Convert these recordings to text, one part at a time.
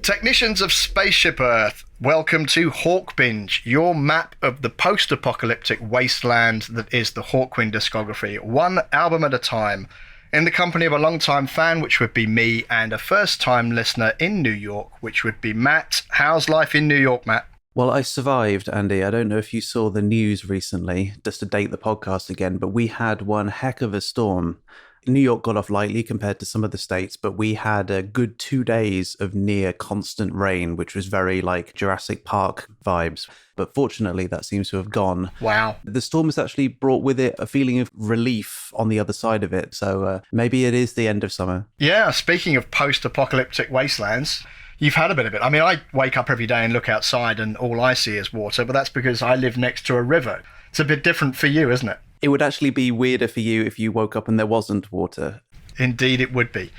Technicians of Spaceship Earth, welcome to Hawkbinge, your map of the post-apocalyptic wasteland that is the Hawkwind discography, one album at a time, in the company of a long-time fan, which would be me, and a first-time listener in New York, which would be Matt. How's life in New York, Matt? Well, I survived, Andy. I don't know if you saw the news recently, just to date the podcast again, but we had one heck of a storm. New York got off lightly compared to some of the states, but we had a good 2 days of near constant rain, which was very like Jurassic Park vibes. But fortunately, that seems to have gone. Wow. The storm has actually brought with it a feeling of relief on the other side of it. So maybe it is the end of summer. Yeah, speaking of post-apocalyptic wastelands, you've had a bit of it. I mean, I wake up every day and look outside and all I see is water, but that's because I live next to a river. It's a bit different for you, isn't it? It would actually be weirder for you if you woke up and there wasn't water. Indeed, it would be.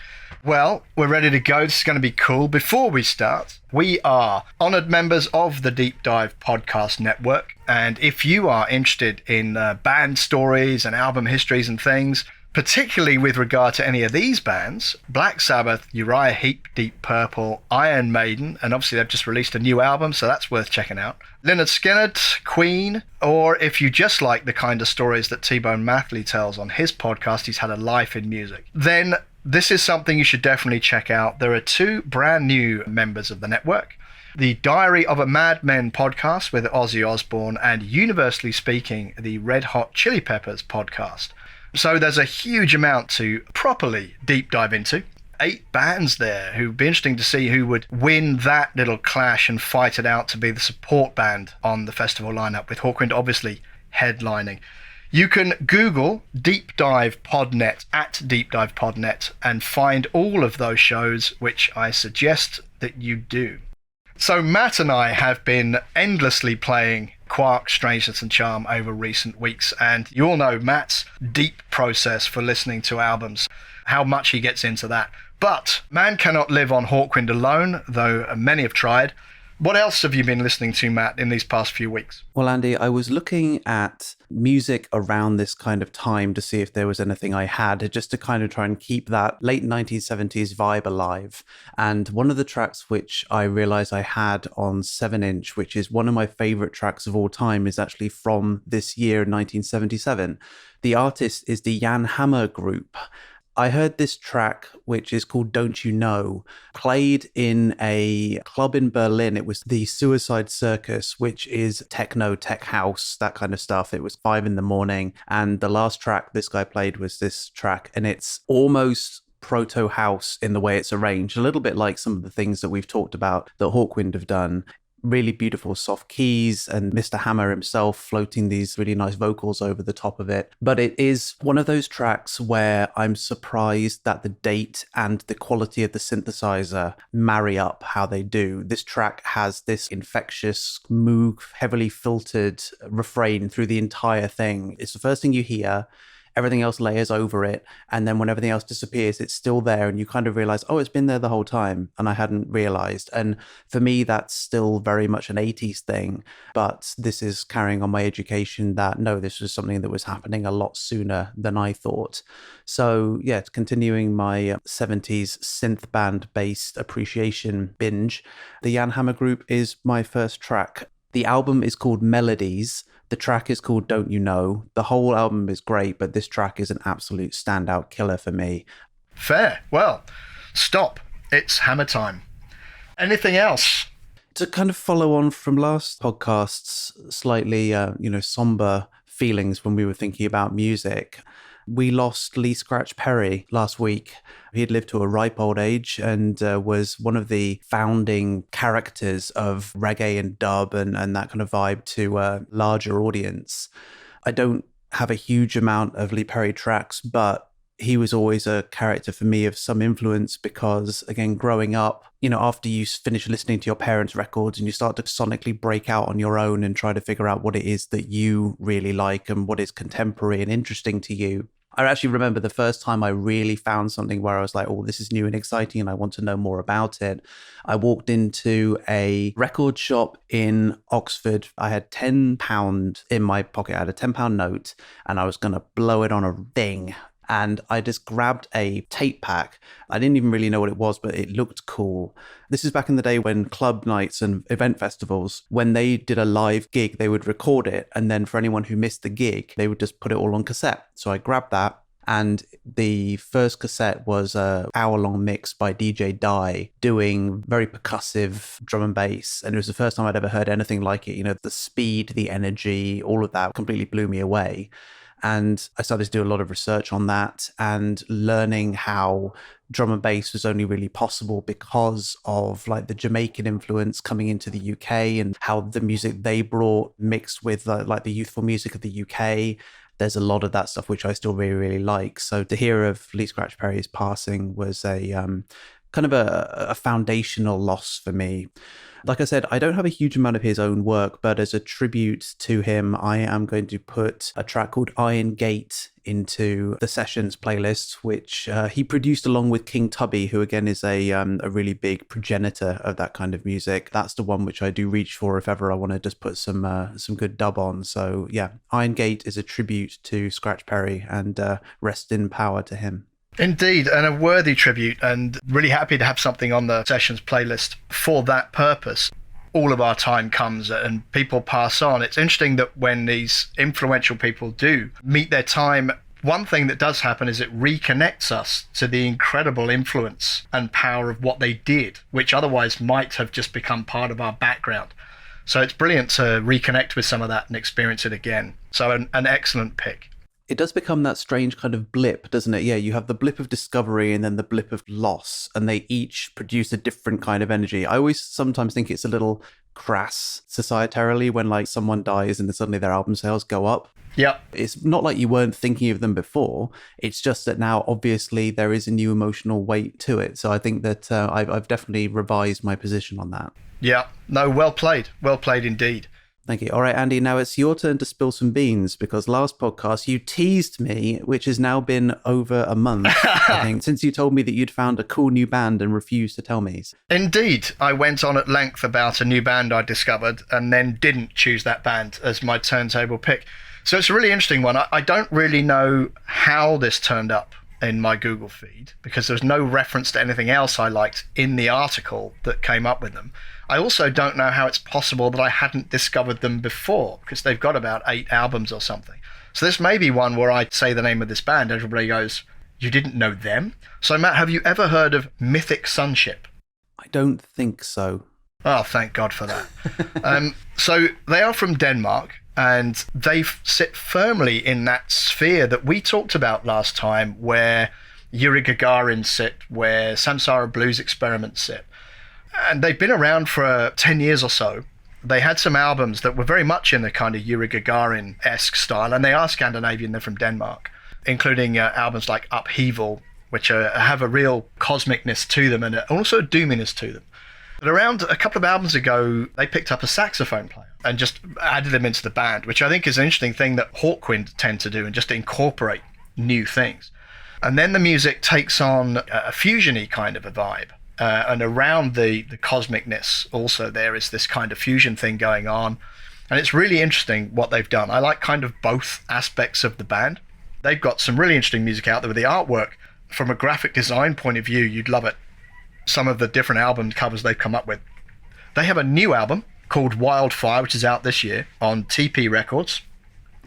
Well, we're ready to go. This is going to be cool. Before we start, we are honoured members of the Deep Dive Podcast Network. And if you are interested in band stories and album histories and things, particularly with regard to any of these bands, Black Sabbath, Uriah Heep, Deep Purple, Iron Maiden, and obviously they've just released a new album, so that's worth checking out. Lynyrd Skynyrd, Queen, or if you just like the kind of stories that T-Bone Mathley tells on his podcast, he's had a life in music, then this is something you should definitely check out. There are two brand new members of the network. The Diary of a Madman podcast with Ozzy Osbourne, and Universally Speaking, the Red Hot Chili Peppers podcast. So there's a huge amount to properly deep dive into. 8 bands there who'd be interesting to see who would win that little clash and fight it out to be the support band on the festival lineup, with Hawkwind obviously headlining. You can Google Deep Dive Podnet at Deep Dive Podnet and find all of those shows, which I suggest that you do. So Matt and I have been endlessly playing Quark Strangeness and Charm over recent weeks, and you all know Matt's deep process for listening to albums, how much he gets into that. But man cannot live on Hawkwind alone, though many have tried. What else have you been listening to, Matt, in these past few weeks? Well, Andy, I was looking at music around this kind of time to see if there was anything I had, just to kind of try and keep that late 1970s vibe alive. And one of the tracks which I realized I had on 7-inch, which is one of my favorite tracks of all time, is actually from this year, 1977. The artist is the Jan Hammer Group. I heard this track, which is called Don't You Know, played in a club in Berlin. It was the Suicide Circus, which is techno, tech house, that kind of stuff. It was 5 a.m, and the last track this guy played was this track, and it's almost proto house in the way it's arranged, a little bit like some of the things that we've talked about that Hawkwind have done. Really beautiful soft keys and Mr. Hammer himself floating these really nice vocals over the top of it. But it is one of those tracks where I'm surprised that the date and the quality of the synthesizer marry up how they do. This track has this infectious, moog, heavily filtered refrain through the entire thing. It's the first thing you hear. Everything else layers over it, and then when everything else disappears, it's still there, and you kind of realize, oh, it's been there the whole time, and I hadn't realized. And for me, that's still very much an 80s thing, but this is carrying on my education that, no, this was something that was happening a lot sooner than I thought. So, yeah, continuing my 70s synth band-based appreciation binge, the Jan Hammer Group is my first track. The album is called Melodies. The track is called Don't You Know. The whole album is great, but this track is an absolute standout killer for me. Fair. Well, stop. It's hammer time. Anything else? To kind of follow on from last podcast's slightly, somber feelings when we were thinking about music, we lost Lee Scratch Perry last week. He had lived to a ripe old age and was one of the founding characters of reggae and dub and that kind of vibe to a larger audience. I don't have a huge amount of Lee Perry tracks, but he was always a character for me of some influence because, again, growing up, after you finish listening to your parents' records and you start to sonically break out on your own and try to figure out what it is that you really like and what is contemporary and interesting to you. I actually remember the first time I really found something where I was like, oh, this is new and exciting and I want to know more about it. I walked into a record shop in Oxford. I had £10 in my pocket. I had a £10 note and I was going to blow it on a thing. And I just grabbed a tape pack. I didn't even really know what it was, but it looked cool. This is back in the day when club nights and event festivals, when they did a live gig, they would record it. And then for anyone who missed the gig, they would just put it all on cassette. So I grabbed that. And the first cassette was an hour-long mix by DJ Dye doing very percussive drum and bass. And it was the first time I'd ever heard anything like it. You know, the speed, the energy, all of that completely blew me away. And I started to do a lot of research on that and learning how drum and bass was only really possible because of like the Jamaican influence coming into the UK and how the music they brought mixed with like the youthful music of the UK. There's a lot of that stuff which I still really, really like. So to hear of Lee Scratch Perry's passing was a kind of a foundational loss for me. Like I said, I don't have a huge amount of his own work, but as a tribute to him, I am going to put a track called Iron Gate into the Sessions playlist, which he produced along with King Tubby, who again is a really big progenitor of that kind of music. That's the one which I do reach for if ever I want to just put some good dub on. So yeah, Iron Gate is a tribute to Scratch Perry, and rest in power to him. Indeed, and a worthy tribute, and really happy to have something on the Sessions playlist for that purpose. All of our time comes and people pass on. It's interesting that when these influential people do meet their time, one thing that does happen is it reconnects us to the incredible influence and power of what they did, which otherwise might have just become part of our background. So it's brilliant to reconnect with some of that and experience it again. So an excellent pick. It does become that strange kind of blip, doesn't it? Yeah, you have the blip of discovery and then the blip of loss, and they each produce a different kind of energy. I always sometimes think it's a little crass societarily when like someone dies and then suddenly their album sales go up. Yeah. It's not like you weren't thinking of them before. It's just that now, obviously, there is a new emotional weight to it. So I think that I've definitely revised my position on that. Yeah. No, well played. Well played indeed. Thank you. All right, Andy, now it's your turn to spill some beans, because last podcast you teased me, which has now been over a month, I think, since you told me that you'd found a cool new band and refused to tell me. Indeed. I went on at length about a new band I discovered and then didn't choose that band as my turntable pick. So it's a really interesting one. I don't really know how this turned up in my Google feed, because there's no reference to anything else I liked in the article that came up with them. I also don't know how it's possible that I hadn't discovered them before, because they've got about 8 albums or something. So this may be one where I say the name of this band, everybody goes, "You didn't know them?" So Matt, have you ever heard of Mythic Sunship? I don't think so. Oh, thank God for that. So they are from Denmark, and they sit firmly in that sphere that we talked about last time, where Yuri Gagarin sit, where Samsara Blues Experiment sit. And they've been around for 10 years or so. They had some albums that were very much in the kind of Yuri Gagarin-esque style, and they are Scandinavian, they're from Denmark, including albums like Upheaval, which have a real cosmicness to them and also a doominess to them. But around a couple of albums ago, they picked up a saxophone player and just added him into the band, which I think is an interesting thing that Hawkwind tend to do, and just incorporate new things. And then the music takes on a fusion-y kind of a vibe. And around the cosmicness also there is this kind of fusion thing going on. And it's really interesting what they've done. I like kind of both aspects of the band. They've got some really interesting music out there with the artwork. From a graphic design point of view, you'd love it. Some of the different album covers they've come up with. They have a new album called Wildfire, which is out this year on TP Records.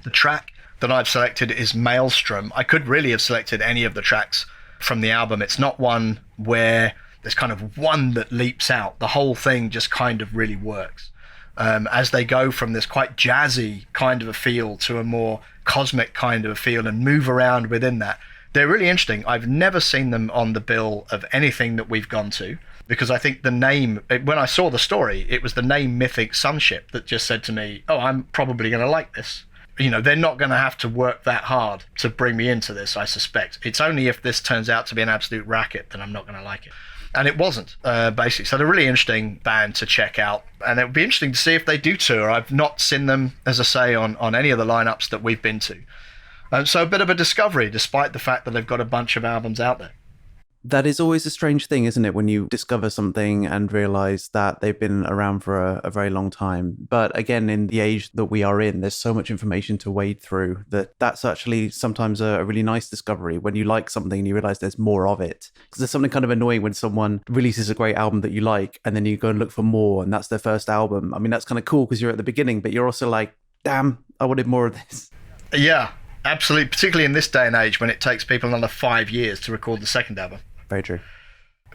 The track that I've selected is Maelstrom. I could really have selected any of the tracks from the album. It's not one where there's kind of one that leaps out. The whole thing just kind of really works. As they go from this quite jazzy kind of a feel to a more cosmic kind of a feel and move around within that. They're really interesting. I've never seen them on the bill of anything that we've gone to, because I think the name, when I saw the story, it was the name Mythic Sunship that just said to me, oh, I'm probably going to like this. You know, they're not going to have to work that hard to bring me into this, I suspect. It's only if this turns out to be an absolute racket that I'm not going to like it. And it wasn't, basically. So they're a really interesting band to check out. And it would be interesting to see if they do tour. I've not seen them, as I say, on any of the lineups that we've been to. So a bit of a discovery, despite the fact that they've got a bunch of albums out there. That is always a strange thing, isn't it, when you discover something and realize that they've been around for a very long time. But again, in the age that we are in, there's so much information to wade through that's actually sometimes a really nice discovery when you like something and you realize there's more of it. Because there's something kind of annoying when someone releases a great album that you like and then you go and look for more and that's their first album. I mean, that's kind of cool because you're at the beginning, but you're also like, damn, I wanted more of this. Yeah, absolutely. Particularly in this day and age when it takes people another 5 years to record the second album. Very true.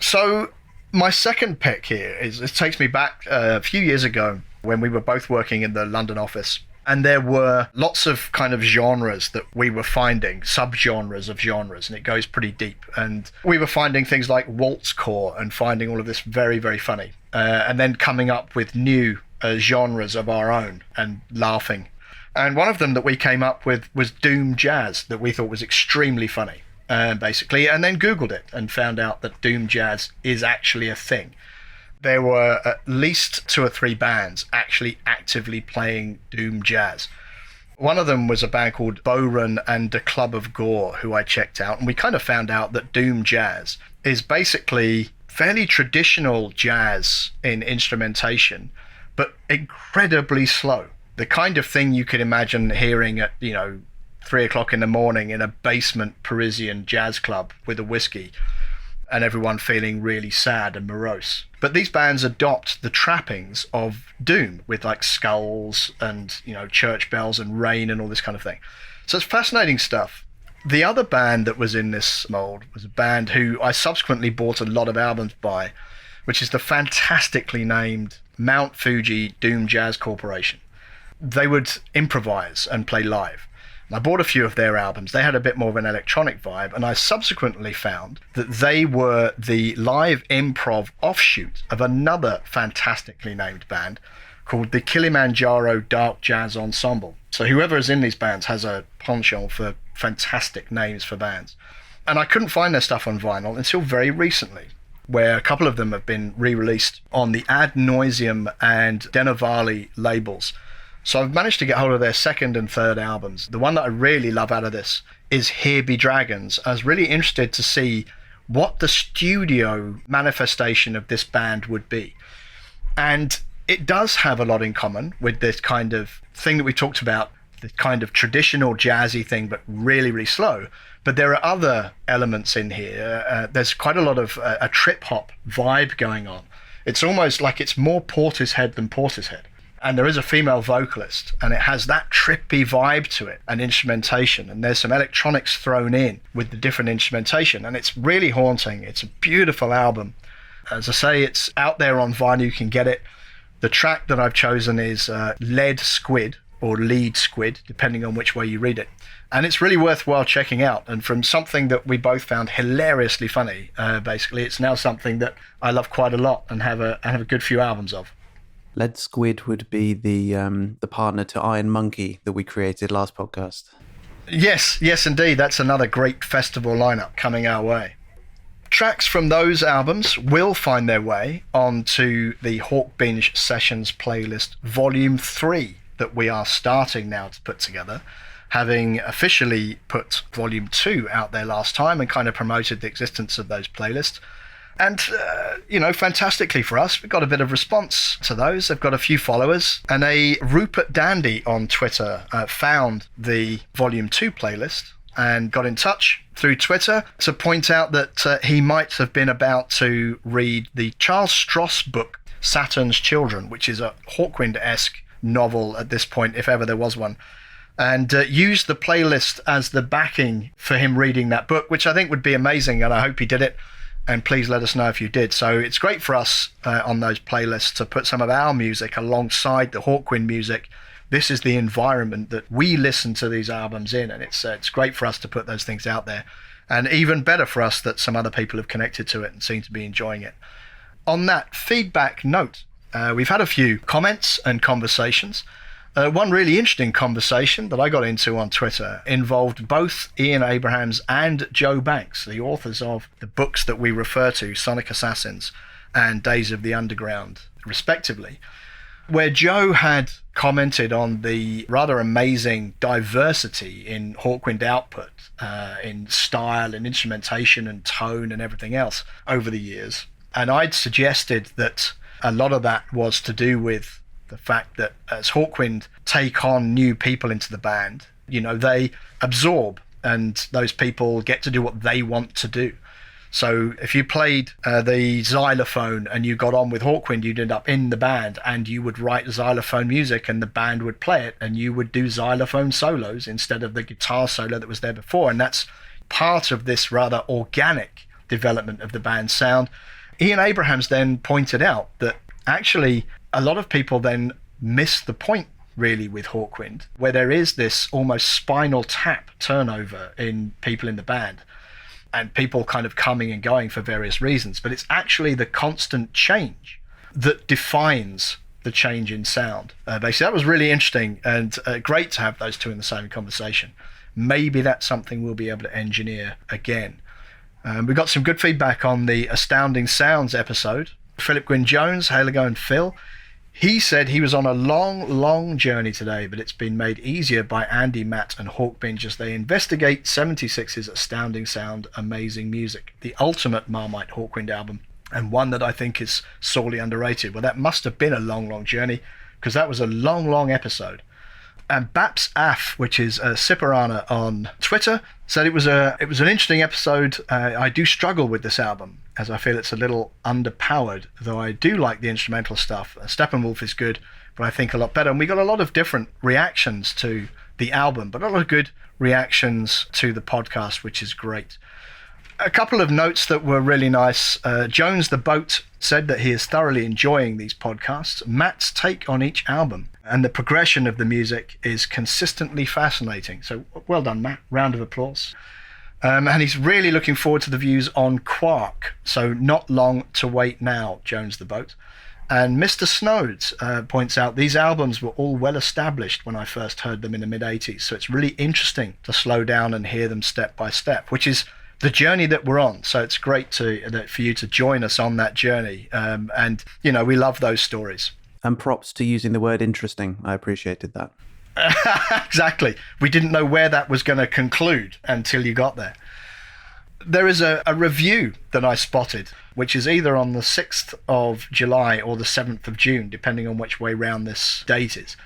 So my second pick here it takes me back a few years ago when we were both working in the London office. And there were lots of kind of genres that we were finding, subgenres of genres, and it goes pretty deep. And we were finding things like waltzcore and finding all of this very, very funny. And then coming up with new genres of our own and laughing. And one of them that we came up with was doom jazz that we thought was extremely funny. Basically, and then Googled it and found out that doom jazz is actually a thing. There were at least 2 or 3 bands actually actively playing doom jazz. One of them was a band called Boren and the Club of Gore, who I checked out, and we kind of found out that doom jazz is basically fairly traditional jazz in instrumentation, but incredibly slow. The kind of thing you could imagine hearing at, 3 o'clock in the morning in a basement Parisian jazz club with a whiskey and everyone feeling really sad and morose. But these bands adopt the trappings of doom with like skulls and, church bells and rain and all this kind of thing. So it's fascinating stuff. The other band that was in this mold was a band who I subsequently bought a lot of albums by, which is the fantastically named Mount Fuji Doom Jazz Corporation. They would improvise and play live. I bought a few of their albums. They had a bit more of an electronic vibe, and I subsequently found that they were the live improv offshoot of another fantastically named band called the Kilimanjaro Dark Jazz Ensemble. So whoever is in these bands has a penchant for fantastic names for bands. And I couldn't find their stuff on vinyl until very recently, where a couple of them have been re-released on the Ad Nauseam and Denavali labels. So I've managed to get hold of their second and third albums. The one that I really love out of this is Here Be Dragons. I was really interested to see what the studio manifestation of this band would be. And it does have a lot in common with this kind of thing that we talked about, the kind of traditional jazzy thing, but really, really slow. But there are other elements in here. There's quite a lot of a trip-hop vibe going on. It's almost like it's more Portishead than Portishead. And there is a female vocalist, and it has that trippy vibe to it and instrumentation. And there's some electronics thrown in with the different instrumentation, and it's really haunting. It's a beautiful album. As I say, it's out there on vinyl. You can get it. The track that I've chosen is Lead Squid, or Lead Squid, depending on which way you read it. And it's really worthwhile checking out. And from something that we both found hilariously funny, basically, it's now something that I love quite a lot and have a good few albums of. Lead Squid would be the partner to Iron Monkey that we created last podcast. Yes, indeed. That's another great festival lineup coming our way. Tracks from those albums will find their way onto the Hawkbinge Sessions playlist Volume 3 that we are starting now to put together, having officially put Volume 2 out there last time and kind of promoted the existence of those playlists. And, fantastically for us, we got a bit of response to those. They've got a few followers. And a Rupert Dandy on Twitter found the Volume 2 playlist and got in touch through Twitter to point out that he might have been about to read the Charles Stross book, Saturn's Children, which is a Hawkwind-esque novel at this point, if ever there was one. And used the playlist as the backing for him reading that book, which I think would be amazing, and I hope he did it. And please let us know if you did. So it's great for us on those playlists to put some of our music alongside the Hawkwind music. This is the environment that we listen to these albums in, and it's great for us to put those things out there. And even better for us that some other people have connected to it and seem to be enjoying it. On that feedback note, we've had a few comments and conversations. One really interesting conversation that I got into on Twitter involved both Ian Abrahams and Joe Banks, the authors of the books that we refer to, Sonic Assassins and Days of the Underground, respectively, where Joe had commented on the rather amazing diversity in Hawkwind output, in style and instrumentation and tone and everything else over the years. And I'd suggested that a lot of that was to do with the fact that as Hawkwind take on new people into the band, they absorb, and those people get to do what they want to do. So if you played the xylophone and you got on with Hawkwind, you'd end up in the band and you would write xylophone music and the band would play it, and you would do xylophone solos instead of the guitar solo that was there before. And that's part of this rather organic development of the band's sound. Ian Abrahams then pointed out that actually a lot of people then miss the point really with Hawkwind, where there is this almost Spinal Tap turnover in people in the band, and people kind of coming and going for various reasons. But it's actually the constant change that defines the change in sound. Basically, that was really interesting and great to have those two in the same conversation. Maybe that's something we'll be able to engineer again. We got some good feedback on the Astounding Sounds episode. Philip Gwynn Jones, Haligo and Phil, he said he was on a long journey today, but it's been made easier by Andy, Matt and Hawkbinge as they investigate 76's astounding sound, amazing music, the ultimate Marmite Hawkwind album, and one that I think is sorely underrated. Well, that must have been a long journey, because that was a long episode. And Baps Af, which is Sipperana on Twitter, said it was an interesting episode. I do struggle with this album, as I feel it's a little underpowered, though I do like the instrumental stuff. Steppenwolf is good, but I think a lot better. And we got a lot of different reactions to the album, but a lot of good reactions to the podcast, which is great. A couple of notes that were really nice. Jones the Boat said that he is thoroughly enjoying these podcasts. Matt's take on each album and the progression of the music is consistently fascinating. So well done, Matt. Round of applause. And he's really looking forward to the views on Quark. So not long to wait now, Jones the Boat. And Mr. Snodes points out these albums were all well established when I first heard them in the mid-80s. So it's really interesting to slow down and hear them step by step, which is the journey that we're on. So it's great for you to join us on that journey. And, we love those stories. And props to using the word interesting. I appreciated that. Exactly. We didn't know where that was going to conclude until you got there. There is a review that I spotted, which is either on the 6th of July or the 7th of June, depending on which way round this date is,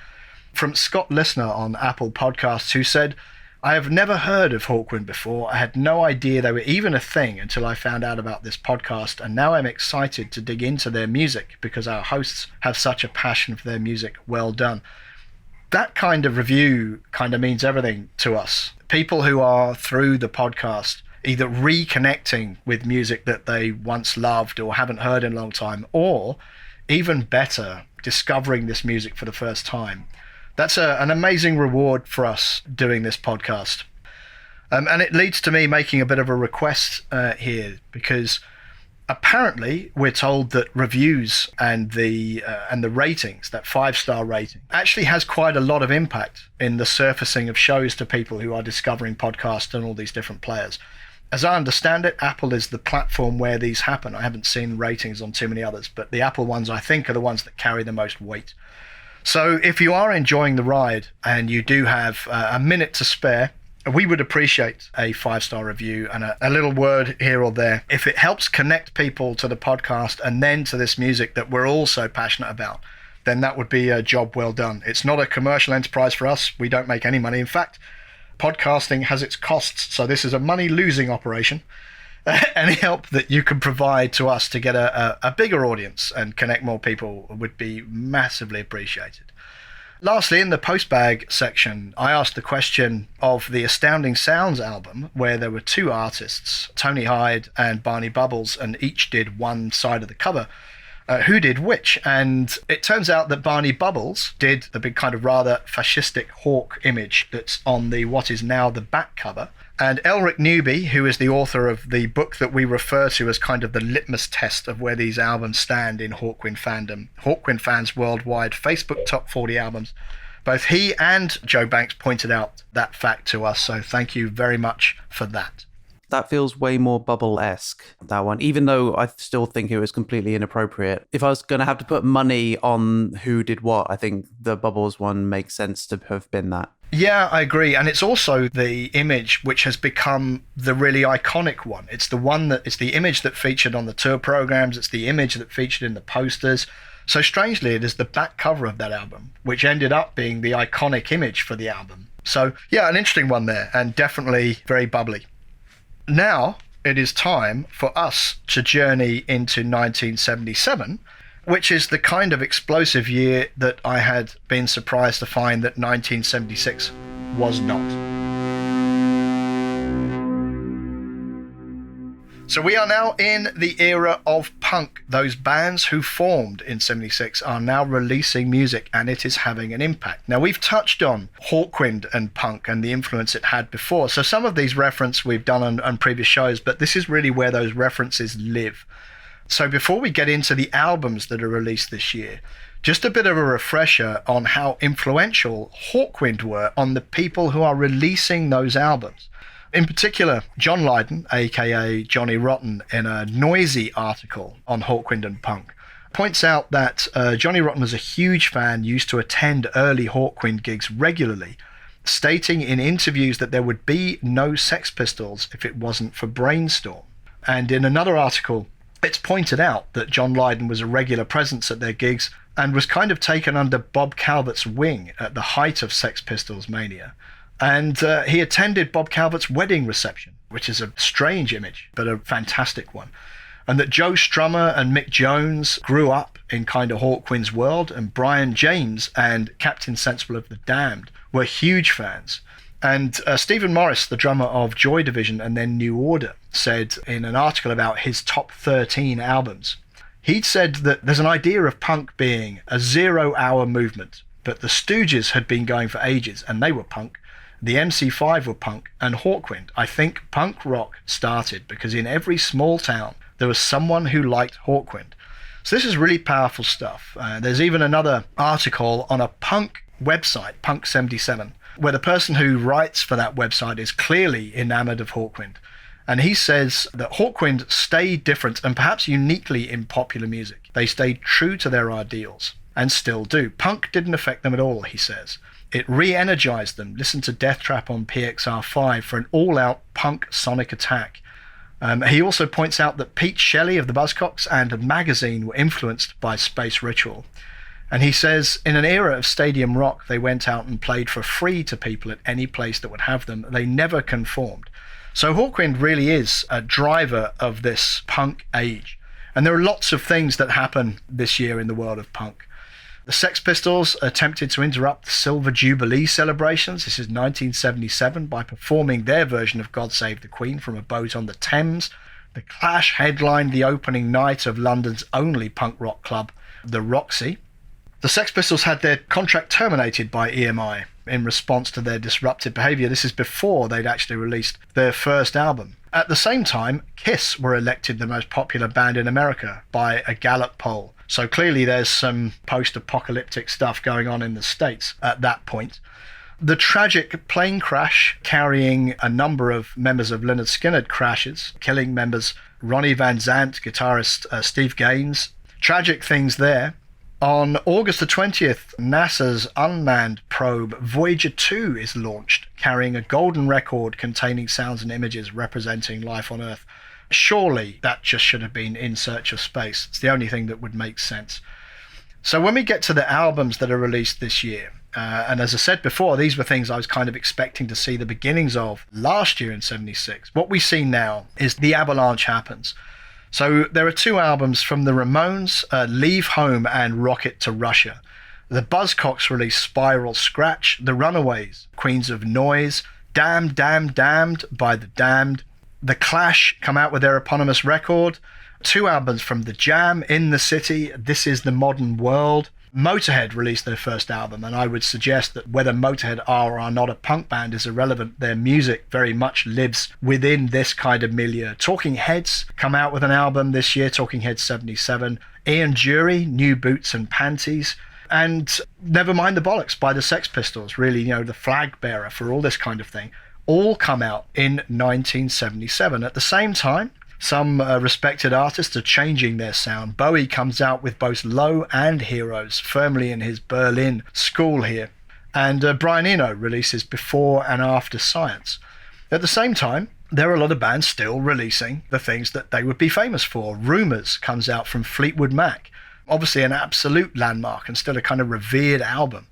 from Scott Listener on Apple Podcasts, who said, I have never heard of Hawkwind before. I had no idea they were even a thing until I found out about this podcast, and now I'm excited to dig into their music because our hosts have such a passion for their music. Well done. That kind of review kind of means everything to us. People who are, through the podcast, either reconnecting with music that they once loved or haven't heard in a long time, or even better, discovering this music for the first time. That's an amazing reward for us doing this podcast. And it leads to me making a bit of a request here, because apparently we're told that reviews and the ratings, that 5-star rating, actually has quite a lot of impact in the surfacing of shows to people who are discovering podcasts and all these different players. As I understand it, Apple is the platform where these happen. I haven't seen ratings on too many others, but the Apple ones, I think, are the ones that carry the most weight. So if you are enjoying the ride and you do have a minute to spare, we would appreciate a 5-star review and a little word here or there. If it helps connect people to the podcast and then to this music that we're all so passionate about, then that would be a job well done. It's not a commercial enterprise for us. We don't make any money. In fact, podcasting has its costs, so this is a money-losing operation. Any help that you can provide to us to get a bigger audience and connect more people would be massively appreciated. Lastly, in the postbag section, I asked the question of the Astounding Sounds album, where there were two artists, Tony Hyde and Barney Bubbles, and each did one side of the cover. Who did which? And it turns out that Barney Bubbles did the big kind of rather fascistic hawk image that's on the what is now the back cover. And Elric Newby, who is the author of the book that we refer to as kind of the litmus test of where these albums stand in Hawkwind fandom, Hawkwind fans worldwide, Facebook top 40 albums, both he and Joe Banks pointed out that fact to us. So thank you very much for that. That feels way more Bubble-esque, that one, even though I still think it was completely inappropriate. If I was going to have to put money on who did what, I think the Bubbles one makes sense to have been that. Yeah, I agree. And it's also the image which has become the really iconic one. It's the image that featured on the tour programs. It's the image that featured in the posters. So strangely, it is the back cover of that album, which ended up being the iconic image for the album. So yeah, an interesting one there, and definitely very bubbly. Now it is time for us to journey into 1977, which is the kind of explosive year that I had been surprised to find that 1976 was not. So we are now in the era of punk. Those bands who formed in 76 are now releasing music, and it is having an impact. Now, we've touched on Hawkwind and punk and the influence it had before. So some of these references we've done on previous shows, but this is really where those references live. So before we get into the albums that are released this year, just a bit of a refresher on how influential Hawkwind were on the people who are releasing those albums. In particular, John Lydon, aka Johnny Rotten, in a Noisy article on Hawkwind and punk, points out that Johnny Rotten was a huge fan, used to attend early Hawkwind gigs regularly, stating in interviews that there would be no Sex Pistols if it wasn't for Brainstorm. And in another article, it's pointed out that John Lydon was a regular presence at their gigs and was kind of taken under Bob Calvert's wing at the height of Sex Pistols mania. And he attended Bob Calvert's wedding reception, which is a strange image, but a fantastic one. And that Joe Strummer and Mick Jones grew up in kind of Hawkwind's world, and Brian James and Captain Sensible of the Damned were huge fans. And Stephen Morris, the drummer of Joy Division and then New Order, said in an article about his top 13 albums, he'd said that there's an idea of punk being a 0-hour movement, but the Stooges had been going for ages, and they were punk. The MC5 were punk, and Hawkwind, I think punk rock started because in every small town there was someone who liked Hawkwind. So this is really powerful stuff. There's even another article on a punk website, Punk 77, where the person who writes for that website is clearly enamored of Hawkwind. And he says that Hawkwind stayed different and perhaps uniquely in popular music. They stayed true to their ideals and still do. Punk didn't affect them at all, he says. It re-energized them. Listen to Death Trap on PXR5 for an all-out punk sonic attack. He also points out that Pete Shelley of the Buzzcocks and Magazine were influenced by Space Ritual. And he says, in an era of stadium rock, they went out and played for free to people at any place that would have them. They never conformed. So Hawkwind really is a driver of this punk age. And there are lots of things that happen this year in the world of punk. The Sex Pistols attempted to interrupt the Silver Jubilee celebrations. This is 1977 by performing their version of God Save the Queen from a boat on the Thames. The Clash headlined the opening night of London's only punk rock club, the Roxy. The Sex Pistols had their contract terminated by EMI in response to their disruptive behaviour. This is before they'd actually released their first album. At the same time, Kiss were elected the most popular band in America by a Gallup poll. So clearly there's some post-apocalyptic stuff going on in the States at that point. The tragic plane crash carrying a number of members of Lynyrd Skynyrd crashes, killing members Ronnie Van Zant, guitarist Steve Gaines. Tragic things there. On August the 20th, NASA's unmanned probe Voyager 2 is launched, carrying a golden record containing sounds and images representing life on Earth. Surely that just should have been In Search of Space. It's the only thing that would make sense. So when we get to the albums that are released this year, and as I said before, these were things I was kind of expecting to see the beginnings of last year in 76. What we see now is the avalanche happens. So there are two albums from the Ramones, Leave Home and Rocket to Russia. The Buzzcocks released Spiral Scratch. The Runaways, Queens of Noise, Damned, Damned, Damned by the Damned. The Clash come out with their eponymous record. Two albums from The Jam, In the City, This Is the Modern World. Motorhead released their first album, and I would suggest that whether Motorhead are or are not a punk band is irrelevant. Their music very much lives within this kind of milieu. Talking Heads come out with an album this year, Talking Heads 77. Ian Dury, New Boots and Panties. And Never Mind the Bollocks by the Sex Pistols, really, the flag bearer for all this kind of thing. all come out in 1977. At the same time, some respected artists are changing their sound. Bowie comes out with both Low and Heroes firmly in his Berlin school here. And Brian Eno releases Before and After Science. At the same time, there are a lot of bands still releasing the things that they would be famous for. Rumours comes out from Fleetwood Mac, obviously an absolute landmark and still a kind of revered album.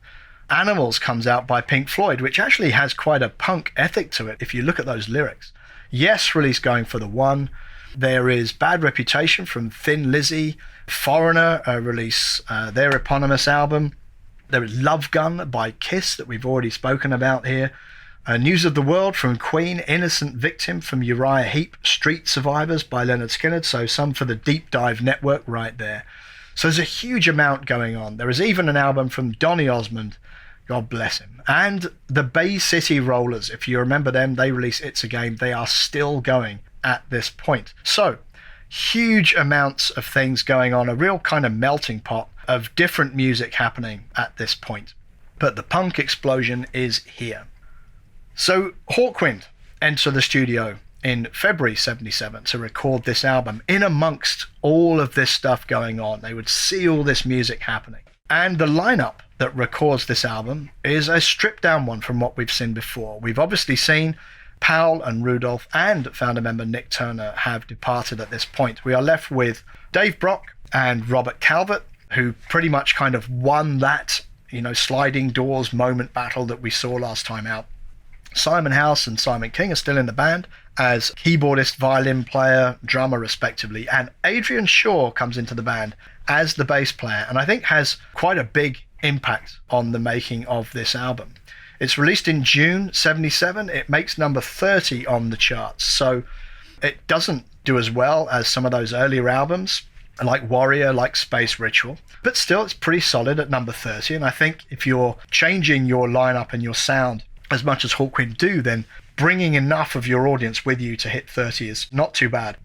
Animals comes out by Pink Floyd, which actually has quite a punk ethic to it if you look at those lyrics. Yes release Going for the One. There is Bad Reputation from Thin Lizzy. Foreigner release their eponymous album. There is Love Gun by Kiss that we've already spoken about here. News of the World from Queen, Innocent Victim from Uriah Heep, Street Survivors by Leonard Skinner, so some for the Deep Dive Network right there. So there's a huge amount going on. There is even an album from Donny Osmond, God bless him, and the Bay City Rollers. If you remember them, they released It's a Game. They are still going at this point. So huge amounts of things going on, a real kind of melting pot of different music happening at this point. But the punk explosion is here. So Hawkwind enter the studio in February 77 to record this album in amongst all of this stuff going on. They would see all this music happening. And the lineup that records this album is a stripped down one from what we've seen before. We've obviously seen Powell and Rudolph and founder member Nick Turner have departed at this point. We are left with Dave Brock and Robert Calvert, who pretty much kind of won that, sliding doors moment battle that we saw last time out. Simon House and Simon King are still in the band as keyboardist, violin player, drummer respectively, and Adrian Shaw comes into the band as the bass player, and I think has quite a big impact on the making of this album. It's released in June 77. It makes number 30 on the charts, so it doesn't do as well as some of those earlier albums like Warrior, like Space Ritual, but still it's pretty solid at number 30. And I think if you're changing your lineup and your sound as much as Hawkwind do, then bringing enough of your audience with you to hit 30 is not too bad.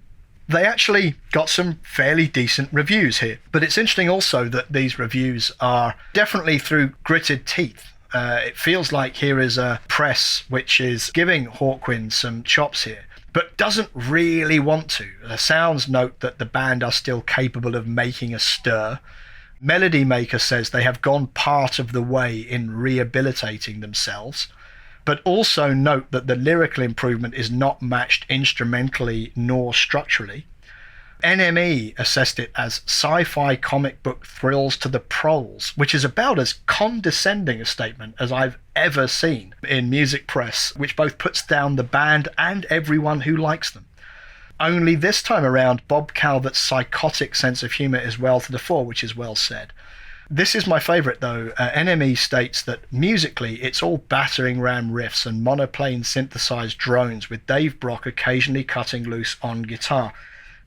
They actually got some fairly decent reviews here, but it's interesting also that these reviews are definitely through gritted teeth. It feels like here is a press which is giving Hawkwind some chops here, but doesn't really want to. The sounds note that the band are still capable of making a stir. Melody Maker says they have gone part of the way in rehabilitating themselves, but also note that the lyrical improvement is not matched instrumentally nor structurally. NME assessed it as sci-fi comic book thrills to the proles, which is about as condescending a statement as I've ever seen in music press, which both puts down the band and everyone who likes them. Only this time around, Bob Calvert's psychotic sense of humour is well to the fore, which is well said. This is my favourite though. NME states that musically it's all battering ram riffs and monoplane synthesised drones, with Dave Brock occasionally cutting loose on guitar.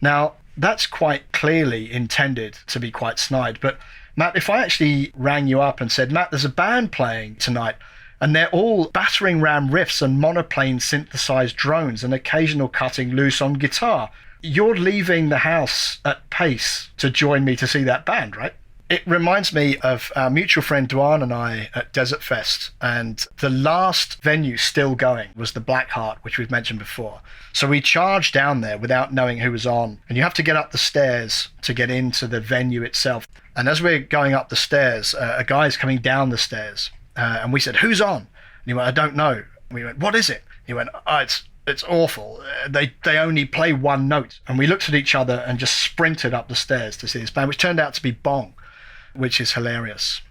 Now, that's quite clearly intended to be quite snide, but Matt, if I actually rang you up and said, Matt, there's a band playing tonight and they're all battering ram riffs and monoplane synthesized drones and occasional cutting loose on guitar, you're leaving the house at pace to join me to see that band, right? It reminds me of our mutual friend Dwan and I at Desert Fest, and the last venue still going was the Black Heart, which we've mentioned before. So we charged down there without knowing who was on, and you have to get up the stairs to get into the venue itself. And as we're going up the stairs, a guy's coming down the stairs, and we said, "Who's on?" And he went, "I don't know." And we went, "What is it?" He went, "Oh, it's awful. They only play one note." And we looked at each other and just sprinted up the stairs to see this band, which turned out to be Bong, which is hilarious.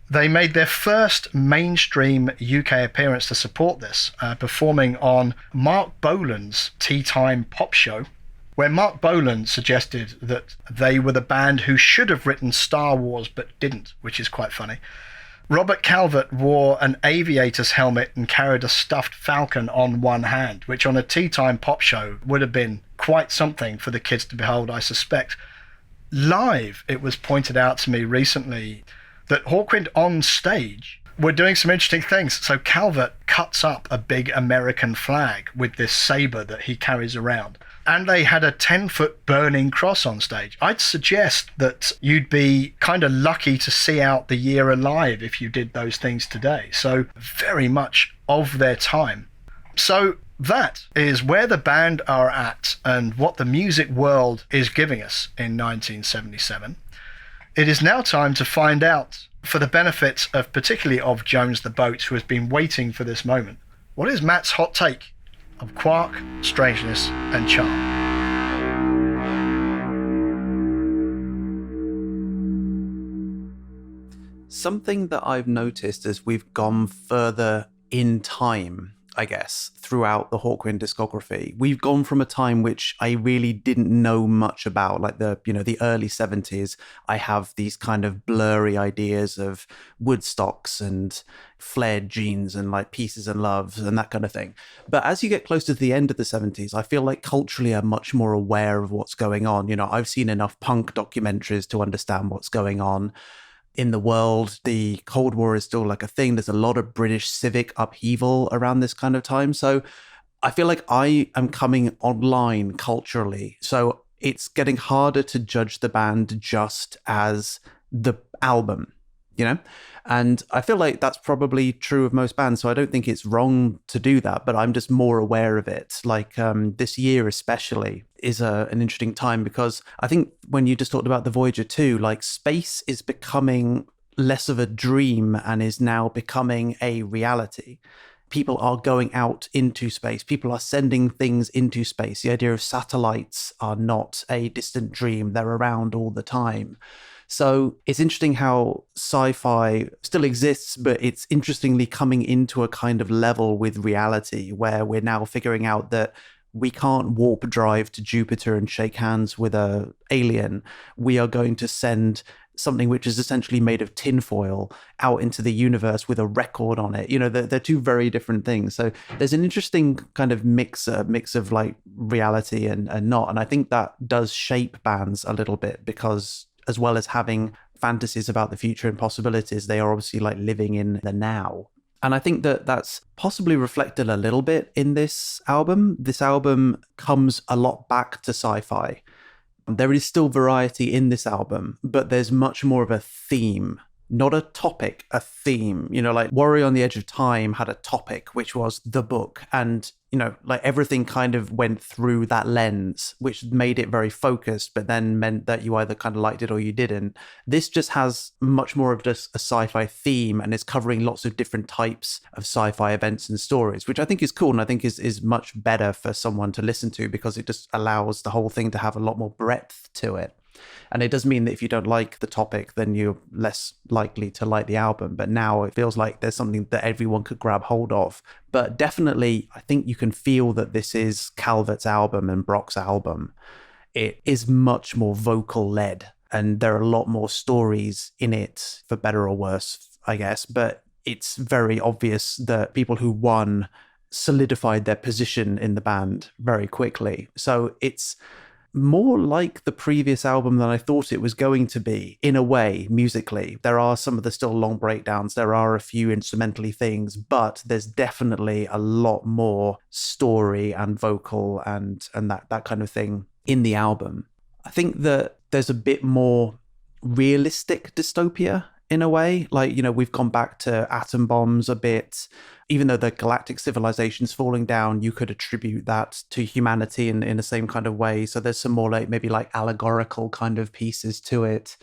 They made their first mainstream UK appearance to support this, performing on Mark Bolan's Tea Time Pop Show, where Mark Bolan suggested that they were the band who should have written Star Wars but didn't, which is quite funny. Robert Calvert wore an aviator's helmet and carried a stuffed falcon on one hand, which on a Tea Time Pop Show would have been quite something for the kids to behold, I suspect. Live, it was pointed out to me recently that Hawkwind on stage were doing some interesting things. So Calvert cuts up a big American flag with this saber that he carries around, and they had a 10-foot burning cross on stage. I'd suggest that you'd be kind of lucky to see out the year alive if you did those things today. So very much of their time. So that is where the band are at and what the music world is giving us in 1977. It is now time to find out, for the benefit of particularly of Jones the Boat, who has been waiting for this moment, what is Matt's hot take of Quark, Strangeness and Charm? Something that I've noticed as we've gone further in time, I guess, throughout the Hawkwind discography, we've gone from a time which I really didn't know much about, like the early 70s. I have these kind of blurry ideas of Woodstocks and flared jeans and like Pieces and Loves and that kind of thing. But as you get closer to the end of the 70s, I feel like culturally I'm much more aware of what's going on. I've seen enough punk documentaries to understand what's going on in the world. The Cold War is still like a thing. There's a lot of British civic upheaval around this kind of time. So I feel like I am coming online culturally. So it's getting harder to judge the band just as the album, And I feel like that's probably true of most bands. So I don't think it's wrong to do that, but I'm just more aware of it. Like this year especially is an interesting time, because I think when you just talked about the Voyager 2, like space is becoming less of a dream and is now becoming a reality. People are going out into space. People are sending things into space. The idea of satellites are not a distant dream. They're around all the time. So it's interesting how sci-fi still exists, but it's interestingly coming into a kind of level with reality where we're now figuring out that we can't warp drive to Jupiter and shake hands with an alien. We are going to send something which is essentially made of tinfoil out into the universe with a record on it. They're two very different things. So there's an interesting kind of mix of like reality and not. And I think that does shape bands a little bit, because as well as having fantasies about the future and possibilities, they are obviously like living in the now. And I think that that's possibly reflected a little bit in this album. This album comes a lot back to sci-fi. There is still variety in this album, but there's much more of a theme, not a topic, a theme. Like Warrior on the Edge of Time had a topic, which was the book. And, like everything kind of went through that lens, which made it very focused, but then meant that you either kind of liked it or you didn't. This just has much more of just a sci-fi theme and is covering lots of different types of sci-fi events and stories, which I think is cool. And I think is much better for someone to listen to, because it just allows the whole thing to have a lot more breadth to it. And it does mean that if you don't like the topic, then you're less likely to like the album. But now it feels like there's something that everyone could grab hold of. But definitely, I think you can feel that this is Calvert's album and Brock's album. It is much more vocal led, and there are a lot more stories in it, for better or worse, I guess. But it's very obvious that people who won solidified their position in the band very quickly. So it's more like the previous album than I thought it was going to be, in a way, musically. There are some of the still long breakdowns, there are a few instrumentally things, but there's definitely a lot more story and vocal and that kind of thing in the album. I think that there's a bit more realistic dystopia in a way. Like, we've gone back to atom bombs a bit. Even though the galactic civilization's falling down, you could attribute that to humanity in the same kind of way. So there's some more like maybe like allegorical kind of pieces to it.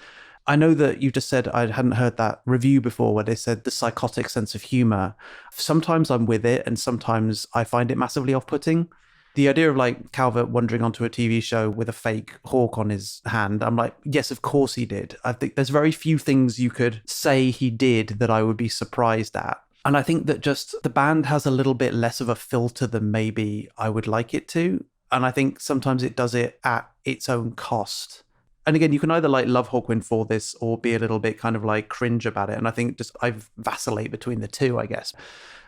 I know that you just said, I hadn't heard that review before where they said the psychotic sense of humor. Sometimes I'm with it and sometimes I find it massively off-putting. The idea of like Calvert wandering onto a TV show with a fake hawk on his hand, I'm like, yes, of course he did. I think there's very few things you could say he did that I would be surprised at. And I think that just the band has a little bit less of a filter than maybe I would like it to. And I think sometimes it does it at its own cost. And again, you can either like love Hawkwind for this or be a little bit kind of like cringe about it. And I think just I vacillate between the two, I guess.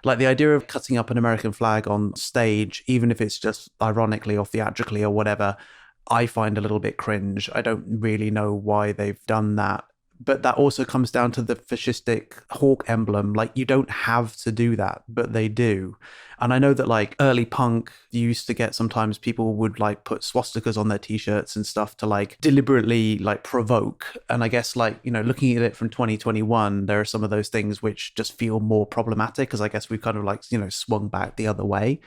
Like the idea of cutting up an American flag on stage, even if it's just ironically or theatrically or whatever, I find a little bit cringe. I don't really know why they've done that. But that also comes down to the fascistic hawk emblem. Like, you don't have to do that, but they do. And I know that like early punk, you used to get sometimes people would like put swastikas on their t-shirts and stuff to like deliberately like provoke. And I guess like, you know, looking at it from 2021, there are some of those things which just feel more problematic, because I guess we've kind of like, you know, swung back the other way.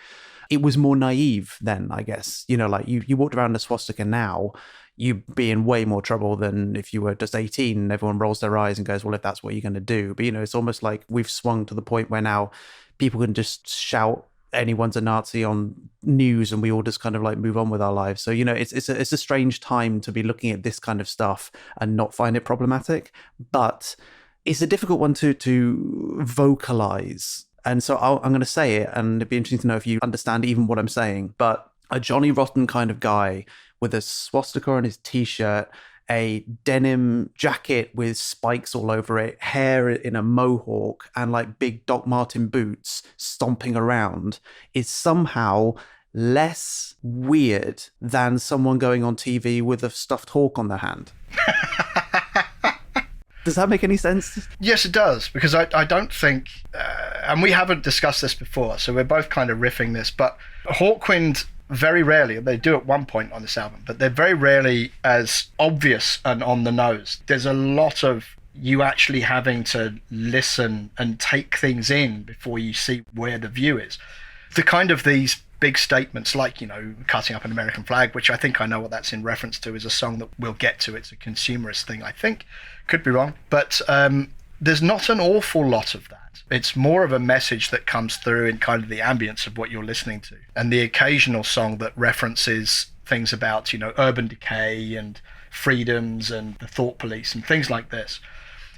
It was more naive then, I guess. You know, like you walked around a swastika now, you'd be in way more trouble than if you were just 18 and everyone rolls their eyes and goes, well, if that's what you're going to do. But, you know, it's almost like we've swung to the point where now people can just shout anyone's a Nazi on news and we all just kind of like move on with our lives. So, you know, it's a strange time to be looking at this kind of stuff and not find it problematic. But it's a difficult one to vocalize. And so I'm going to say it, and it'd be interesting to know if you understand even what I'm saying. But a Johnny Rotten kind of guy with a swastika on his t-shirt, a denim jacket with spikes all over it, hair in a mohawk, and like big Doc Marten boots stomping around is somehow less weird than someone going on TV with a stuffed hawk on their hand. Does that make any sense? Yes, it does, because I don't think, and we haven't discussed this before, so we're both kind of riffing this, but Hawkwind very rarely, they do at one point on this album, but they're very rarely as obvious and on the nose. There's a lot of you actually having to listen and take things in before you see where the view is. The kind of these big statements like, you know, cutting up an American flag, which I think I know what that's in reference to, is a song that we'll get to. It's a consumerist thing, I think. Could be wrong. But there's not an awful lot of that. It's more of a message that comes through in kind of the ambience of what you're listening to. And the occasional song that references things about, you know, urban decay and freedoms and the thought police and things like this.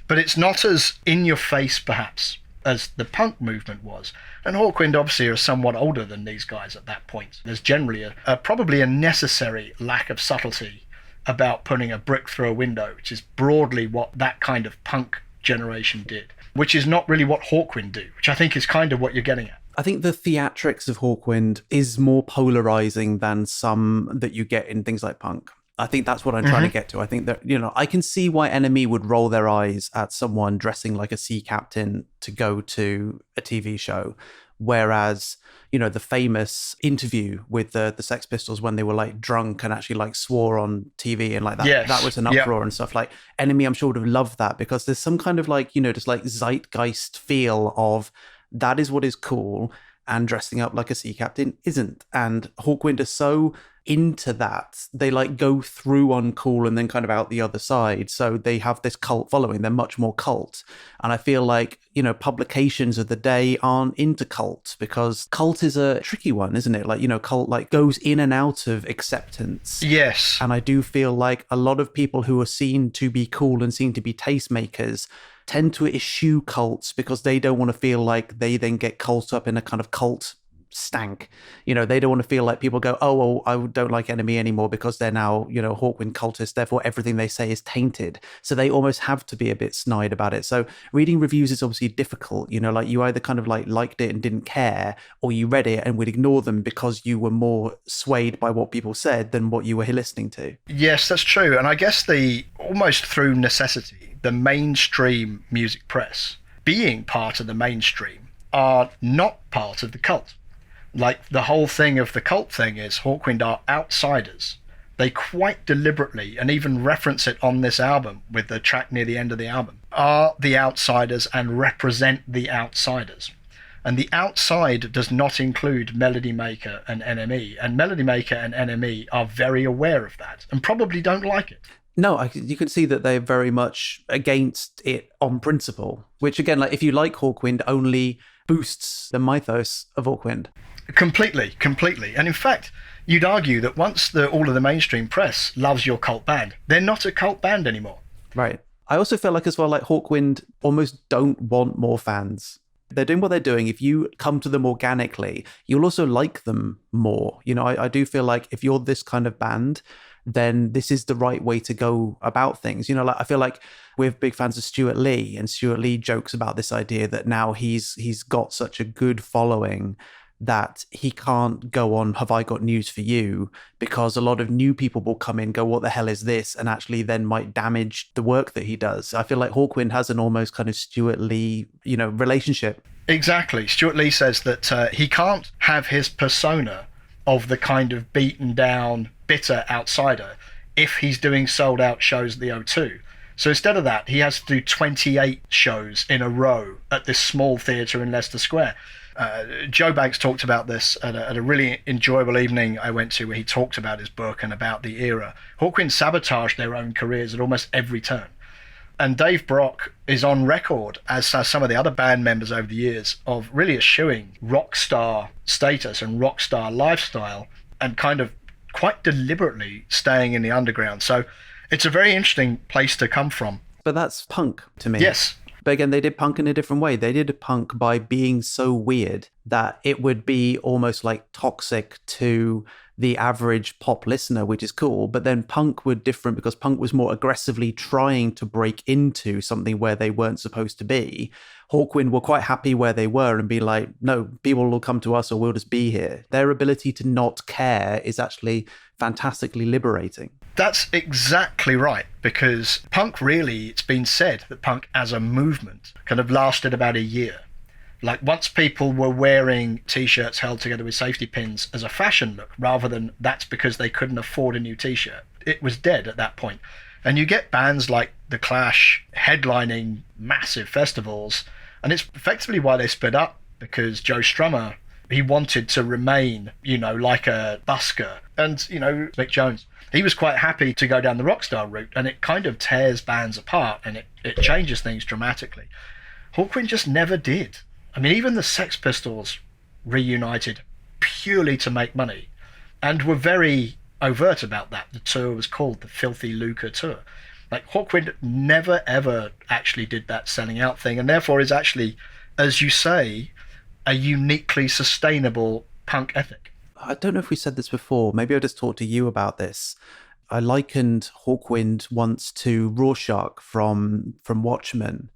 But it's not as in your face, perhaps, as the punk movement was. And Hawkwind obviously are somewhat older than these guys at that point. There's generally probably a necessary lack of subtlety about putting a brick through a window, which is broadly what that kind of punk generation did, which is not really what Hawkwind do, which I think is kind of what you're getting at. I think the theatrics of Hawkwind is more polarizing than some that you get in things like punk. I think that's what I'm trying to get to. I think that, you know, I can see why Enemy would roll their eyes at someone dressing like a sea captain to go to a TV show. Whereas, you know, the famous interview with the Sex Pistols when they were like drunk and actually like swore on TV and like that, yes. That was an uproar and stuff. Like Enemy, I'm sure would have loved that, because there's some kind of like, you know, just like zeitgeist feel of that is what is cool, and dressing up like a sea captain isn't. And Hawkwind are so into that, they like go through uncool and then kind of out the other side. So they have this cult following. They're much more cult. And I feel like, you know, publications of the day aren't into cult, because cult is a tricky one, isn't it? Like, you know, cult like goes in and out of acceptance. Yes. And I do feel like a lot of people who are seen to be cool and seen to be tastemakers tend to eschew cults because they don't want to feel like they then get caught up in a kind of cult stank. You know, they don't want to feel like people go, oh, well, I don't like Enemy anymore because they're now, you know, Hawkwind cultists, therefore everything they say is tainted. So they almost have to be a bit snide about it. So reading reviews is obviously difficult. You know, like you either kind of like liked it and didn't care, or you read it and would ignore them because you were more swayed by what people said than what you were listening to. Yes, that's true. And I guess almost through necessity, the mainstream music press, being part of the mainstream, are not part of the cult. Like, the whole thing of the cult thing is Hawkwind are outsiders. They quite deliberately, and even reference it on this album with the track near the end of the album, are the outsiders and represent the outsiders. And the outside does not include Melody Maker and NME. And Melody Maker and NME are very aware of that and probably don't like it. No, you can see that they're very much against it on principle, which again, like if you like Hawkwind, only boosts the mythos of Hawkwind. Completely. And in fact, you'd argue that once all of the mainstream press loves your cult band, they're not a cult band anymore. Right. I also feel like as well, like Hawkwind almost don't want more fans. They're doing what they're doing. If you come to them organically, you'll also like them more. You know, I do feel like if you're this kind of band, then this is the right way to go about things. You know, like I feel like we're big fans of Stuart Lee, and Stuart Lee jokes about this idea that now he's got such a good following that he can't go on Have I Got News for You, because a lot of new people will come in, go, what the hell is this? And actually then might damage the work that he does. I feel like Hawkwind has an almost kind of Stuart Lee, relationship. Exactly. Stuart Lee says that he can't have his persona of the kind of beaten down, bitter outsider if he's doing sold out shows at the O2. So instead of that, he has to do 28 shows in a row at this small theatre in Leicester Square. Joe Banks talked about this at a really enjoyable evening I went to, where he talked about his book and about the era. Hawkwind sabotaged their own careers at almost every turn. And Dave Brock is on record, as some of the other band members over the years, of really eschewing rock star status and rock star lifestyle, and kind of quite deliberately staying in the underground. So it's a very interesting place to come from. But that's punk to me. Yes. But again, they did punk in a different way. They did punk by being so weird that it would be almost like toxic to the average pop listener, which is cool. But then punk were different because punk was more aggressively trying to break into something where they weren't supposed to be. Hawkwind were quite happy where they were and be like, no, people will come to us or we'll just be here. Their ability to not care is actually fantastically liberating. That's exactly right, because punk really, it's been said that punk as a movement kind of lasted about a year. Like, once people were wearing T-shirts held together with safety pins as a fashion look, rather than that's because they couldn't afford a new T-shirt, it was dead at that point. And you get bands like The Clash headlining massive festivals, and it's effectively why they split up, because Joe Strummer, he wanted to remain, like a busker. And, Mick Jones, he was quite happy to go down the rock star route, and it kind of tears bands apart, and it changes things dramatically. Hawkwind just never did. I mean, even the Sex Pistols reunited purely to make money, and were very overt about that. The tour was called the Filthy Lucre Tour. Like, Hawkwind never ever actually did that selling out thing, and therefore is actually, as you say, a uniquely sustainable punk ethic. I don't know if we said this before. Maybe I just talked to you about this. I likened Hawkwind once to Rorschach from Watchmen.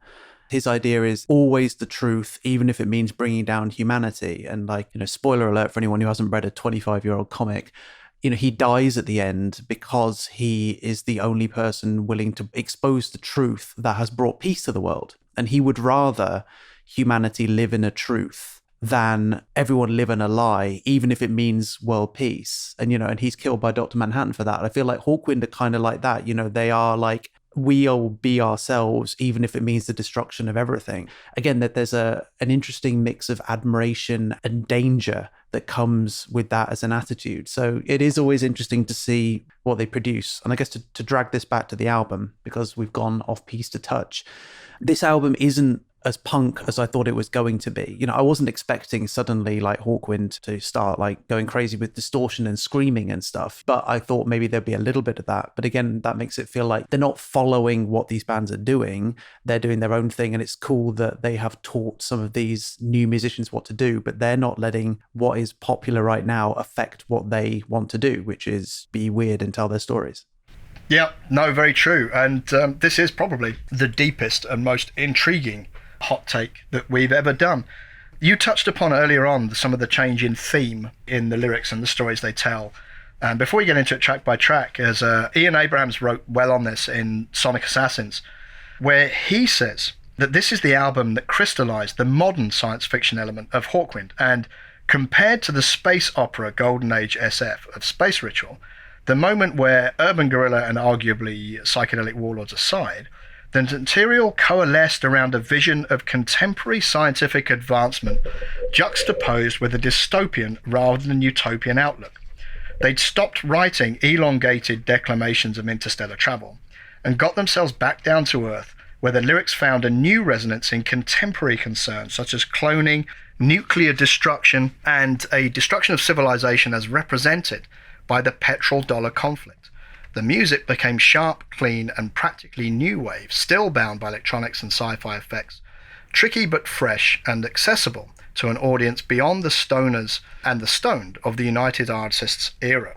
His idea is always the truth, even if it means bringing down humanity. And spoiler alert for anyone who hasn't read a 25-year-old comic, he dies at the end because he is the only person willing to expose the truth that has brought peace to the world. And he would rather humanity live in a truth than everyone live in a lie, even if it means world peace. And, and he's killed by Dr. Manhattan for that. I feel like Hawkwind are kind of like that. They are like, we'll be ourselves, even if it means the destruction of everything. Again, that there's an interesting mix of admiration and danger that comes with that as an attitude. So it is always interesting to see what they produce. And I guess to drag this back to the album, because we've gone off piece to touch, this album isn't as punk as I thought it was going to be. I wasn't expecting suddenly like Hawkwind to start like going crazy with distortion and screaming and stuff, but I thought maybe there'd be a little bit of that. But again, that makes it feel like they're not following what these bands are doing. They're doing their own thing, and it's cool that they have taught some of these new musicians what to do, but they're not letting what is popular right now affect what they want to do, which is be weird and tell their stories. Yeah, no, very true. And this is probably the deepest and most intriguing hot take that we've ever done. You touched upon earlier on some of the change in theme in the lyrics and the stories they tell. And before we get into it track by track, as Ian Abrams wrote well on this in Sonic Assassins, where he says that this is the album that crystallized the modern science fiction element of Hawkwind, and compared to the space opera Golden Age SF of Space Ritual, the moment where urban guerrilla and arguably psychedelic warlords aside, the material coalesced around a vision of contemporary scientific advancement juxtaposed with a dystopian rather than utopian outlook. They'd stopped writing elongated declamations of interstellar travel and got themselves back down to Earth, where the lyrics found a new resonance in contemporary concerns such as cloning, nuclear destruction, and a destruction of civilization as represented by the petrodollar conflict. The music became sharp, clean, and practically new wave, still bound by electronics and sci-fi effects, tricky but fresh and accessible to an audience beyond the stoners and the stoned of the United Artists era.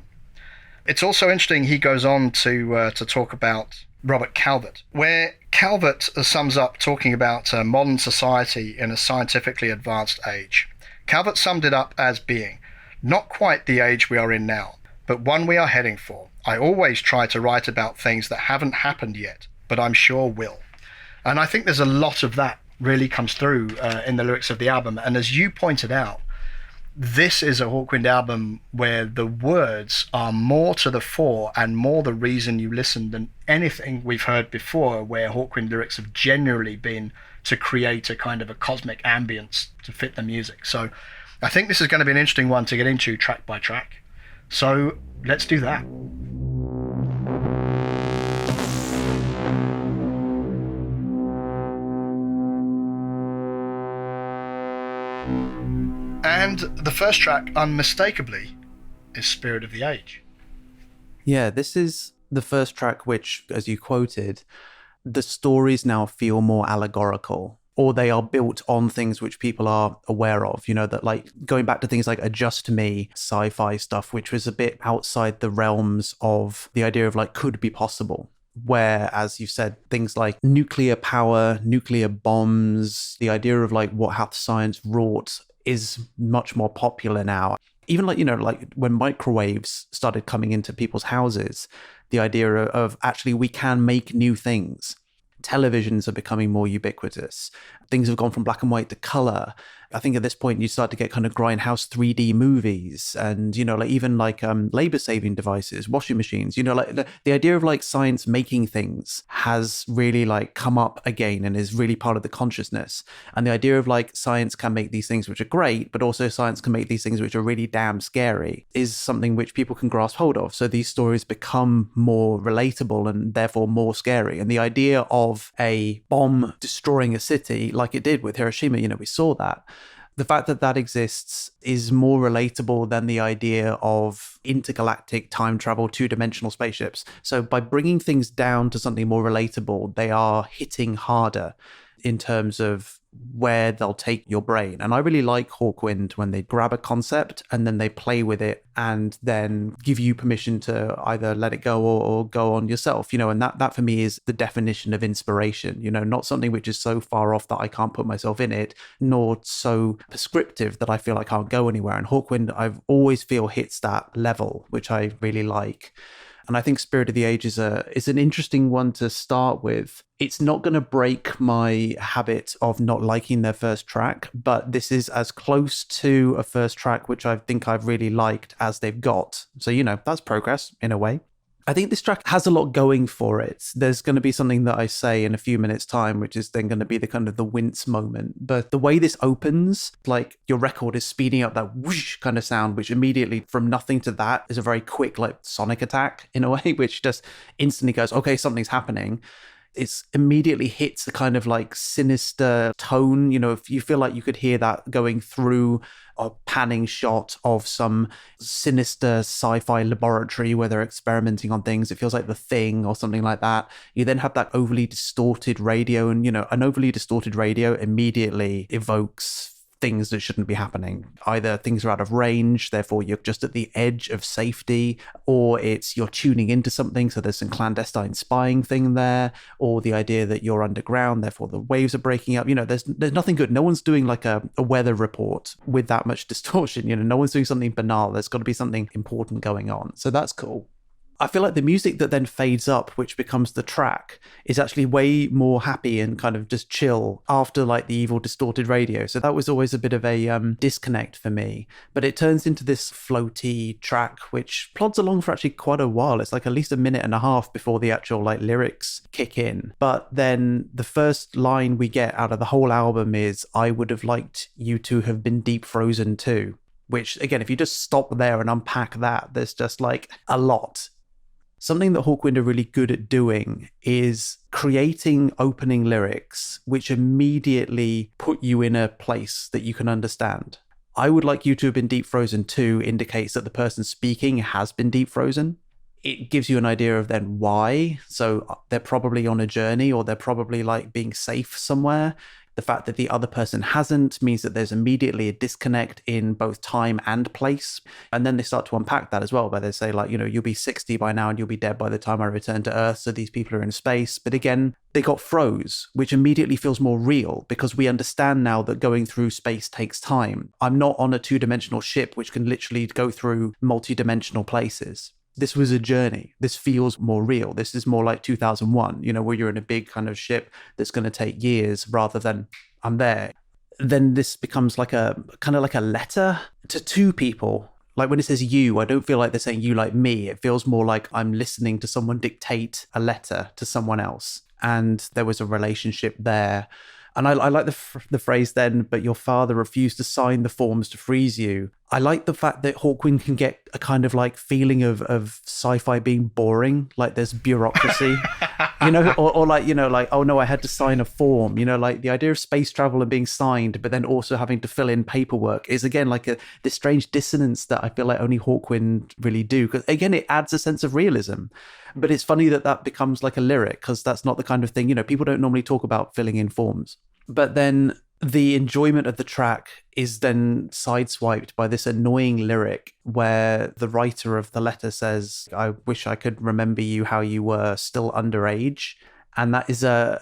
It's also interesting, he goes on to talk about Robert Calvert, where Calvert sums up talking about modern society in a scientifically advanced age. Calvert summed it up as being, not quite the age we are in now, but one we are heading for. I always try to write about things that haven't happened yet, but I'm sure will. And I think there's a lot of that really comes through in the lyrics of the album. And as you pointed out, this is a Hawkwind album where the words are more to the fore and more the reason you listen than anything we've heard before, where Hawkwind lyrics have generally been to create a kind of a cosmic ambience to fit the music. So I think this is going to be an interesting one to get into track by track. So let's do that. And the first track, unmistakably, is Spirit of the Age. Yeah, this is the first track which, as you quoted, the stories now feel more allegorical, or they are built on things which people are aware of, you know, that like going back to things like Adjust Me, sci-fi stuff, which was a bit outside the realms of the idea of like could be possible. Where, as you said, things like nuclear power, nuclear bombs, the idea of like what hath science wrought is much more popular now. Even like, you know, like when microwaves started coming into people's houses, the idea of actually we can make new things. Televisions are becoming more ubiquitous. Things have gone from black and white to color. I think at this point you start to get kind of grindhouse 3D movies and, you know, like even like labor saving devices, washing machines, you know, like the idea of like science making things has really like come up again and is really part of the consciousness. And the idea of like science can make these things which are great, but also science can make these things which are really damn scary is something which people can grasp hold of. So these stories become more relatable and therefore more scary. And the idea of a bomb destroying a city like it did with Hiroshima, you know, we saw that. The fact that that exists is more relatable than the idea of intergalactic time travel, two-dimensional spaceships. So by bringing things down to something more relatable, they are hitting harder in terms of where they'll take your brain. And I really like Hawkwind when they grab a concept and then they play with it and then give you permission to either let it go or go on yourself, you know, and that for me is the definition of inspiration, you know, not something which is so far off that I can't put myself in it, nor so prescriptive that I feel I can't go anywhere. And Hawkwind, I've always feel hits that level, which I really like. And I think Spirit of the Age is an interesting one to start with. It's not going to break my habit of not liking their first track, but this is as close to a first track which I think I've really liked as they've got. So, you know, that's progress in a way. I think this track has a lot going for it. There's going to be something that I say in a few minutes' time, which is then going to be the kind of the wince moment. But the way this opens, like your record is speeding up that whoosh kind of sound, which immediately from nothing to that is a very quick like sonic attack in a way, which just instantly goes, okay, something's happening. It's immediately hits a kind of like sinister tone. You know, if you feel like you could hear that going through a panning shot of some sinister sci-fi laboratory where they're experimenting on things. It feels like The Thing or something like that. You then have that overly distorted radio, and, you know, an overly distorted radio immediately evokes things that shouldn't be happening. Either things are out of range, therefore you're just at the edge of safety, or it's you're tuning into something, so there's some clandestine spying thing there, or the idea that you're underground, therefore the waves are breaking up. You know, there's nothing good. No one's doing like a weather report with that much distortion. You know, no one's doing something banal. There's got to be something important going on. So that's cool. I feel like the music that then fades up, which becomes the track, is actually way more happy and kind of just chill after like the evil distorted radio. So that was always a bit of a disconnect for me. But it turns into this floaty track, which plods along for actually quite a while. It's like at least a minute and a half before the actual like lyrics kick in. But then the first line we get out of the whole album is, I would have liked you to have been deep frozen too. Which, again, if you just stop there and unpack that, there's just like a lot. Something that Hawkwind are really good at doing is creating opening lyrics which immediately put you in a place that you can understand. I would like you to have been deep frozen too indicates that the person speaking has been deep frozen. It gives you an idea of then why. So they're probably on a journey, or they're probably like being safe somewhere. The fact that the other person hasn't means that there's immediately a disconnect in both time and place. And then they start to unpack that as well, where they say, like, you'll be 60 by now and you'll be dead by the time I return to Earth. So these people are in space. But again, they got froze, which immediately feels more real because we understand now that going through space takes time. I'm not on a two-dimensional ship which can literally go through multi-dimensional places. This was a journey. This feels more real. This is more like 2001, where you're in a big kind of ship that's going to take years rather than I'm there. Then this becomes like a kind of like a letter to two people. Like when it says you, I don't feel like they're saying you like me. It feels more like I'm listening to someone dictate a letter to someone else. And there was a relationship there. And I like the phrase then, but your father refused to sign the forms to freeze you. I like the fact that Hawkwind can get a kind of like feeling of sci-fi being boring, like there's bureaucracy, or like, oh no, I had to sign a form, like the idea of space travel and being signed, but then also having to fill in paperwork is again like this strange dissonance that I feel like only Hawkwind really do. Because again, it adds a sense of realism. But it's funny that becomes like a lyric because that's not the kind of thing, people don't normally talk about filling in forms. But then the enjoyment of the track is then sideswiped by this annoying lyric where the writer of the letter says, I wish I could remember you how you were still underage. And that is a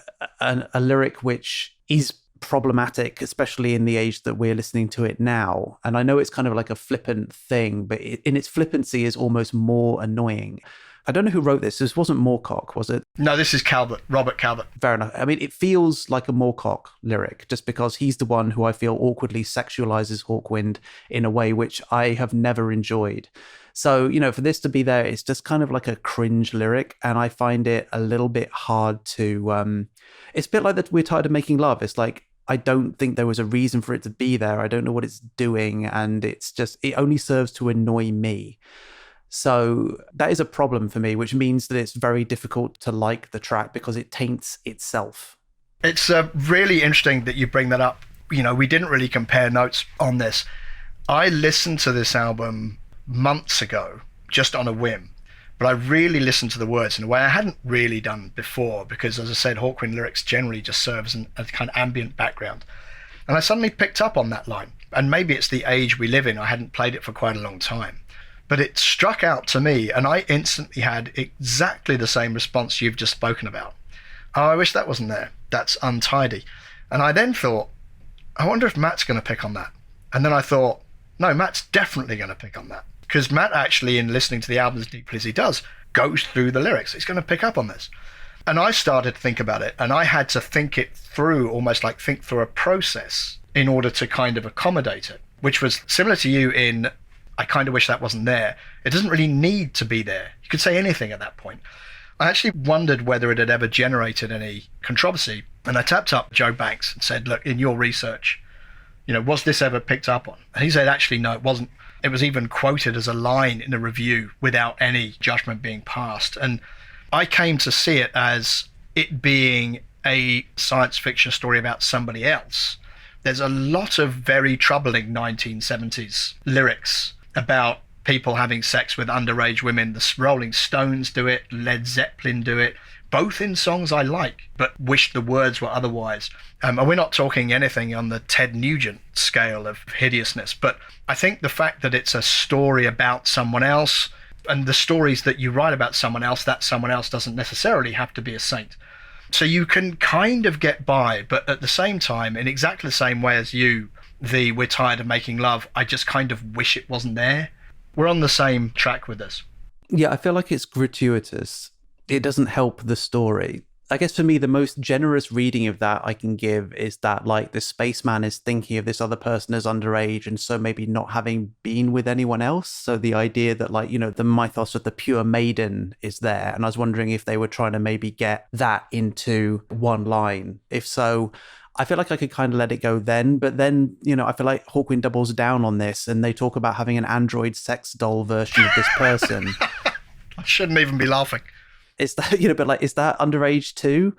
lyric which is problematic, especially in the age that we're listening to it now. And I know it's kind of like a flippant thing, but in its flippancy is almost more annoying. I don't know who wrote this. This wasn't Moorcock, was it? No, this is Calvert, Robert Calvert. Fair enough. I mean, it feels like a Moorcock lyric just because he's the one who I feel awkwardly sexualizes Hawkwind in a way which I have never enjoyed. So, for this to be there, it's just kind of like a cringe lyric. And I find it a little bit hard to... it's a bit like that We're Tired of Making Love. It's like, I don't think there was a reason for it to be there. I don't know what it's doing. And it only serves to annoy me. So that is a problem for me, which means that it's very difficult to like the track because it taints itself. It's really interesting that you bring that up. We didn't really compare notes on this. I listened to this album months ago, just on a whim, but I really listened to the words in a way I hadn't really done before because, as I said, Hawkwind lyrics generally just serve as a kind of ambient background. And I suddenly picked up on that line. And maybe it's the age we live in. I hadn't played it for quite a long time. But it struck out to me, and I instantly had exactly the same response you've just spoken about. Oh, I wish that wasn't there. That's untidy. And I then thought, I wonder if Matt's going to pick on that. And then I thought, no, Matt's definitely going to pick on that. Because Matt actually, in listening to the album as deeply as he does, goes through the lyrics. He's going to pick up on this. And I started to think about it, and I had to think it through, almost like think through a process in order to kind of accommodate it, which was similar to you in... I kind of wish that wasn't there. It doesn't really need to be there. You could say anything at that point. I actually wondered whether it had ever generated any controversy. And I tapped up Joe Banks and said, look, in your research, was this ever picked up on? And he said, actually, no, it wasn't. It was even quoted as a line in a review without any judgment being passed. And I came to see it as it being a science fiction story about somebody else. There's a lot of very troubling 1970s lyrics about people having sex with underage women. The Rolling Stones do it, Led Zeppelin do it, both in songs I like, but wish the words were otherwise. And we're not talking anything on the Ted Nugent scale of hideousness, but I think the fact that it's a story about someone else, and the stories that you write about someone else, that someone else doesn't necessarily have to be a saint. So you can kind of get by, but at the same time, in exactly the same way as you, We're Tired of Making Love, I just kind of wish it wasn't there. We're on the same track with this. Yeah, I feel like it's gratuitous. It doesn't help the story. I guess for me, the most generous reading of that I can give is that, like, the spaceman is thinking of this other person as underage and so maybe not having been with anyone else. So the idea that, like, the mythos of the pure maiden is there. And I was wondering if they were trying to maybe get that into one line. If so, I feel like I could kind of let it go then. But then, I feel like Hawkwind doubles down on this and they talk about having an android sex doll version of this person. I shouldn't even be laughing. Is that, but like, is that underage too?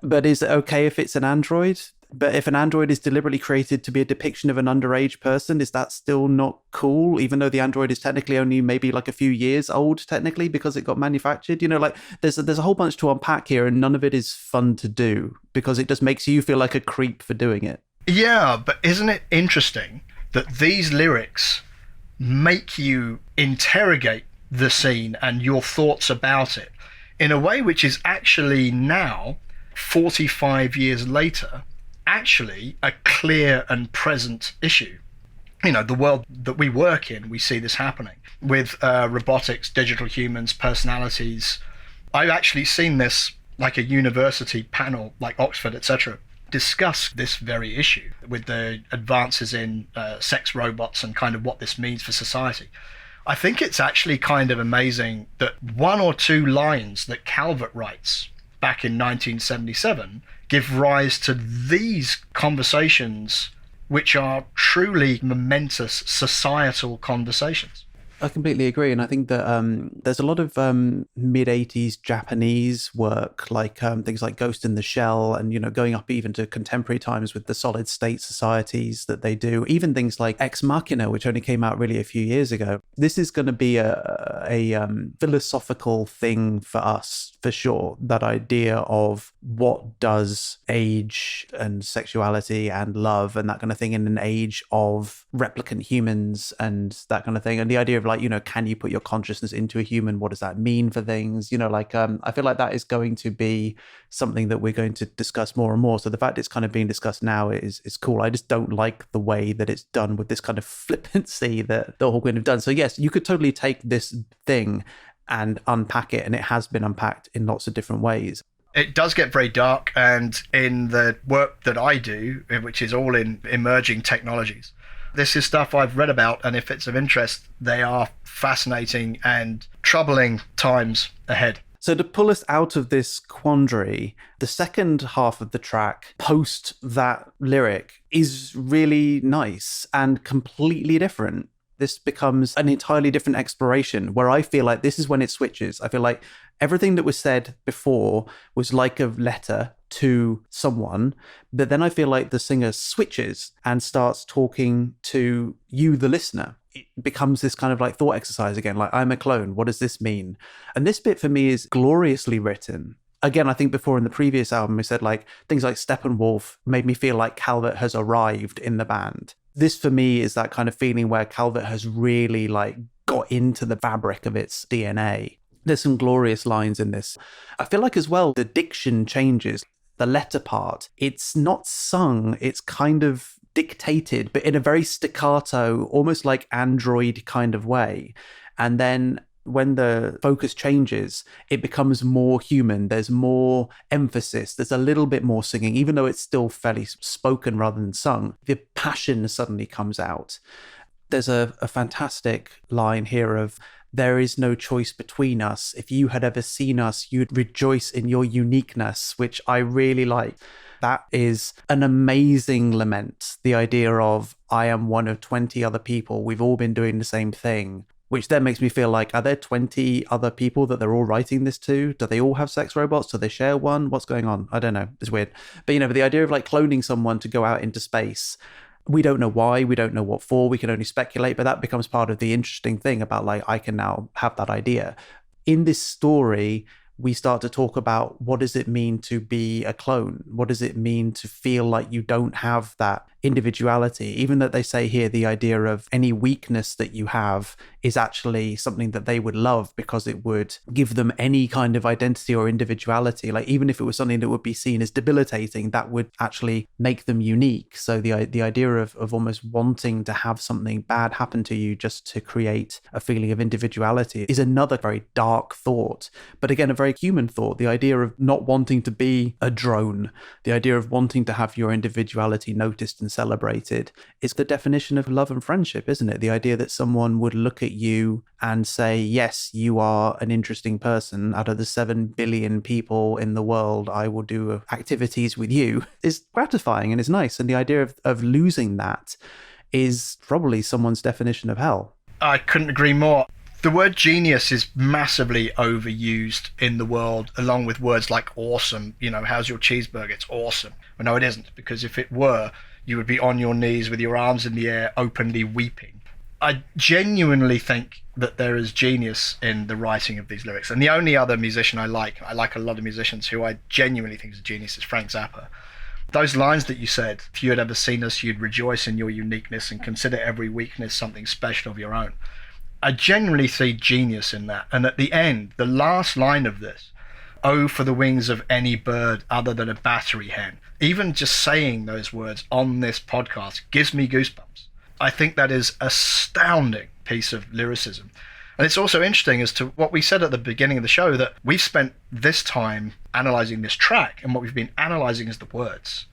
But is it okay if it's an android? But if an android is deliberately created to be a depiction of an underage person, is that still not cool? Even though the android is technically only maybe like a few years old, technically, because it got manufactured? You know, like there's a whole bunch to unpack here, and none of it is fun to do because it just makes you feel like a creep for doing it. Yeah, but isn't it interesting that these lyrics make you interrogate the scene and your thoughts about it in a way which is actually now, 45 years later, actually a clear and present issue. You know, the world that we work in, we see this happening with robotics, digital humans, personalities. I've actually seen this, like a university panel like Oxford, etc., discuss this very issue with the advances in sex robots and kind of what this means for society. I think it's actually kind of amazing that one or two lines that Calvert writes back in 1977 give rise to these conversations, which are truly momentous societal conversations. I completely agree. And I think that there's a lot of mid-80s Japanese work, like things like Ghost in the Shell and, you know, going up even to contemporary times with the solid state societies that they do. Even things like Ex Machina, which only came out really a few years ago. This is going to be a philosophical thing for us, for sure. That idea of what does age and sexuality and love and that kind of thing in an age of replicant humans and that kind of thing. And the idea of like, you know, can you put your consciousness into a human? What does that mean for things? You know, like I feel like that is going to be something that we're going to discuss more and more. So the fact it's kind of being discussed now is cool. I just don't like the way that it's done with this kind of flippancy that the Hawkwind have done. So yes, you could totally take this thing and unpack it, and it has been unpacked in lots of different ways. It does get very dark, and in the work that I do, which is all in emerging technologies, this is stuff I've read about, and if it's of interest, they are fascinating and troubling times ahead. So to pull us out of this quandary, the second half of the track, post that lyric, is really nice and completely different. This becomes an entirely different exploration where I feel like this is when it switches. I feel like everything that was said before was like a letter to someone, but then I feel like the singer switches and starts talking to you, the listener. It becomes this kind of like thought exercise again, like I'm a clone. What does this mean? And this bit for me is gloriously written. Again, I think before in the previous album, we said like things like Steppenwolf made me feel like Calvert has arrived in the band. This for me is that kind of feeling where Calvert has really like got into the fabric of its DNA. There's some glorious lines in this. I feel like as well, the diction changes. The letter part, it's not sung, it's kind of dictated, but in a very staccato, almost like android kind of way. And then when the focus changes, it becomes more human. There's more emphasis. There's a little bit more singing, even though it's still fairly spoken rather than sung. The passion suddenly comes out. There's a fantastic line here of, there is no choice between us. If you had ever seen us, you'd rejoice in your uniqueness, which I really like. That is an amazing lament. The idea of, I am one of 20 other people. We've all been doing the same thing, which then makes me feel like, are there 20 other people that they're all writing this to? Do they all have sex robots? Do they share one? What's going on? I don't know. It's weird. But, you know, the idea of like cloning someone to go out into space, we don't know why, we don't know what for, we can only speculate, but that becomes part of the interesting thing about like, I can now have that idea. In this story, we start to talk about what does it mean to be a clone? What does it mean to feel like you don't have that individuality? Even that they say here, the idea of any weakness that you have is actually something that they would love because it would give them any kind of identity or individuality. Like even if it was something that would be seen as debilitating, that would actually make them unique. So the idea of almost wanting to have something bad happen to you just to create a feeling of individuality is another very dark thought, but again, a very human thought. The idea of not wanting to be a drone, the idea of wanting to have your individuality noticed and celebrated, is the definition of love and friendship, isn't it? The idea that someone would look at you and say, yes, you are an interesting person. Out of the 7 billion people in the world, I will do activities with you, is gratifying and is nice. And the idea of losing that is probably someone's definition of hell. I couldn't agree more. The word genius is massively overused in the world, along with words like awesome. How's your cheeseburger? It's awesome. Well, no, it isn't, because if it were, you would be on your knees with your arms in the air, openly weeping. I genuinely think that there is genius in the writing of these lyrics. And the only other musician I like a lot of musicians who I genuinely think is a genius, is Frank Zappa. Those lines that you said, if you had ever seen us, you'd rejoice in your uniqueness and consider every weakness something special of your own. I genuinely see genius in that. And at the end, the last line of this, oh, for the wings of any bird other than a battery hen. Even just saying those words on this podcast gives me goosebumps. I think that is an astounding piece of lyricism. And it's also interesting as to what we said at the beginning of the show, that we've spent this time analysing this track, and what we've been analysing is the words.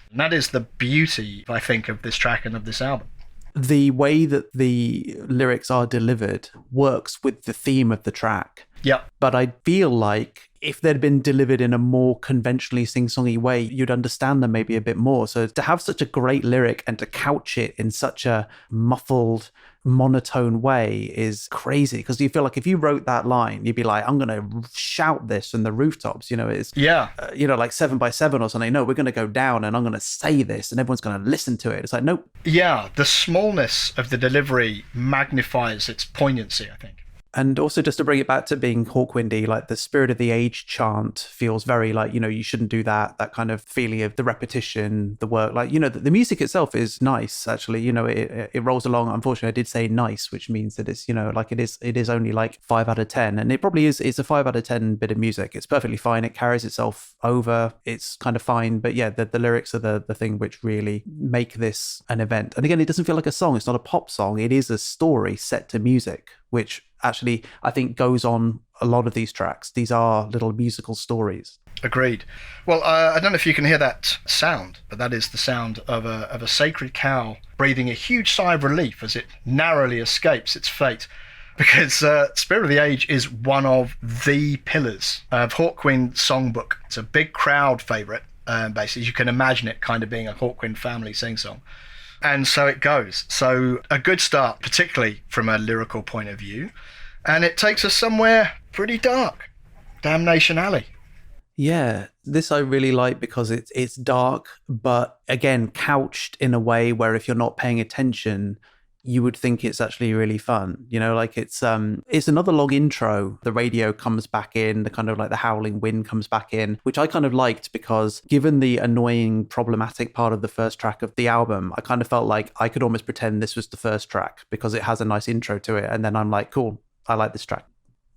And that is the beauty, I think, of this track and of this album. The way that the lyrics are delivered works with the theme of the track. Yeah. But I feel like if they'd been delivered in a more conventionally sing-songy way, you'd understand them maybe a bit more. So to have such a great lyric and to couch it in such a muffled, monotone way is crazy. Because you feel like if you wrote that line, you'd be like, I'm going to shout this from the rooftops. It's, like 7 by 7 or something. No, we're going to go down and I'm going to say this and everyone's going to listen to it. It's like, nope. Yeah, the smallness of the delivery magnifies its poignancy, I think. And also, just to bring it back to being Hawkwindy, like the Spirit of the Age chant feels very like, you shouldn't do that kind of feeling of the repetition, the work. Like, the music itself is nice, actually. It rolls along. Unfortunately, I did say nice, which means that it's, like it is only like 5 out of 10. And it probably is, it's a 5 out of 10 bit of music. It's perfectly fine. It carries itself over. It's kind of fine. But yeah, the lyrics are the thing which really make this an event. And again, it doesn't feel like a song. It's not a pop song. It is a story set to music, which actually I think goes on a lot of these tracks. These are little musical stories. Agreed. Well, I don't know if you can hear that sound, but that is the sound of a sacred cow breathing a huge sigh of relief as it narrowly escapes its fate. Because Spirit of the Age is one of the pillars of Hawkwind songbook. It's a big crowd favourite, basically. You can imagine it kind of being a Hawkwind family sing-song. And so it goes. So a good start, particularly from a lyrical point of view. And it takes us somewhere pretty dark. Damnation Alley. Yeah, this I really like because it's dark, but again, couched in a way where if you're not paying attention, you would think it's actually really fun. Like it's another long intro. The radio comes back in, the kind of like the howling wind comes back in, which I kind of liked because given the annoying, problematic part of the first track of the album, I kind of felt like I could almost pretend this was the first track because it has a nice intro to it. And then I'm like, cool, I like this track.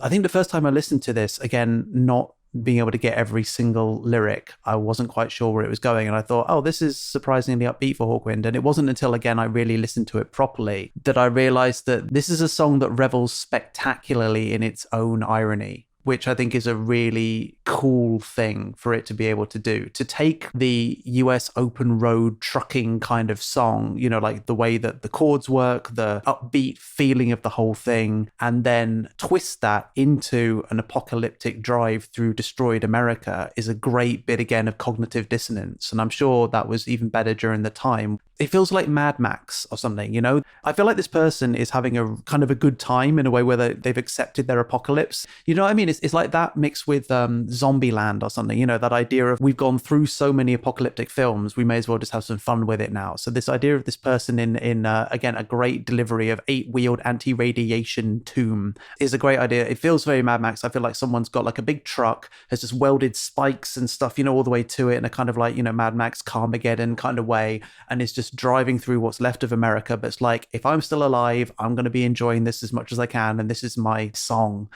I think the first time I listened to this, again, not being able to get every single lyric, I wasn't quite sure where it was going. And I thought, oh, this is surprisingly upbeat for Hawkwind. And it wasn't until, again, I really listened to it properly that I realized that this is a song that revels spectacularly in its own irony, which I think is a really cool thing for it to be able to do. To take the US open road trucking kind of song, like the way that the chords work, the upbeat feeling of the whole thing, and then twist that into an apocalyptic drive through destroyed America is a great bit, again, of cognitive dissonance. And I'm sure that was even better during the time. It feels like Mad Max or something, I feel like this person is having a kind of a good time in a way where they've accepted their apocalypse. You know what I mean? It's like that mixed with Zombieland or something, that idea of we've gone through so many apocalyptic films, we may as well just have some fun with it now. So this idea of this person in again, a great delivery of 8-wheeled anti-radiation tomb is a great idea. It feels very Mad Max. I feel like someone's got like a big truck, has just welded spikes and stuff, all the way to it in a kind of like, Mad Max Carmageddon kind of way. And it's just driving through what's left of America. But it's like, if I'm still alive, I'm going to be enjoying this as much as I can. And this is my song.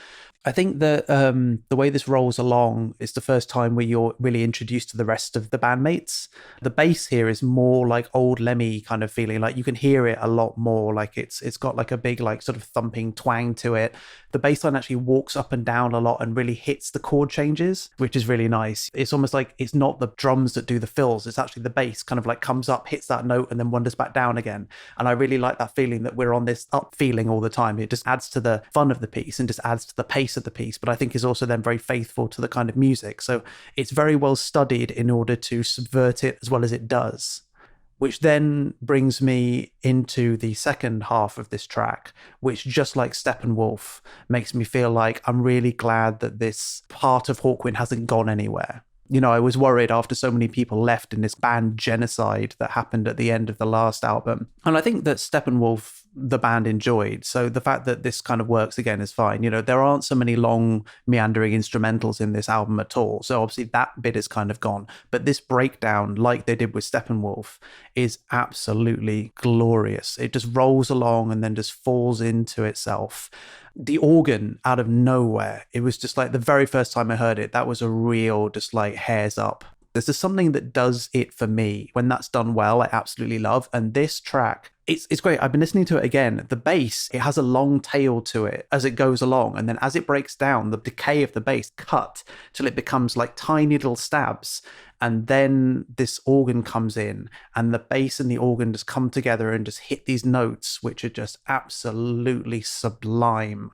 I think that the way this rolls along is the first time where you're really introduced to the rest of the bandmates. The bass here is more like old Lemmy kind of feeling, like you can hear it a lot more, like it's got like a big like sort of thumping twang to it. The bass line actually walks up and down a lot and really hits the chord changes, which is really nice. It's almost like it's not the drums that do the fills, it's actually the bass kind of like comes up, hits that note and then wanders back down again. And I really like that feeling that we're on this up feeling all the time. It just adds to the fun of the piece and just adds to the pace of the piece, but I think is also then very faithful to the kind of music. So it's very well studied in order to subvert it as well as it does. which then brings me into the second half of this track, which, just like Steppenwolf, makes me feel like I'm really glad that this part of Hawkwind hasn't gone anywhere. You know, I was worried after so many people left in this band genocide that happened at the end of the last album. And I think that Steppenwolf, the band, enjoyed. So the fact that this kind of works again is fine. You know, there aren't so many long meandering instrumentals in this album at all. So obviously that bit is kind of gone. But this breakdown, like they did with Steppenwolf, is absolutely glorious. It just rolls along and then just falls into itself. The organ out of nowhere, it was just like the very first time I heard it, that was a real just like hairs up. There's just something that does it for me. When that's done well, I absolutely love. And this track, it's great. I've been listening to it again. The bass, it has a long tail to it as it goes along. And then as it breaks down, the decay of the bass cut till it becomes like tiny little stabs. And then this organ comes in and the bass and the organ just come together and just hit these notes, which are just absolutely sublime.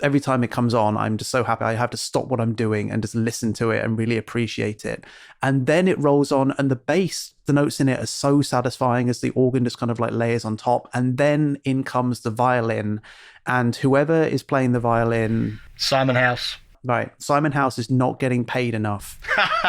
Every time it comes on, I'm just so happy. I have to stop what I'm doing and just listen to it and really appreciate it. And then it rolls on and the bass, the notes in it are so satisfying as the organ just kind of like layers on top. And then in comes the violin, and whoever is playing the violin... Simon House. Right. Simon House is not getting paid enough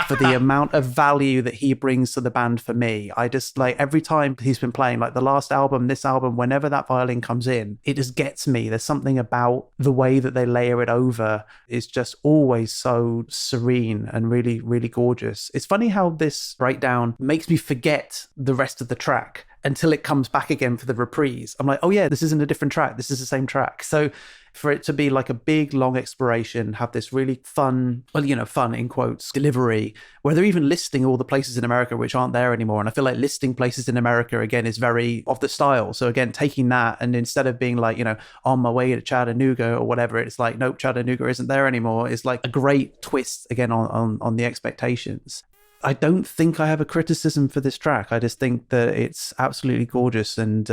for the amount of value that he brings to the band for me. I just like every time he's been playing, like the last album, this album, whenever that violin comes in, it just gets me. There's something about the way that they layer it over is just always so serene and really, really gorgeous. It's funny how this breakdown makes me forget the rest of the track until it comes back again for the reprise. I'm like, oh yeah, this isn't a different track. This is the same track. So for it to be like a big, long exploration, have this really fun, well, you know, fun in quotes, delivery, where they're even listing all the places in America which aren't there anymore. And I feel like listing places in America, again, is very of the style. So again, taking that and instead of being like, you know, on my way to Chattanooga or whatever, it's like, nope, Chattanooga isn't there anymore. It's like a great twist, again, on the expectations. I don't think I have a criticism for this track. I just think that it's absolutely gorgeous and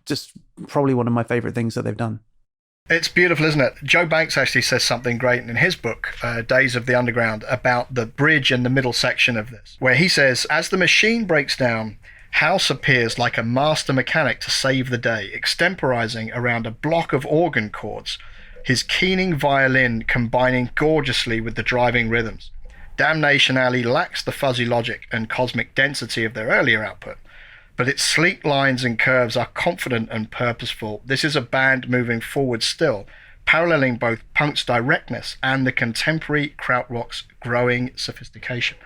just probably one of my favorite things that they've done. It's beautiful, isn't it? Joe Banks actually says something great in his book, Days of the Underground, about the bridge in the middle section of this, where he says, as the machine breaks down, House appears like a master mechanic to save the day, extemporizing around a block of organ chords, his keening violin combining gorgeously with the driving rhythms. Damnation Alley lacks the fuzzy logic and cosmic density of their earlier output, but its sleek lines and curves are confident and purposeful. This is a band moving forward still, paralleling both punk's directness and the contemporary krautrock's growing sophistication.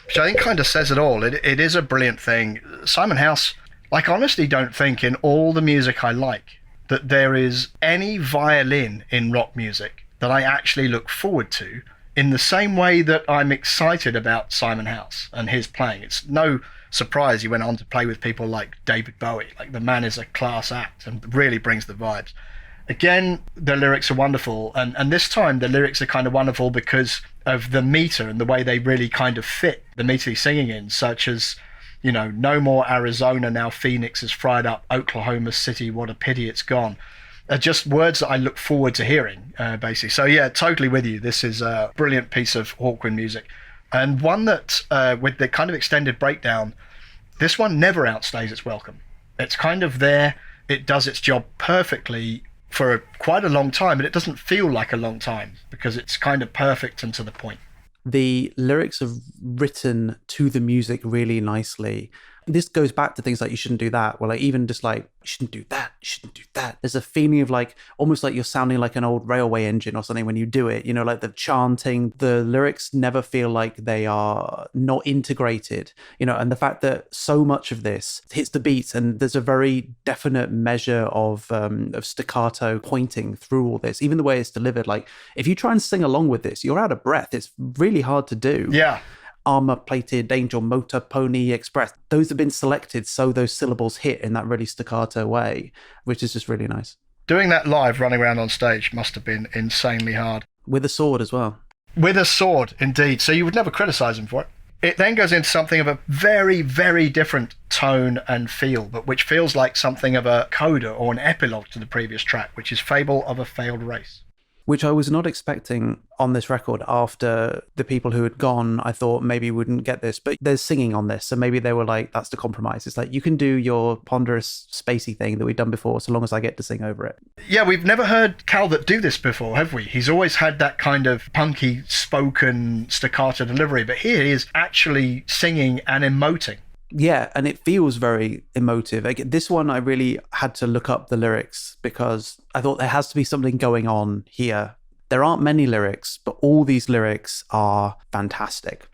Which I think kind of says it all. It is a brilliant thing. Simon House, like, honestly don't think in all the music I like that there is any violin in rock music that I actually look forward to in the same way that I'm excited about Simon House and his playing. It's no surprise he went on to play with people like David Bowie. Like, the man is a class act and really brings the vibes. Again, the lyrics are wonderful, and this time the lyrics are kind of wonderful because of the meter and the way they really kind of fit the meter he's singing in, such as, you know, no more Arizona, now Phoenix is fried up, Oklahoma City, what a pity it's gone. Are just words that I look forward to hearing, basically. So yeah, totally with you. This is a brilliant piece of Hawkwind music. And one that, with the kind of extended breakdown, this one never outstays its welcome. It's kind of there. It does its job perfectly for quite a long time, but it doesn't feel like a long time because it's kind of perfect and to the point. The lyrics are written to the music really nicely. This goes back to things like you shouldn't do that, well, like even just like you shouldn't do that, you shouldn't do that. There's a feeling of like almost like you're sounding like an old railway engine or something when you do it, you know, like the chanting. The lyrics never feel like they are not integrated, you know, and the fact that so much of this hits the beats and there's a very definite measure of staccato pointing through all this, even the way it's delivered. Like if you try and sing along with this, you're out of breath. It's really hard to do. Yeah. Armor-plated angel motor pony express. Those have been selected so those syllables hit in that really staccato way, which is just really nice. Doing that live, running around on stage, must have been insanely hard. With a sword as well. With a sword, indeed. So you would never criticize him for it. It then goes into something of a very, very different tone and feel, but which feels like something of a coda or an epilogue to the previous track, which is Fable of a Failed Race. which I was not expecting on this record. After the people who had gone, I thought maybe wouldn't get this, but there's singing on this, so maybe they were like, that's the compromise. It's like, you can do your ponderous spacey thing that we've done before so long as I get to sing over it. Yeah, we've never heard Calvert do this before, have we? He's always had that kind of punky spoken staccato delivery, but here he is actually singing and emoting. Yeah, and it feels very emotive. This one, I really had to look up the lyrics because I thought there has to be something going on here. There aren't many lyrics, but all these lyrics are fantastic.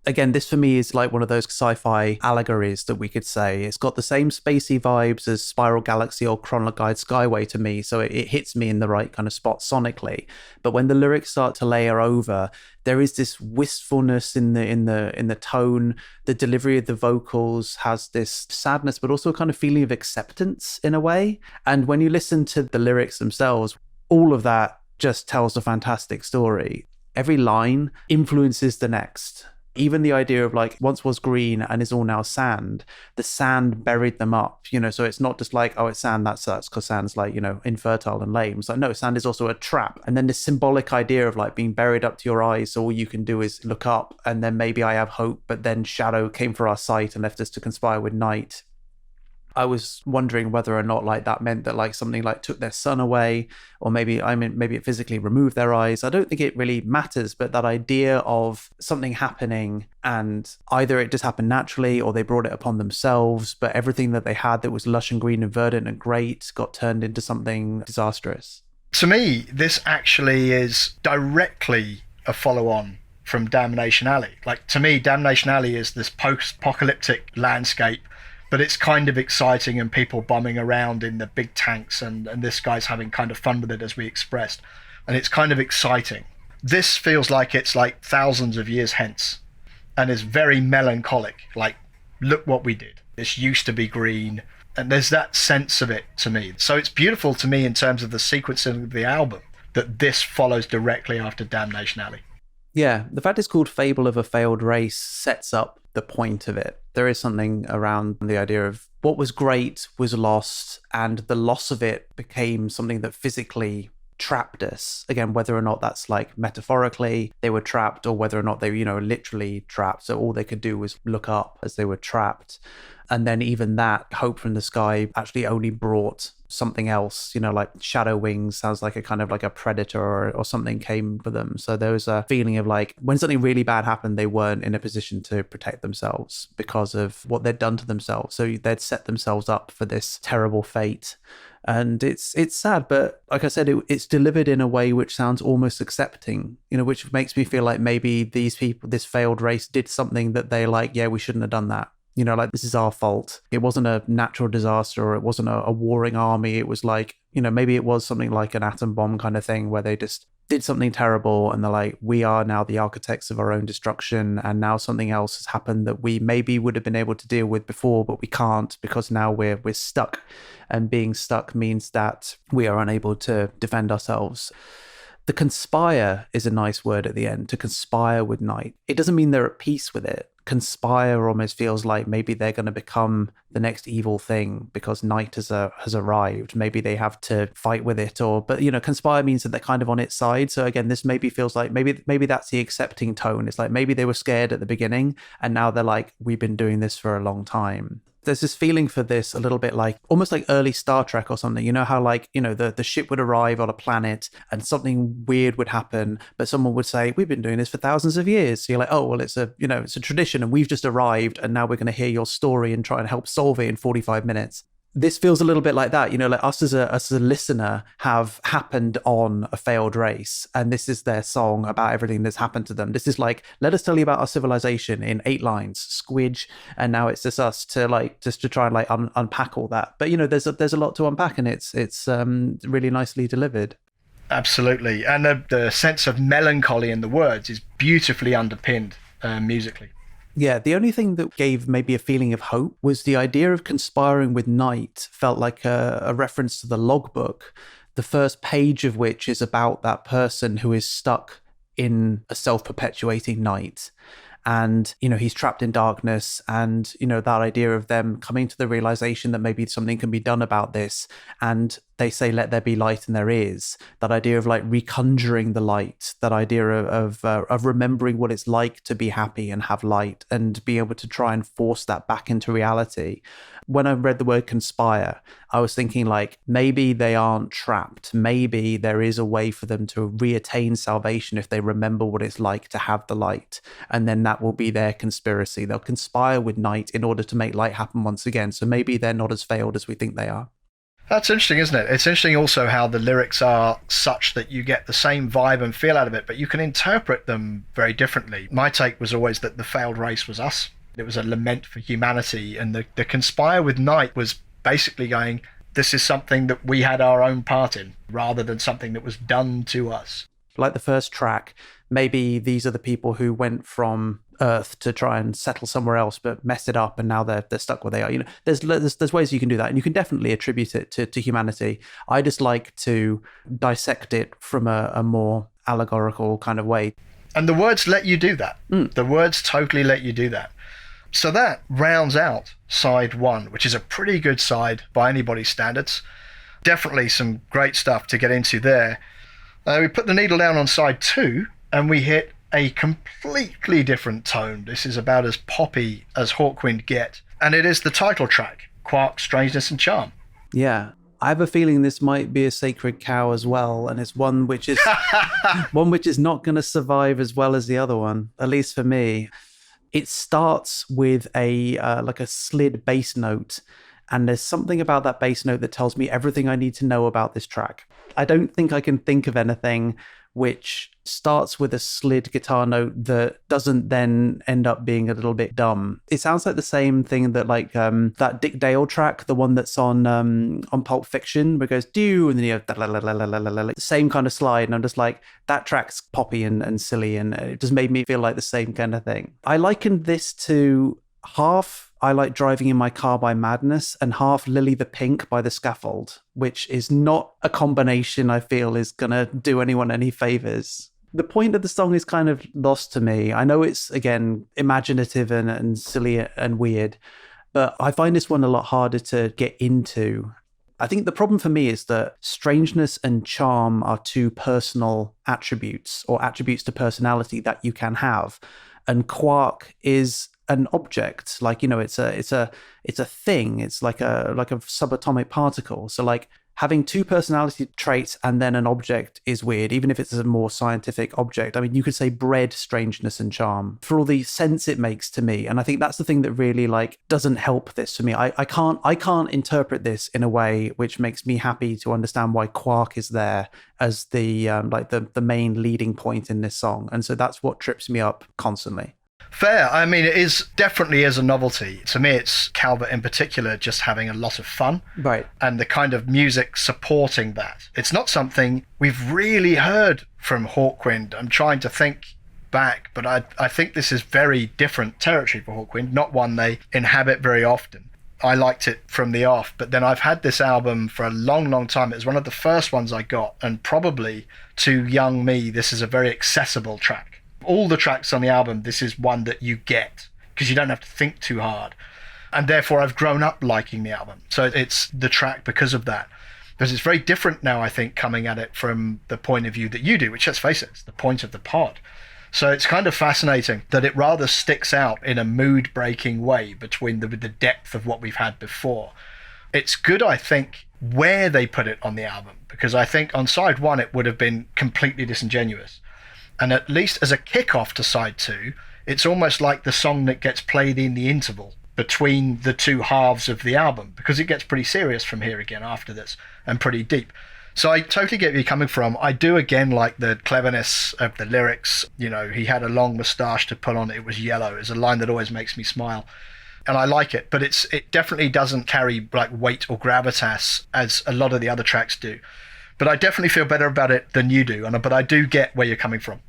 Again, this for me is like one of those sci-fi allegories that we could say. It's got the same spacey vibes as Spiral Galaxy or Chrono Guide Skyway to me, so it hits me in the right kind of spot sonically. But when the lyrics start to layer over, there is this wistfulness in the tone. The delivery of the vocals has this sadness, but also a kind of feeling of acceptance in a way. And when you listen to the lyrics themselves, all of that just tells a fantastic story. Every line influences the next. Even the idea of like, once was green and is all now sand, the sand buried them up, so it's not just like, oh, it's sand, that sucks, because sand's like, infertile and lame. It's like, no, sand is also a trap. And then this symbolic idea of like being buried up to your eyes, so all you can do is look up, and then maybe I have hope, but then shadow came for our sight and left us to conspire with night. I was wondering whether or not like that meant that like something like took their sun away, or maybe it physically removed their eyes. I don't think it really matters, but that idea of something happening and either it just happened naturally or they brought it upon themselves, but everything that they had that was lush and green and verdant and great got turned into something disastrous. To me, this actually is directly a follow-on from Damnation Alley. Like, to me, Damnation Alley is this post-apocalyptic landscape, but it's kind of exciting and people bombing around in the big tanks, and this guy's having kind of fun with it, as we expressed. And it's kind of exciting. This feels like it's like thousands of years hence and is very melancholic. Like, look what we did. This used to be green. And there's that sense of it to me. So it's beautiful to me in terms of the sequencing of the album that this follows directly after Damnation Alley. Yeah, the fact it's called Fable of a Failed Race sets up the point of it. There is something around the idea of what was great was lost, and the loss of it became something that physically trapped us. Again, whether or not that's like metaphorically they were trapped, or whether or not they, literally trapped. So all they could do was look up as they were trapped. And then even that hope from the sky actually only brought something else, like shadow wings sounds like a kind of like a predator or something came for them. So there was a feeling of like when something really bad happened, they weren't in a position to protect themselves because of what they'd done to themselves. So they'd set themselves up for this terrible fate. And it's sad, but like I said, it's delivered in a way which sounds almost accepting, which makes me feel like maybe these people, this failed race, did something that they like, yeah, we shouldn't have done that. Like, this is our fault. It wasn't a natural disaster, or it wasn't a warring army. It was like, maybe it was something like an atom bomb kind of thing where they just did something terrible and they're like, we are now the architects of our own destruction, and now something else has happened that we maybe would have been able to deal with before, but we can't because now we're stuck. And being stuck means that we are unable to defend ourselves. The conspire is a nice word at the end, to conspire with night. It doesn't mean they're at peace with it. Conspire almost feels like maybe they're going to become the next evil thing because night has arrived. Maybe they have to fight with it, but conspire means that they're kind of on its side. So again, this maybe feels like maybe that's the accepting tone. It's like maybe they were scared at the beginning and now they're like, we've been doing this for a long time. There's this feeling for this a little bit like almost like early Star Trek or something. How like, the ship would arrive on a planet and something weird would happen, but someone would say, we've been doing this for thousands of years. So you're like, oh, well, it's a tradition and we've just arrived and now we're going to hear your story and try and help solve it in 45 minutes. This feels a little bit like that, like us as a listener have happened on a failed race, and this is their song about everything that's happened to them. This is like, let us tell you about our civilization in 8 lines, squidge, and now it's just us to try and like unpack all that. But there's a lot to unpack, and it's really nicely delivered. Absolutely, and the sense of melancholy in the words is beautifully underpinned musically. Yeah, the only thing that gave maybe a feeling of hope was the idea of conspiring with night felt like a reference to the logbook, the first page of which is about that person who is stuck in a self-perpetuating night. and, you know, he's trapped in darkness, and, you know, that idea of them coming to the realization that maybe something can be done about this, and they say, let there be light, and there is. That idea of like reconjuring the light, that idea of remembering what it's like to be happy and have light and be able to try and force that back into reality. When I read the word conspire, I was thinking like, maybe they aren't trapped. Maybe there is a way for them to reattain salvation if they remember what it's like to have the light. And then that will be their conspiracy. They'll conspire with night in order to make light happen once again. So maybe they're not as failed as we think they are. That's interesting, isn't it? It's interesting also how the lyrics are such that you get the same vibe and feel out of it, but you can interpret them very differently. My take was always that the failed race was us. It was a lament for humanity, and the conspire with night was basically going, this is something that we had our own part in, rather than something that was done to us. Like the first track, maybe these are the people who went from Earth to try and settle somewhere else, but messed it up, and now they're stuck where they are. You know, there's ways you can do that, and you can definitely attribute it to humanity. I just like to dissect it from a more allegorical kind of way. And the words let you do that. The words totally let you do that. So that rounds out side one, which is a pretty good side by anybody's standards. Definitely some great stuff to get into there. We put the needle down on side two, and we hit a completely different tone. This is about as poppy as Hawkwind get, and it is the title track, Quark Strangeness and Charm. Yeah, I have a feeling this might be a sacred cow as well, and it's one which is one which is not going to survive as well as the other one, at least for me. It starts with a like a slid bass note, and there's something about that bass note that tells me everything I need to know about this track. I don't think I can think of anything which starts with a slid guitar note that doesn't then end up being a little bit dumb. It sounds like the same thing that like that Dick Dale track, the one that's on Pulp Fiction, where it goes do, and then you have the same kind of slide, and I'm just like, that track's poppy and silly, and it just made me feel like the same kind of thing. I likened this to half I Like Driving in My Car by Madness and half Lily the Pink by The Scaffold, which is not a combination I feel is going to do anyone any favors. The point of the song is kind of lost to me. I know it's, again, imaginative and silly and weird, but I find this one a lot harder to get into. I think the problem for me is that strangeness and charm are two personal attributes, or attributes to personality that you can have. And Quark is an object, like, you know, it's a thing. It's like a subatomic particle. So like having two personality traits and then an object is weird, even if it's a more scientific object. I mean, you could say bread, strangeness and charm, for all the sense it makes to me. And I think that's the thing that really like doesn't help this for me. I can't interpret this in a way which makes me happy to understand why Quark is there as the the main leading point in this song. And so that's what trips me up constantly. Fair. I mean, it is definitely is a novelty. To me, it's Calvert in particular just having a lot of fun. Right. And the kind of music supporting that. It's not something we've really heard from Hawkwind. I'm trying to think back, but I think this is very different territory for Hawkwind, not one they inhabit very often. I liked it from the off, but then I've had this album for a long, long time. It was one of the first ones I got, and probably to young me, this is a very accessible track. All the tracks on the album, this is one that you get because you don't have to think too hard. And therefore, I've grown up liking the album. So it's the track because of that. Because it's very different now, I think, coming at it from the point of view that you do, which, let's face it, it's the point of the pod. So it's kind of fascinating that it rather sticks out in a mood-breaking way between the depth of what we've had before. It's good, I think, where they put it on the album, because I think on side one, it would have been completely disingenuous. And at least as a kickoff to side two, it's almost like the song that gets played in the interval between the two halves of the album, because it gets pretty serious from here again after this, and pretty deep. So I totally get where you're coming from. I do again like the cleverness of the lyrics. You know, he had a long moustache to put on, it was yellow. It's a line that always makes me smile. And I like it, but it definitely doesn't carry like weight or gravitas as a lot of the other tracks do. But I definitely feel better about it than you do, but I do get where you're coming from.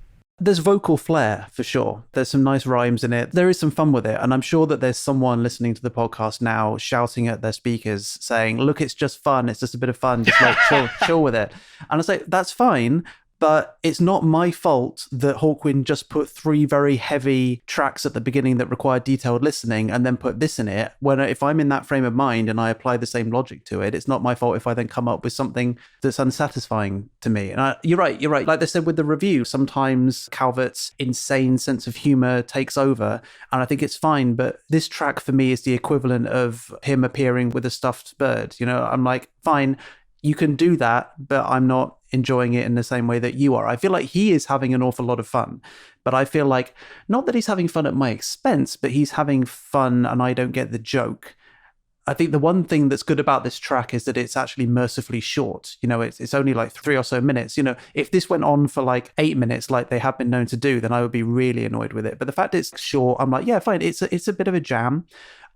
There's vocal flair, for sure. There's some nice rhymes in it. There is some fun with it. And I'm sure that there's someone listening to the podcast now shouting at their speakers saying, look, it's just fun. It's just a bit of fun. Just like chill with it. And I say, that's fine. But it's not my fault that Hawkwind just put 3 very heavy tracks at the beginning that require detailed listening and then put this in it. When if I'm in that frame of mind and I apply the same logic to it, it's not my fault if I then come up with something that's unsatisfying to me. And you're right. Like they said with the review, sometimes Calvert's insane sense of humor takes over, and I think it's fine. But this track for me is the equivalent of him appearing with a stuffed bird. I'm like, fine, you can do that, but I'm not enjoying it in the same way that you are. I feel like he is having an awful lot of fun, but I feel like not that he's having fun at my expense, but he's having fun and I don't get the joke. I think the one thing that's good about this track is that it's actually mercifully short. It's only like 3 or so minutes. If this went on for like 8 minutes, like they have been known to do, then I would be really annoyed with it. But the fact it's short, I'm like, yeah, fine. It's a bit of a jam.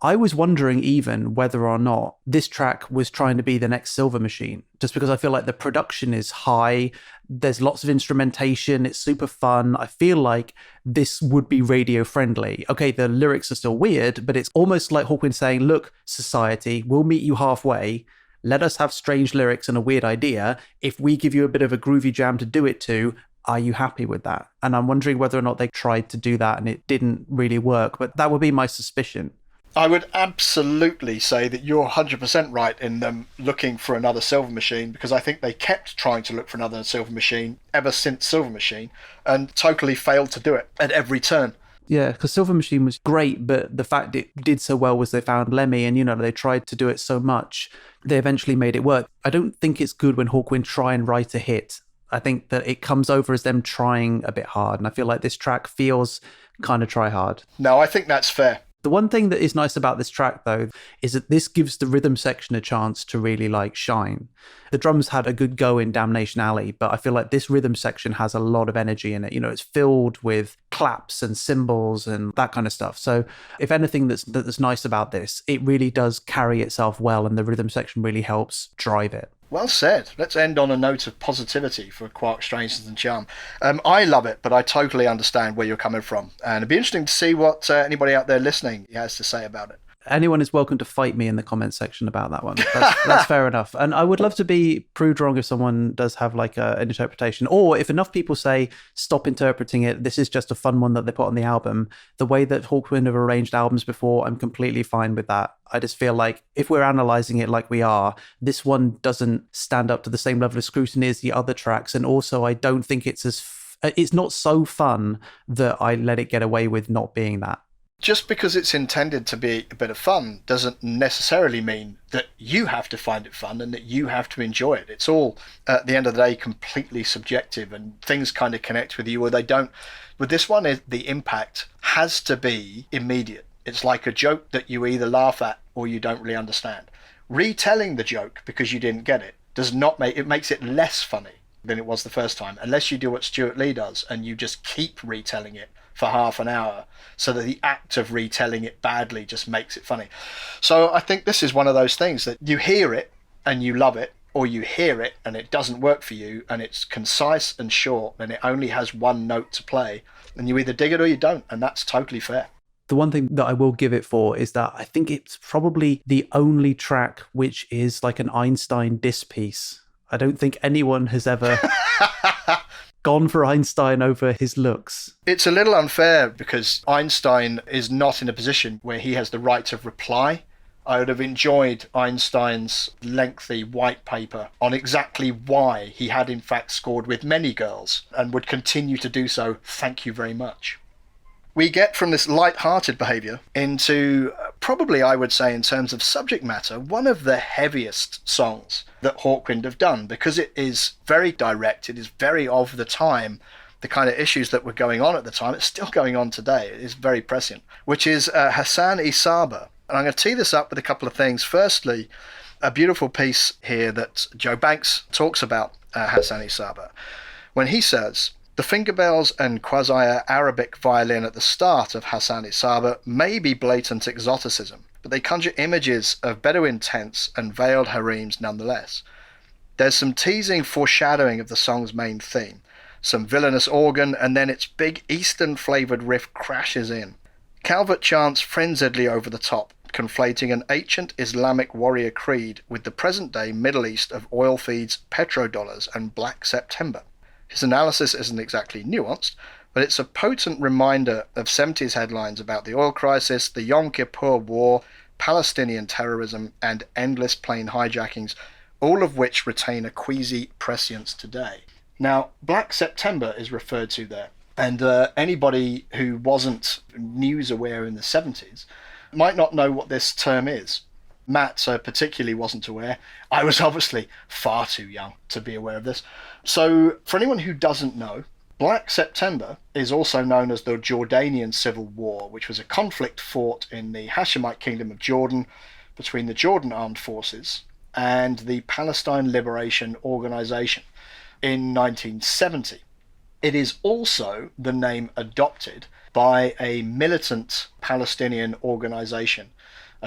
I was wondering even whether or not this track was trying to be the next Silver Machine, just because I feel like the production is high. There's lots of instrumentation. It's super fun. I feel like this would be radio friendly. Okay, the lyrics are still weird, but it's almost like Hawkwind saying, look, society, we'll meet you halfway. Let us have strange lyrics and a weird idea. If we give you a bit of a groovy jam to do it to, are you happy with that? And I'm wondering whether or not they tried to do that and it didn't really work, but that would be my suspicion. I would absolutely say that you're 100% right in them looking for another Silver Machine, because I think they kept trying to look for another Silver Machine ever since Silver Machine and totally failed to do it at every turn. Yeah, because Silver Machine was great, but the fact it did so well was they found Lemmy and, they tried to do it so much, they eventually made it work. I don't think it's good when Hawkwind try and write a hit. I think that it comes over as them trying a bit hard, and I feel like this track feels kind of try hard. No, I think that's fair. The one thing that is nice about this track, though, is that this gives the rhythm section a chance to really, shine. The drums had a good go in Damnation Alley, but I feel like this rhythm section has a lot of energy in it. It's filled with claps and cymbals and that kind of stuff. So if anything that's nice about this, it really does carry itself well, and the rhythm section really helps drive it. Well said. Let's end on a note of positivity for Quark Strangeness and Charm. I love it, but I totally understand where you're coming from. And it'd be interesting to see what anybody out there listening has to say about it. Anyone is welcome to fight me in the comments section about that one. That's fair enough. And I would love to be proved wrong if someone does have an interpretation, or if enough people say, stop interpreting it, this is just a fun one that they put on the album. The way that Hawkwind have arranged albums before, I'm completely fine with that. I just feel like if we're analysing it like we are, this one doesn't stand up to the same level of scrutiny as the other tracks. And also, I don't think it's not so fun that I let it get away with not being that. Just because it's intended to be a bit of fun doesn't necessarily mean that you have to find it fun and that you have to enjoy it. It's all, at the end of the day, completely subjective, and things kind of connect with you or they don't. With this one, the impact has to be immediate. It's like a joke that you either laugh at or you don't really understand. Retelling the joke because you didn't get it makes it less funny than it was the first time, unless you do what Stuart Lee does and you just keep retelling it for half an hour, so that the act of retelling it badly just makes it funny. So I think this is one of those things that you hear it and you love it, or you hear it and it doesn't work for you and it's concise and short and it only has one note to play, and you either dig it or you don't, and that's totally fair. The one thing that I will give it for is that I think it's probably the only track which is like an Einstein diss piece. I don't think anyone has ever gone for Einstein over his looks. It's a little unfair because Einstein is not in a position where he has the right of reply. I would have enjoyed Einstein's lengthy white paper on exactly why he had in fact scored with many girls and would continue to do so. Thank you very much. We get from this light-hearted behaviour into probably, I would say, in terms of subject matter, one of the heaviest songs that Hawkwind have done, because it is very direct, it is very of the time, the kind of issues that were going on at the time, it's still going on today, it is very prescient, which is Hassan-i Saber. And I'm going to tee this up with a couple of things. Firstly, a beautiful piece here that Joe Banks talks about Hassan-i Saber, when he says, "The finger bells and quasi-Arabic violin at the start of Hassan-i Saber may be blatant exoticism, but they conjure images of Bedouin tents and veiled harems nonetheless. There's some teasing foreshadowing of the song's main theme, some villainous organ, and then its big Eastern-flavoured riff crashes in. Calvert chants frenziedly over the top, conflating an ancient Islamic warrior creed with the present-day Middle East of oil feeds, petrodollars, and Black September. His analysis isn't exactly nuanced, but it's a potent reminder of 70s headlines about the oil crisis, the Yom Kippur War, Palestinian terrorism, and endless plane hijackings, all of which retain a queasy prescience today. Now, Black September is referred to there, and anybody who wasn't news aware in the 70s might not know what this term is. Matt particularly wasn't aware. I was obviously far too young to be aware of this. So, for anyone who doesn't know, Black September is also known as the Jordanian Civil War, which was a conflict fought in the Hashemite Kingdom of Jordan between the Jordan Armed Forces and the Palestine Liberation Organization in 1970. It is also the name adopted by a militant Palestinian organization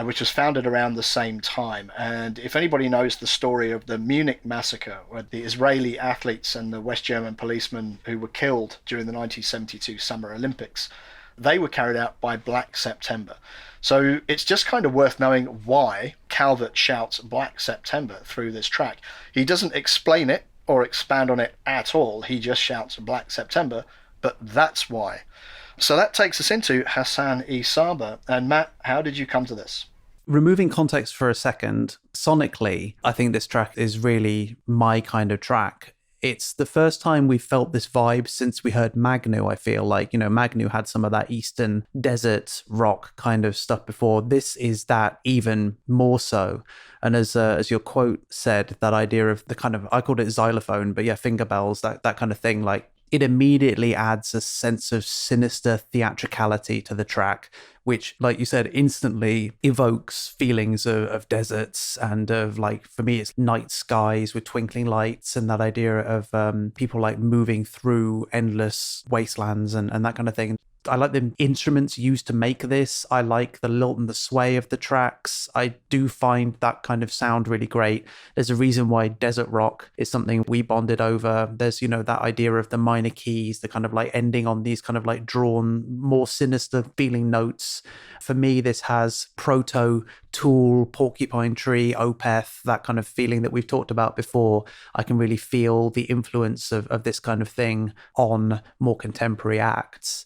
which was founded around the same time. And if anybody knows the story of the Munich massacre, where the Israeli athletes and the West German policemen who were killed during the 1972 Summer Olympics, they were carried out by Black September. So it's just kind of worth knowing why Calvert shouts Black September through this track. He doesn't explain it or expand on it at all. He just shouts Black September, but that's why. So that takes us into Hassan-e Saba. And Matt, how did you come to this? Removing context for a second, sonically, I think this track is really my kind of track. It's the first time we felt this vibe since we heard Magnu, I feel like. You know, Magnu had some of that Eastern desert rock kind of stuff before. This is that even more so. And as your quote said, that idea of the kind of, I called it xylophone, but yeah, finger bells, that kind of thing, like, it immediately adds a sense of sinister theatricality to the track, which, like you said, instantly evokes feelings of deserts and of, like, for me, it's night skies with twinkling lights and that idea of people like moving through endless wastelands and that kind of thing. I like the instruments used to make this. I like the lilt and the sway of the tracks. I do find that kind of sound really great. There's a reason why desert rock is something we bonded over. There's, you know, that idea of the minor keys, the kind of like ending on these kind of like drawn, more sinister feeling notes. For me, this has proto Tool, Porcupine Tree, Opeth, that kind of feeling that we've talked about before. I can really feel the influence of this kind of thing on more contemporary acts.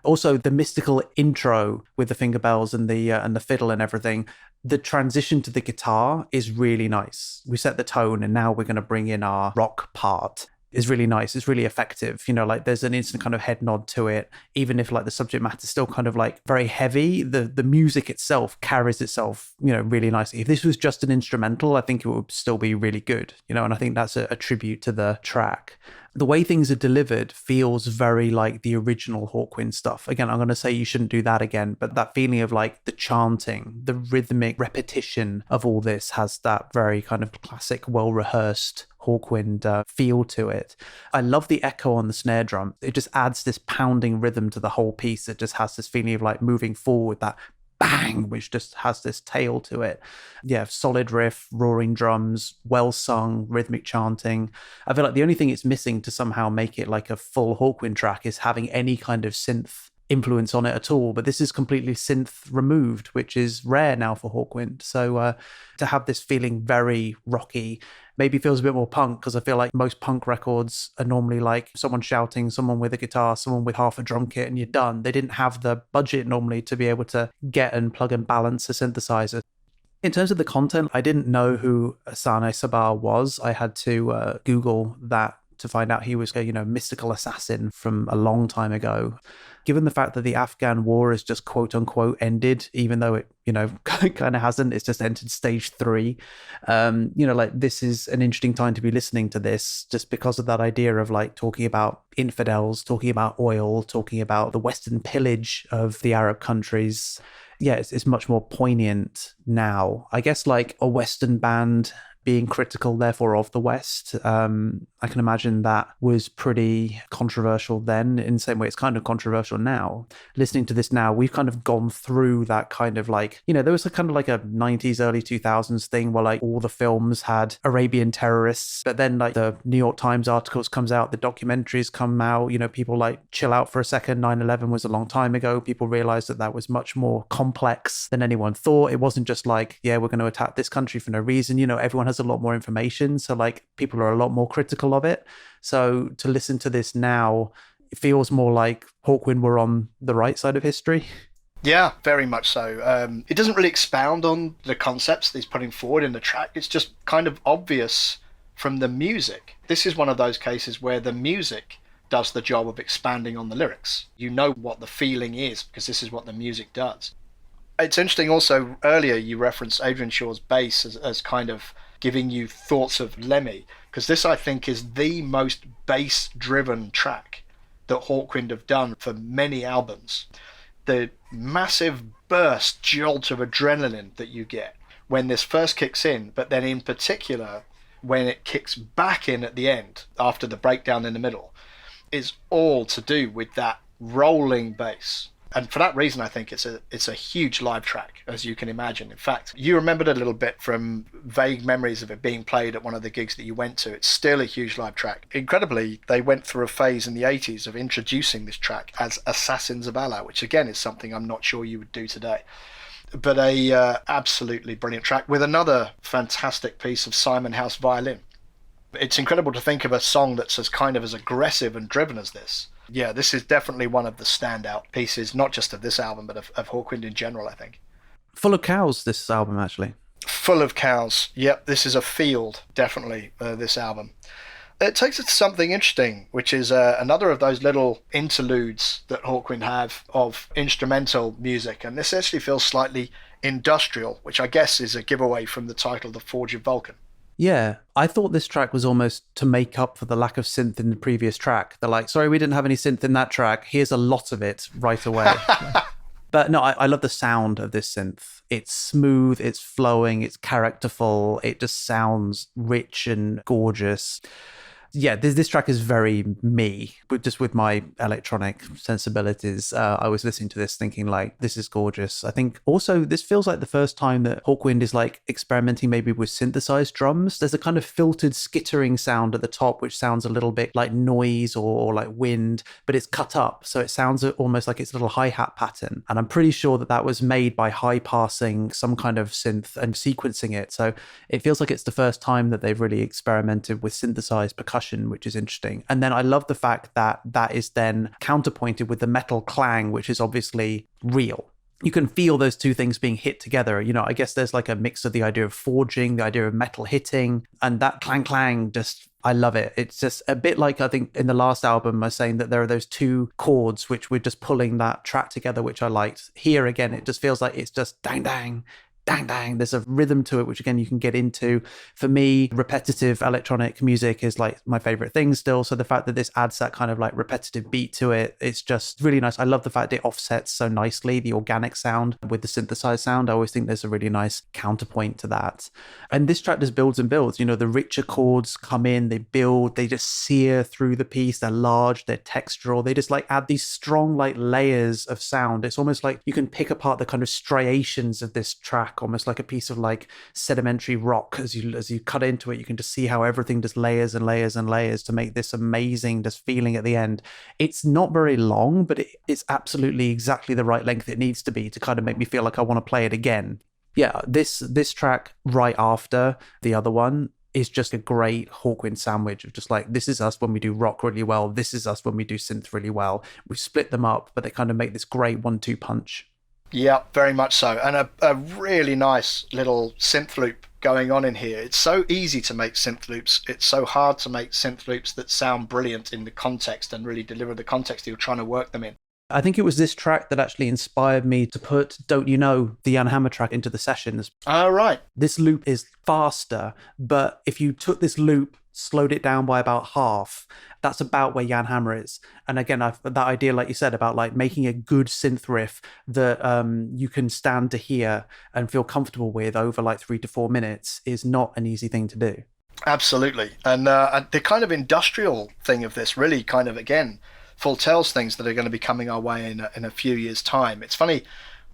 Also, the mystical intro with the finger bells and the fiddle and everything. The transition to the guitar is really nice. We set the tone, and now we're going to bring in our rock part. Is really nice. It's really effective. You know, like there's an instant kind of head nod to it. Even if like the subject matter is still kind of like very heavy, the music itself carries itself, you know, really nicely. If this was just an instrumental, I think it would still be really good, you know, and I think that's a tribute to the track. The way things are delivered feels very like the original Hawkwind stuff. Again, I'm going to say you shouldn't do that again, but that feeling of like the chanting, the rhythmic repetition of all this has that very kind of classic, well-rehearsed Hawkwind feel to it. I love the echo on the snare drum. It just adds this pounding rhythm to the whole piece. It just has this feeling of like moving forward, that bang, which just has this tail to it. Yeah, solid riff, roaring drums, well sung, rhythmic chanting. I feel like the only thing it's missing to somehow make it like a full Hawkwind track is having any kind of synth influence on it at all, but this is completely synth removed, which is rare now for Hawkwind. So to have this feeling very rocky maybe feels a bit more punk, because I feel like most punk records are normally like someone shouting, someone with a guitar, someone with half a drum kit, and you're done. They didn't have the budget normally to be able to get and plug and balance a synthesizer. In terms of the content, I didn't know who Hassan-e Saba was. I had to Google that to find out he was a, mystical assassin from a long time ago. Given the fact that the Afghan war is just quote unquote ended, even though it, kind of hasn't, it's just entered stage 3. This is an interesting time to be listening to this, just because of that idea of like talking about infidels, talking about oil, talking about the Western pillage of the Arab countries. Yeah, it's much more poignant now. I guess like a Western band being critical, therefore, of the West. I can imagine that was pretty controversial then, in the same way it's kind of controversial now. Listening to this now, we've kind of gone through that kind of like, there was a kind of like a 90s, early 2000s thing where like all the films had Arabian terrorists, but then like the New York Times articles comes out, the documentaries come out, people like chill out for a second. 9/11 was a long time ago. People realized that was much more complex than anyone thought. It wasn't just like, yeah, we're going to attack this country for no reason. Everyone has has a lot more information. So like people are a lot more critical of it. So to listen to this now, it feels more like Hawkwind were on the right side of history. Yeah, very much so. It doesn't really expound on the concepts that he's putting forward in the track. It's just kind of obvious from the music. This is one of those cases where the music does the job of expanding on the lyrics. You know what the feeling is because this is what the music does. It's interesting also, earlier you referenced Adrian Shaw's bass as kind of giving you thoughts of Lemmy, because this I think is the most bass-driven track that Hawkwind have done for many albums. The massive burst jolt of adrenaline that you get when this first kicks in, but then in particular when it kicks back in at the end after the breakdown in the middle, is all to do with that rolling bass. And for that reason, I think it's a huge live track, as you can imagine. In fact, you remembered a little bit from vague memories of it being played at one of the gigs that you went to. It's still a huge live track. Incredibly, they went through a phase in the 80s of introducing this track as Assassins of Allah, which again is something I'm not sure you would do today. But a absolutely brilliant track with another fantastic piece of Simon House violin. It's incredible to think of a song that's as kind of as aggressive and driven as this. Yeah, this is definitely one of the standout pieces, not just of this album, but of Hawkwind in general, I think. Full of cows, this album, actually. Full of cows. Yep, this is a field, definitely, this album. It takes us to something interesting, which is another of those little interludes that Hawkwind have of instrumental music. And this actually feels slightly industrial, which I guess is a giveaway from the title The Forge of Vulcan. Yeah, I thought this track was almost to make up for the lack of synth in the previous track. They're like, sorry, we didn't have any synth in that track. Here's a lot of it right away. But no, I love the sound of this synth. It's smooth, it's flowing, it's characterful. It just sounds rich and gorgeous. Yeah, this track is very me, but just with my electronic sensibilities. I was listening to this thinking like, this is gorgeous. I think also this feels like the first time that Hawkwind is like experimenting maybe with synthesized drums. There's a kind of filtered skittering sound at the top, which sounds a little bit like noise or like wind, but it's cut up. So it sounds almost like it's a little hi-hat pattern. And I'm pretty sure that that was made by high passing some kind of synth and sequencing it. So it feels like it's the first time that they've really experimented with synthesized percussion, which is interesting. And then I love the fact that that is then counterpointed with the metal clang, which is obviously real. You can feel those two things being hit together. You know, I guess there's like a mix of the idea of forging, the idea of metal hitting, and that clang, just, I love it. It's just a bit like, I think in the last album, I was saying that there are those two chords which were just pulling that track together, which I liked. Here again, it just feels like it's just dang, dang, dang, dang. There's a rhythm to it, which again, you can get into. For me, repetitive electronic music is like my favorite thing still. So the fact that this adds that kind of like repetitive beat to it, it's just really nice. I love the fact it offsets so nicely the organic sound with the synthesized sound. I always think there's a really nice counterpoint to that. And this track just builds and builds. You know, the richer chords come in, they build, they just sear through the piece. They're large, they're textural. They just like add these strong like layers of sound. It's almost like you can pick apart the kind of striations of this track, almost like a piece of like sedimentary rock. As you cut into it, you can just see how everything just layers and layers and layers to make this amazing just feeling at the end. It's not very long, but it's absolutely exactly the right length it needs to be to kind of make me feel like I want to play it again. Yeah, this track right after the other one is just a great Hawkwind sandwich of just like, this is us when we do rock really well, this is us when we do synth really well. We split them up, but they kind of make this great 1-2 punch. Yeah, very much so. And a really nice little synth loop going on in here. It's so easy to make synth loops. It's so hard to make synth loops that sound brilliant in the context and really deliver the context you're trying to work them in. I think it was this track that actually inspired me to put Don't You Know, the Jan Hammer track, into the sessions. Oh, right. This loop is faster, but if you took this loop, slowed it down by about half, that's about where Jan Hammer is. And again, that idea, like you said, about like making a good synth riff that you can stand to hear and feel comfortable with over like 3 to 4 minutes is not an easy thing to do. Absolutely. And the kind of industrial thing of this really kind of, again, foretells things that are going to be coming our way in a few years' time. It's funny,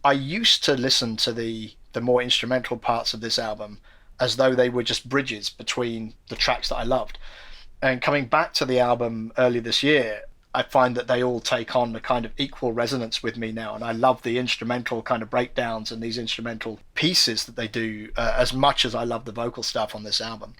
I used to listen to the more instrumental parts of this album as though they were just bridges between the tracks that I loved. And coming back to the album early this year, I find that they all take on a kind of equal resonance with me now, and I love the instrumental kind of breakdowns and these instrumental pieces that they do as much as I love the vocal stuff on this album.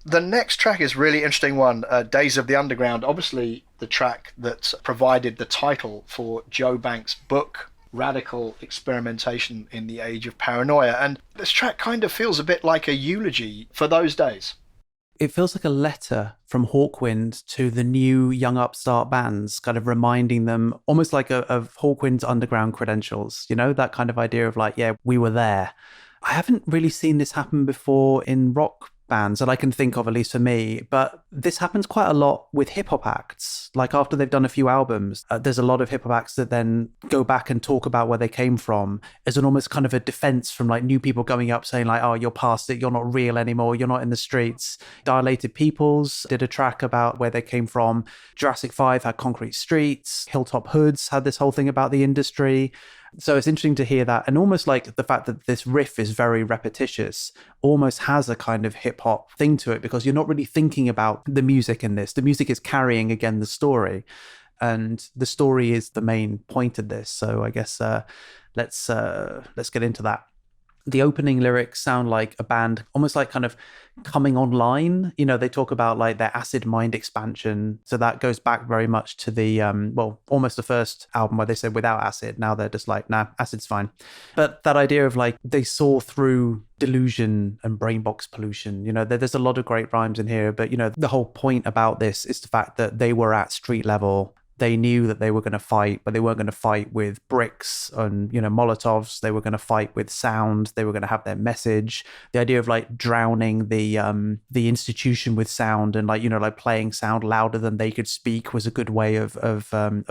The next track is a really interesting one, Days of the Underground, obviously the track that provided the title for Joe Banks' book, Radical Experimentation in the Age of Paranoia. And this track kind of feels a bit like a eulogy for those days. It feels like a letter from Hawkwind to the new young upstart bands, kind of reminding them almost like of Hawkwind's underground credentials, you know, that kind of idea of like, yeah, we were there. I haven't really seen this happen before in rock bands that I can think of, at least for me, but this happens quite a lot with hip-hop acts. Like after they've done a few albums, there's a lot of hip-hop acts that then go back and talk about where they came from as an almost kind of a defense from like new people coming up saying like, oh, you're past it, you're not real anymore, you're not in the streets. Dilated Peoples did a track about where they came from. Jurassic 5 had Concrete Streets. Hilltop Hoods had this whole thing about the industry. So it's interesting to hear that, and almost like the fact that this riff is very repetitious almost has a kind of hip hop thing to it, because you're not really thinking about the music in this. The music is carrying again the story, and the story is the main point of this. So I guess let's get into that. The opening lyrics sound like a band almost like kind of coming online. You know, they talk about like their acid mind expansion. So that goes back very much to the, almost the first album where they said without acid. Now they're just like, nah, acid's fine. But that idea of like they saw through delusion and brain box pollution, you know, there's a lot of great rhymes in here. But, you know, the whole point about this is the fact that they were at street level. They knew that they were going to fight, but they weren't going to fight with bricks and, you know, Molotovs. They were going to fight with sound. They were going to have their message. The idea of like drowning the institution with sound and like, you know, like playing sound louder than they could speak was a good way of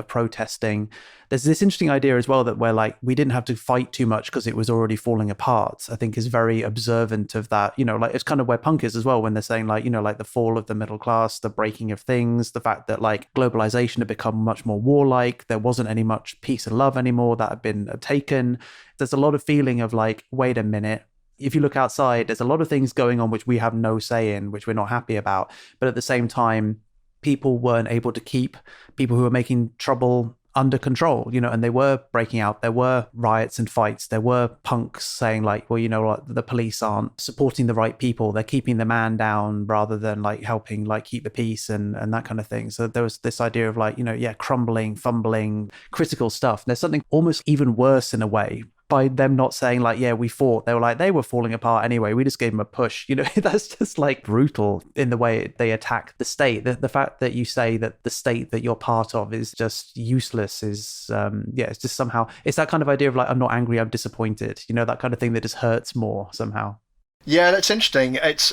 protesting. There's this interesting idea as well that where like we didn't have to fight too much because it was already falling apart, I think is very observant of that. You know, like it's kind of where punk is as well, when they're saying like, you know, like the fall of the middle class, the breaking of things, the fact that like globalization had become much more warlike. There wasn't any much peace and love anymore that had been taken. There's a lot of feeling of like, wait a minute. If you look outside, there's a lot of things going on which we have no say in, which we're not happy about. But at the same time, people weren't able to keep people who were making trouble under control, you know, and they were breaking out. There were riots and fights. There were punks saying like, well, you know what, the police aren't supporting the right people. They're keeping the man down rather than like helping like keep the peace and that kind of thing. So there was this idea of like, you know, yeah, crumbling, fumbling, critical stuff. There's something almost even worse in a way by them not saying like, yeah, we fought. They were like, they were falling apart anyway. We just gave them a push. You know, that's just like brutal in the way they attack the state. The fact that you say that the state that you're part of is just useless is, it's just somehow, it's that kind of idea of like, I'm not angry, I'm disappointed. You know, that kind of thing that just hurts more somehow. Yeah, that's interesting. It's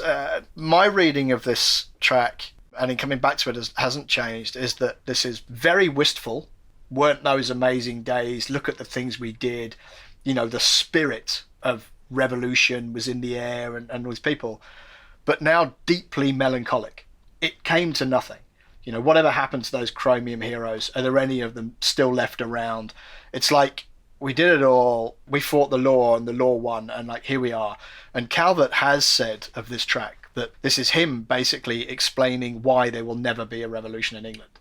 my reading of this track, and in coming back to it hasn't changed, is that this is very wistful. Weren't those amazing days? Look at the things we did. You know, the spirit of revolution was in the air and with people, but now deeply melancholic. It came to nothing. You know, whatever happened to those chromium heroes? Are there any of them still left around? It's like, we did it all. We fought the law and the law won, and like, here we are. And Calvert has said of this track that this is him basically explaining why there will never be a revolution in England,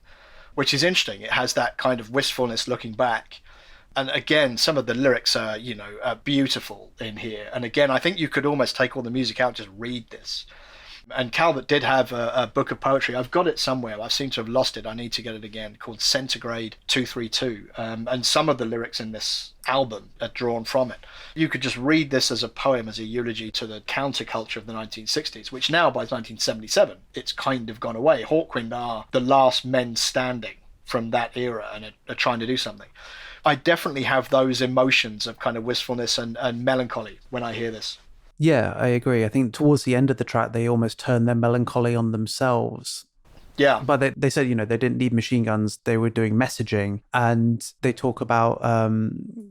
which is interesting. It has that kind of wistfulness looking back. And again, some of the lyrics are, you know, beautiful in here. And again, I think you could almost take all the music out, just read this. And Calvert did have a book of poetry. I've got it somewhere. I seem to have lost it. I need to get it again, called Centigrade 232. And some of the lyrics in this album are drawn from it. You could just read this as a poem, as a eulogy to the counterculture of the 1960s, which now by 1977, it's kind of gone away. Hawkwind are the last men standing from that era and are trying to do something. I definitely have those emotions of kind of wistfulness and melancholy when I hear this. Yeah, I agree. I think towards the end of the track, they almost turn their melancholy on themselves. Yeah. But they said, you know, they didn't need machine guns. They were doing messaging. And they talk about,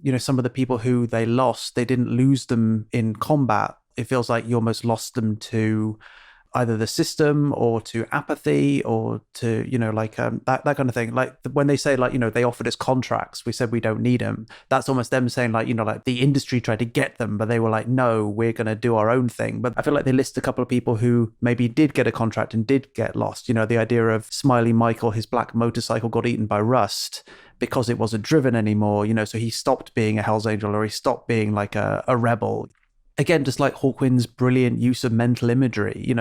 you know, some of the people who they lost, they didn't lose them in combat. It feels like you almost lost them to either the system or to apathy or to, that kind of thing. Like when they say like, they offered us contracts, we said we don't need them. That's almost them saying like, like the industry tried to get them, but they were like, no, we're going to do our own thing. But I feel like they list a couple of people who maybe did get a contract and did get lost. The idea of Smiley Michael, his black motorcycle got eaten by rust because it wasn't driven anymore, so he stopped being a Hell's Angel, or he stopped being like a rebel. Again, just like Hawkwind's brilliant use of mental imagery,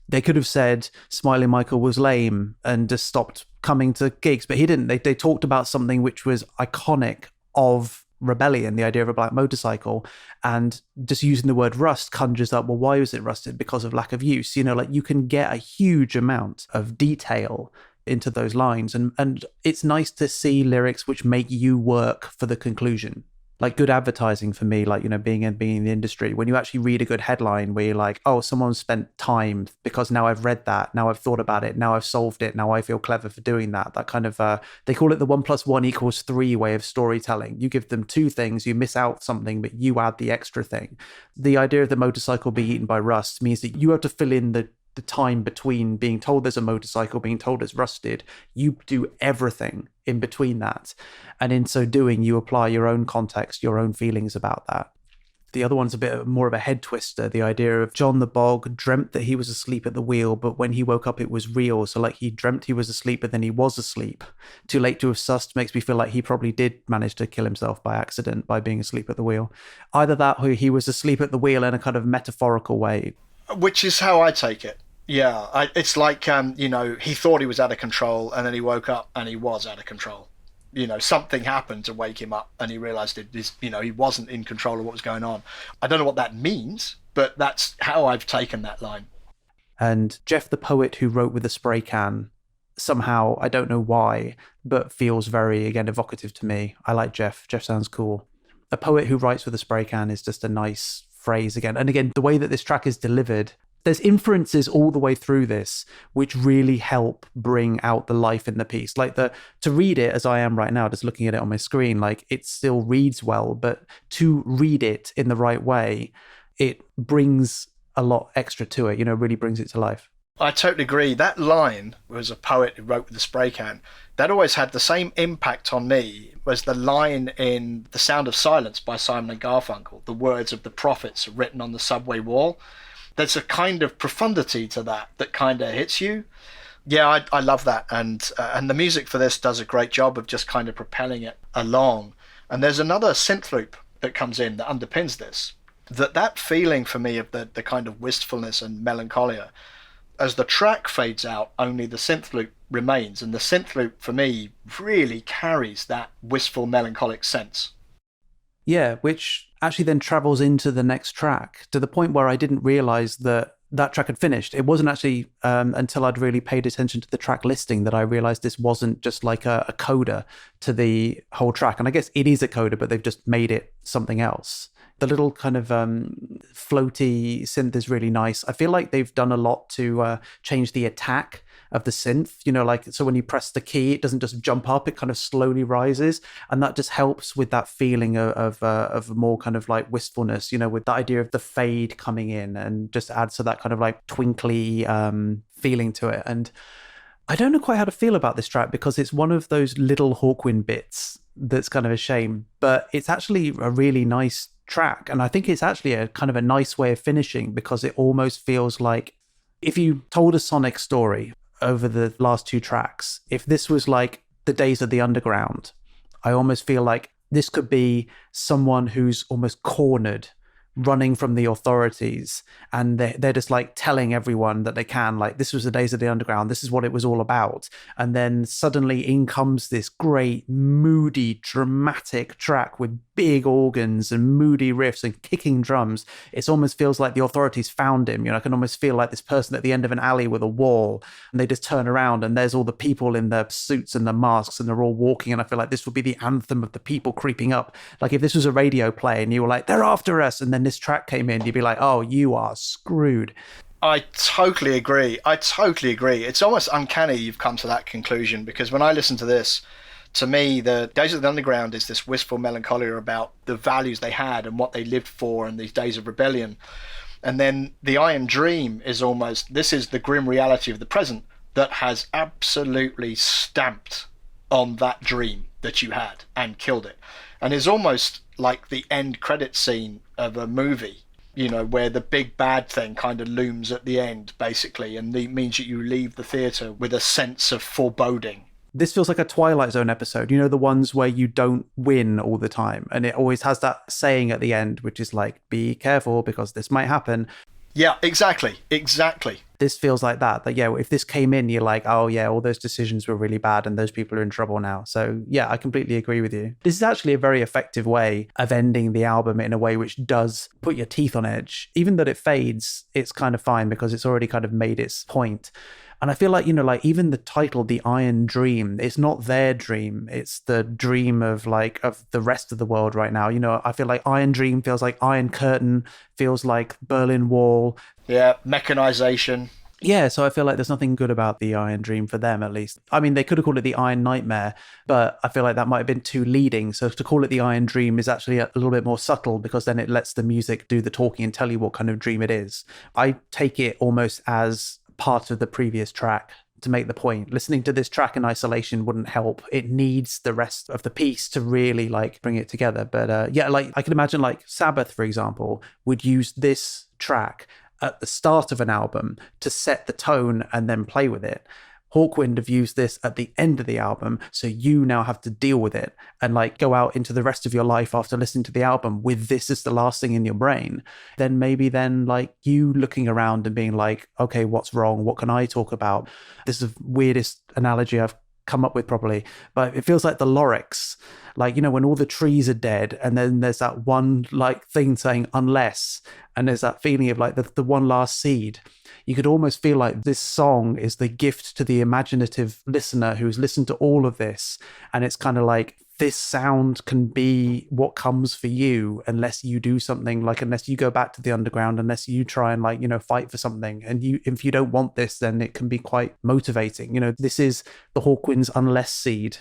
they could have said Smiley Michael was lame and just stopped coming to gigs, but he didn't. They talked about something which was iconic of rebellion, the idea of a black motorcycle, and just using the word rust conjures up, well, why was it rusted? Because of lack of use. Like you can get a huge amount of detail into those lines, and it's nice to see lyrics which make you work for the conclusion. Like good advertising for me, like, being in the industry, when you actually read a good headline where you're like, oh, someone spent time because now I've read that, now I've thought about it, now I've solved it, now I feel clever for doing that. That kind of, they call it the 1 + 1 = 3 way of storytelling. You give them two things, you miss out something, but you add the extra thing. The idea of the motorcycle being eaten by rust means that you have to fill in the time between being told there's a motorcycle, being told it's rusted. You do everything in between that. And in so doing, you apply your own context, your own feelings about that. The other one's a bit more of a head twister. The idea of John the Bog dreamt that he was asleep at the wheel, but when he woke up, it was real. So like he dreamt he was asleep, but then he was asleep. Too late to have sussed makes me feel like he probably did manage to kill himself by accident by being asleep at the wheel. Either that or he was asleep at the wheel in a kind of metaphorical way. Which is how I take it. Yeah, it's like, he thought he was out of control, and then he woke up and he was out of control. Something happened to wake him up, and he realised he wasn't in control of what was going on. I don't know what that means, but that's how I've taken that line. And Jeff the poet who wrote with a spray can, somehow, I don't know why, but feels very, again, evocative to me. I like Jeff. Jeff sounds cool. A poet who writes with a spray can is just a nice phrase again. And again, the way that this track is delivered, there's inferences all the way through this which really help bring out the life in the piece. Like to read it as I am right now, just looking at it on my screen, like it still reads well, but to read it in the right way, it brings a lot extra to it, really brings it to life. I totally agree. That line was a poet who wrote with a spray can. That always had the same impact on me as the line in The Sound of Silence by Simon and Garfunkel, the words of the prophets written on the subway wall. There's a kind of profundity to that kind of hits you. Yeah, I love that. And the music for this does a great job of just kind of propelling it along. And there's another synth loop that comes in that underpins this. That feeling for me of the kind of wistfulness and melancholia, as the track fades out, only the synth loop remains. And the synth loop for me really carries that wistful melancholic sense. Yeah, which actually then travels into the next track to the point where I didn't realize that track had finished. It wasn't actually until I'd really paid attention to the track listing that I realized this wasn't just like a coda to the whole track. And I guess it is a coda, but they've just made it something else. The little kind of floaty synth is really nice. I feel like they've done a lot to change the attack of the synth, so when you press the key, it doesn't just jump up, it kind of slowly rises. And that just helps with that feeling of more kind of like wistfulness, with the idea of the fade coming in and just adds to that kind of like twinkly feeling to it. And I don't know quite how to feel about this track because it's one of those little Hawkwind bits that's kind of a shame, but it's actually a really nice track. And I think it's actually a kind of a nice way of finishing because it almost feels like if you told a sonic story over the last two tracks, if this was like the days of the underground, I almost feel like this could be someone who's almost cornered, running from the authorities, and they're just like telling everyone that they can, like, this was the days of the underground, this is what it was all about. And then suddenly in comes this great moody dramatic track with big organs and moody riffs and kicking drums. It almost feels like the authorities found him. I can almost feel like this person at the end of an alley with a wall, and they just turn around and there's all the people in their suits and their masks and they're all walking, and I feel like this would be the anthem of the people creeping up. Like if this was a radio play and you were like, they're after us, and then this track came in, you'd be like, oh, you are screwed. I totally agree. It's almost uncanny you've come to that conclusion, because when I listen to this, to me, the Days of the Underground is this wistful melancholia about the values they had and what they lived for and these days of rebellion. And then the Iron Dream is almost, this is the grim reality of the present that has absolutely stamped on that dream that you had and killed it. And is almost like the end credit scene of a movie, you know, where the big bad thing kind of looms at the end, basically, and it means that you leave the theatre with a sense of foreboding. This feels like a Twilight Zone episode, you know, the ones where you don't win all the time. And it always has that saying at the end, which is like, be careful because this might happen. Yeah, exactly. This feels like that, yeah, if this came in, you're like, oh yeah, all those decisions were really bad and those people are in trouble now. So yeah, I completely agree with you. This is actually a very effective way of ending the album in a way which does put your teeth on edge. Even though it fades, it's kind of fine because it's already kind of made its point. And I feel like, you know, like even the title, The Iron Dream, it's not their dream. It's the dream of the rest of the world right now. You know, I feel like Iron Dream feels like Iron Curtain, feels like Berlin Wall. Yeah, mechanization. Yeah, so I feel like there's nothing good about the Iron Dream for them, at least. I mean, they could have called it the Iron Nightmare, but I feel like that might have been too leading. So to call it the Iron Dream is actually a little bit more subtle because then it lets the music do the talking and tell you what kind of dream it is. I take it almost as part of the previous track to make the point. Listening to this track in isolation wouldn't help. It needs the rest of the piece to really like bring it together. But yeah, like I can imagine like Sabbath, for example, would use this track at the start of an album to set the tone and then play with it. Hawkwind have used this at the end of the album, so you now have to deal with it and like go out into the rest of your life after listening to the album with this as the last thing in your brain. Then maybe like you looking around and being like, okay, what's wrong? What can I talk about? This is the weirdest analogy I've come up with probably, but it feels like the Lorax, like, you know, when all the trees are dead and then there's that one like thing saying unless, and there's that feeling of like the one last seed. You could almost feel like this song is the gift to the imaginative listener who's listened to all of this, and it's kind of like this sound can be what comes for you unless you do something, like unless you go back to the underground, unless you try and like, you know, fight for something. And if you don't want this, then it can be quite motivating. You know, this is the Hawkwind's unless seed.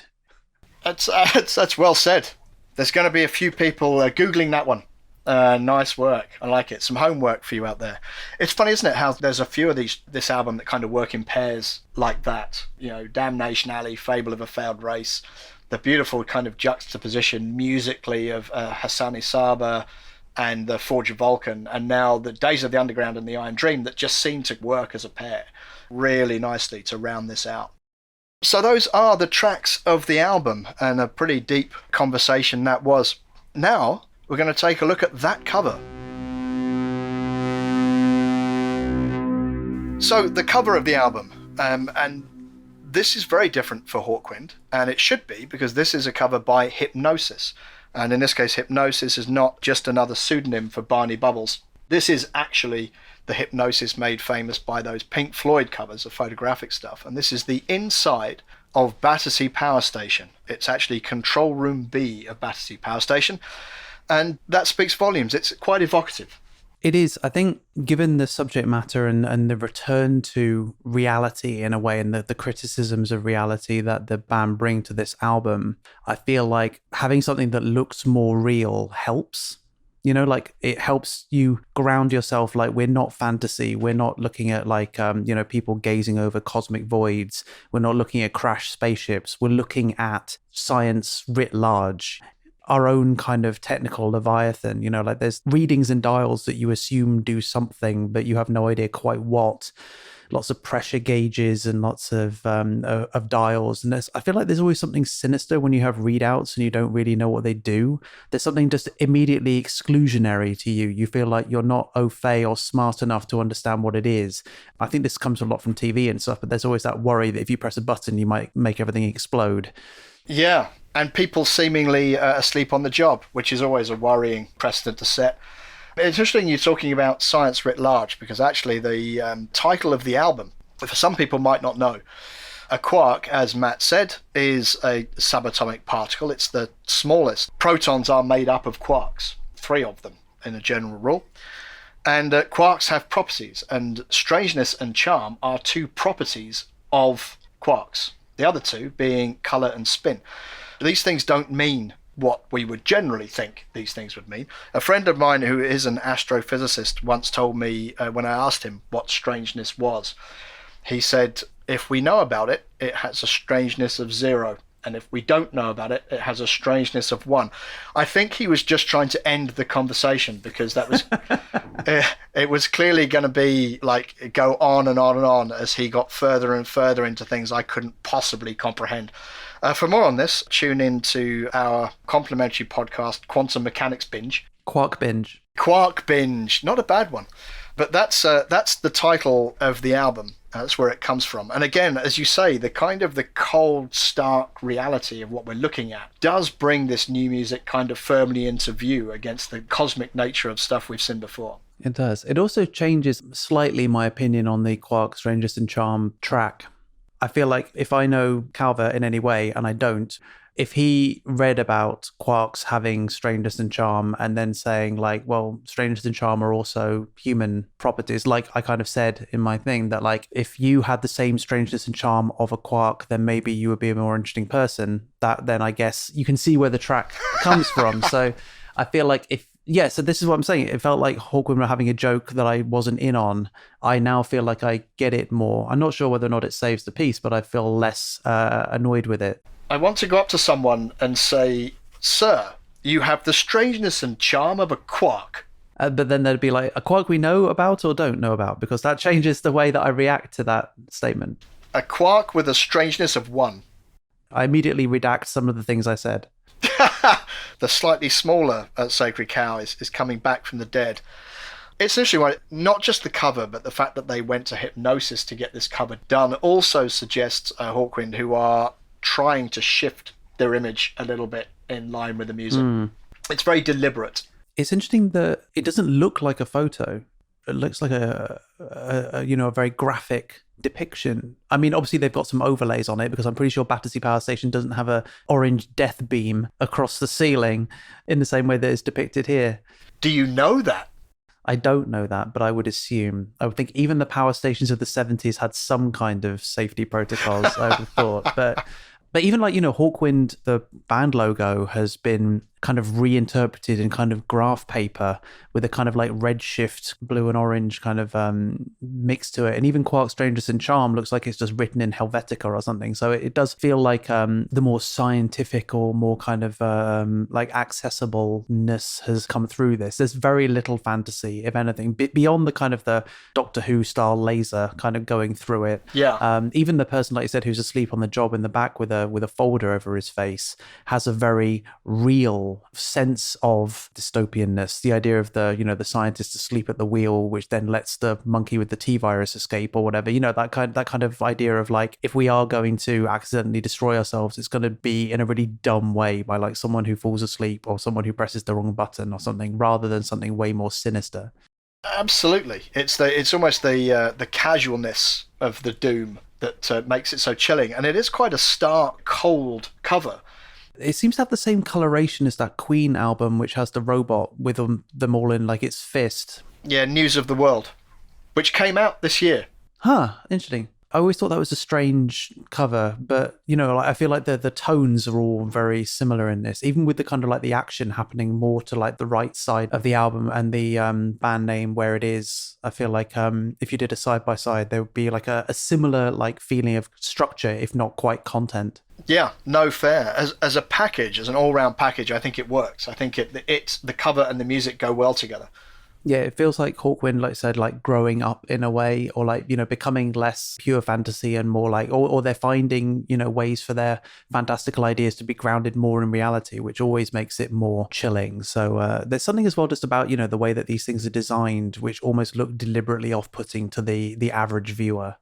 That's well said. There's going to be a few people Googling that one. Nice work. I like it. Some homework for you out there. It's funny, isn't it, how there's a few of this album that kind of work in pairs like that. You know, Damnation Alley, Fable of a Failed Race, the beautiful kind of juxtaposition musically of Hassani Saba and the Forge of Vulcan, and now the Days of the Underground and the Iron Dream that just seem to work as a pair really nicely to round this out. So those are the tracks of the album, and a pretty deep conversation that was. Now we're going to take a look at that cover. So the cover of the album, and this is very different for Hawkwind, and it should be, because this is a cover by Hypnosis. And in this case, Hypnosis is not just another pseudonym for Barney Bubbles. This is actually the Hypnosis made famous by those Pink Floyd covers of photographic stuff. And this is the inside of Battersea Power Station. It's actually Control Room B of Battersea Power Station. And that speaks volumes. It's quite evocative. It is. I think given the subject matter and the return to reality in a way, and the criticisms of reality that the band bring to this album, I feel like having something that looks more real helps. You know, like it helps you ground yourself. Like, we're not fantasy. We're not looking at like, you know, people gazing over cosmic voids. We're not looking at crashed spaceships. We're looking at science writ large. Our own kind of technical Leviathan, you know, like there's readings and dials that you assume do something, but you have no idea quite what. Lots of pressure gauges and lots of dials. And I feel like there's always something sinister when you have readouts and you don't really know what they do. There's something just immediately exclusionary to you. You feel like you're not au fait or smart enough to understand what it is. I think this comes a lot from TV and stuff, but there's always that worry that if you press a button, you might make everything explode. Yeah, and people seemingly asleep on the job, which is always a worrying precedent to set. It's interesting you're talking about science writ large, because actually the title of the album, for some people might not know, a quark, as Matt said, is a subatomic particle. It's the smallest. Protons are made up of quarks, 3 of them in a general rule. And quarks have properties, and strangeness and charm are 2 properties of quarks. The other 2 being colour and spin. These things don't mean what we would generally think these things would mean. A friend of mine who is an astrophysicist once told me, when I asked him what strangeness was, he said, if we know about it, it has a strangeness of 0. And if we don't know about it, it has a strangeness of 1. I think he was just trying to end the conversation, because that was it was clearly going to be like go on and on and on as he got further and further into things I couldn't possibly comprehend. For more on this, tune in to our complimentary podcast, Quantum Mechanics Binge. Quarkbinge. Quarkbinge, not a bad one. But that's the title of the album. That's where it comes from. And again, as you say, the kind of the cold, stark reality of what we're looking at does bring this new music kind of firmly into view against the cosmic nature of stuff we've seen before. It does. It also changes slightly my opinion on the Quark Strangeness and Charm track. I feel like if I know Calvert in any way, and I don't, if he read about quarks having strangeness and charm and then saying like, well, strangeness and charm are also human properties, like I kind of said in my thing, that like if you had the same strangeness and charm of a quark, then maybe you would be a more interesting person. That then I guess you can see where the track comes from. So I feel like so this is what I'm saying. It felt like Hawkwind were having a joke that I wasn't in on. I now feel like I get it more. I'm not sure whether or not it saves the piece, but I feel less annoyed with it. I want to go up to someone and say, sir, you have the strangeness and charm of a quark. But then there'd be like, a quark we know about or don't know about, because that changes the way that I react to that statement. A quark with a strangeness of 1. I immediately redact some of the things I said. The slightly smaller Sacred Cow is coming back from the dead. It's interesting, not just the cover, but the fact that they went to Hypnosis to get this cover done also suggests Hawkwind, who are trying to shift their image a little bit in line with the music. It's very deliberate. It's interesting that it doesn't look like a photo. It looks like a very graphic depiction. I mean, obviously they've got some overlays on it, because I'm pretty sure Battersea Power Station doesn't have a orange death beam across the ceiling in the same way that is depicted here. Do you know that? I don't know that, but I would assume. I would think even the power stations of the 70s had some kind of safety protocols, I would have thought. But even like, Hawkwind, the band logo has been kind of reinterpreted in kind of graph paper with a kind of like redshift blue and orange kind of mix to it. And even Quark Strangeness and Charm looks like it's just written in Helvetica or something. So it does feel like the more scientific or more kind of like accessibleness has come through this. There's very little fantasy, if anything, beyond the kind of the Doctor Who style laser kind of going through it. Yeah. Even the person, like you said, who's asleep on the job in the back with a folder over his face has a very real sense of dystopianness. The idea of the scientist asleep at the wheel, which then lets the monkey with the T-virus escape or whatever. That kind of idea of like, if we are going to accidentally destroy ourselves, it's going to be in a really dumb way by like someone who falls asleep or someone who presses the wrong button or something, rather than something way more sinister. Absolutely, it's almost the casualness of the doom that makes it so chilling, and it is quite a stark, cold cover. It seems to have the same coloration as that Queen album, which has the robot with them all in like its fist. Yeah, News of the World, which came out this year. Huh, interesting. I always thought that was a strange cover, but like I feel like the tones are all very similar in this, even with the kind of like the action happening more to like the right side of the album and the band name where it is. I feel like if you did a side by side, there would be like a similar like feeling of structure, if not quite content. Yeah, no, fair. As a package, as an all-round package, I think it works. I think it's the cover and the music go well together. Yeah, it feels like Hawkwind, like I said, like growing up in a way, or like, becoming less pure fantasy and more like, or they're finding, ways for their fantastical ideas to be grounded more in reality, which always makes it more chilling. So there's something as well just about, the way that these things are designed, which almost look deliberately off-putting to the average viewer.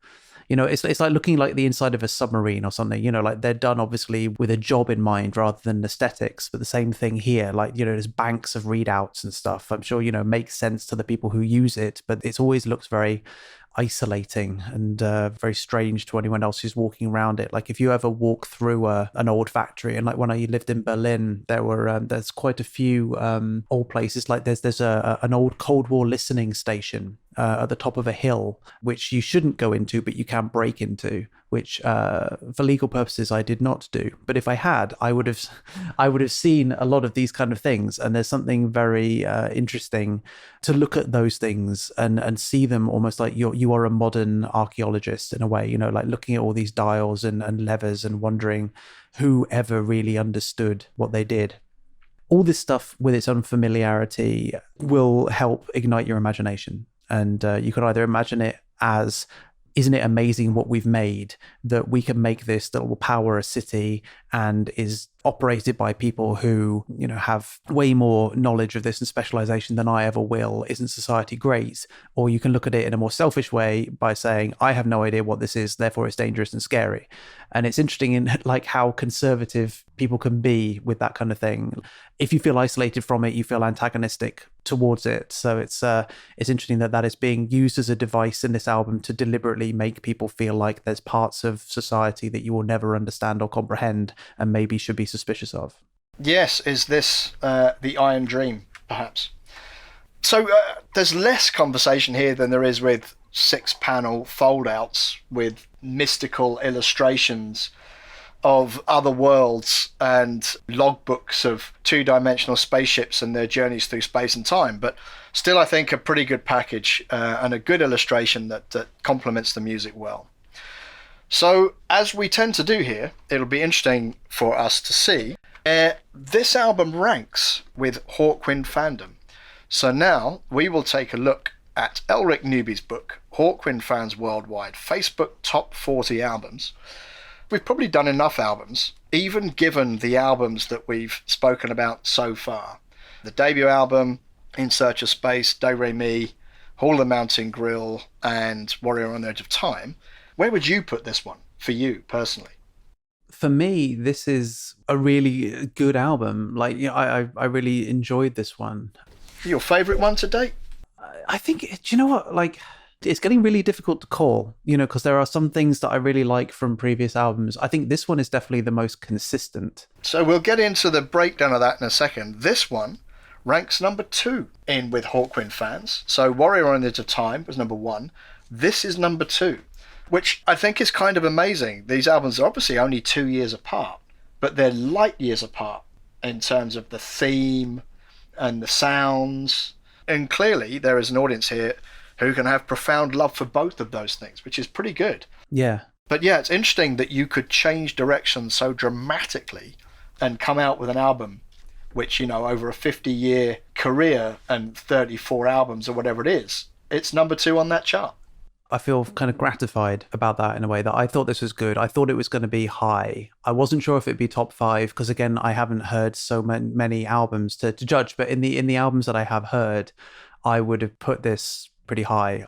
It's like looking like the inside of a submarine or something, like they're done obviously with a job in mind rather than aesthetics, but the same thing here, like, there's banks of readouts and stuff. I'm sure, makes sense to the people who use it, but it always looks very isolating and very strange to anyone else who's walking around it. Like if you ever walk through an old factory, and like when I lived in Berlin, there's quite a few old places. Like there's an old Cold War listening station at the top of a hill, which you shouldn't go into, but you can break into, which for legal purposes I did not do. But if I had, I would have seen a lot of these kind of things. And there's something very interesting to look at those things and see them almost like you are a modern archaeologist in a way, like looking at all these dials and levers and wondering who ever really understood what they did. All this stuff with its unfamiliarity will help ignite your imagination. And you could either imagine it as, isn't it amazing what we've made, that we can make this that will power a city and is operated by people who, have way more knowledge of this and specialization than I ever will. Isn't society great? Or you can look at it in a more selfish way by saying, I have no idea what this is, therefore it's dangerous and scary. And it's interesting in like how conservative people can be with that kind of thing. If you feel isolated from it, you feel antagonistic towards it. So it's interesting that is being used as a device in this album to deliberately make people feel like there's parts of society that you will never understand or comprehend and maybe should be suspicious of. Yes, is this the Iron Dream, perhaps? So there's less conversation here than there is with 6-panel foldouts with mystical illustrations of other worlds and logbooks of two-dimensional spaceships and their journeys through space and time. But still, I think a pretty good package and a good illustration that complements the music well. So, as we tend to do here, it'll be interesting for us to see this album ranks with Hawkwind fandom. So now we will take a look at Elric Newby's book, Hawkwind Fans Worldwide, Facebook Top 40 Albums. We've probably done enough albums, even given the albums that we've spoken about so far. The debut album, In Search of Space, Do Re Mi, Hall of the Mountain Grill, and Warrior on the Edge of Time. Where would you put this one, for you, personally? For me, this is a really good album. Like, I really enjoyed this one. Your favourite one to date? I think, do you know what, like, it's getting really difficult to call, because there are some things that I really like from previous albums. I think this one is definitely the most consistent. So we'll get into the breakdown of that in a second. This one ranks number 2 in with Hawkwind fans. So Warrior on the Edge of Time was number 1. This is number 2, which I think is kind of amazing. These albums are obviously only 2 years apart, but they're light years apart in terms of the theme and the sounds. And clearly there is an audience here who can have profound love for both of those things, which is pretty good. Yeah. But yeah, it's interesting that you could change direction so dramatically and come out with an album which, over a 50-year career and 34 albums or whatever it is, it's number 2 on that chart. I feel kind of gratified about that in a way that I thought this was good. I thought it was going to be high. I wasn't sure if it'd be top 5 because, again, I haven't heard so many albums to judge. But in the albums that I have heard, I would have put this pretty high.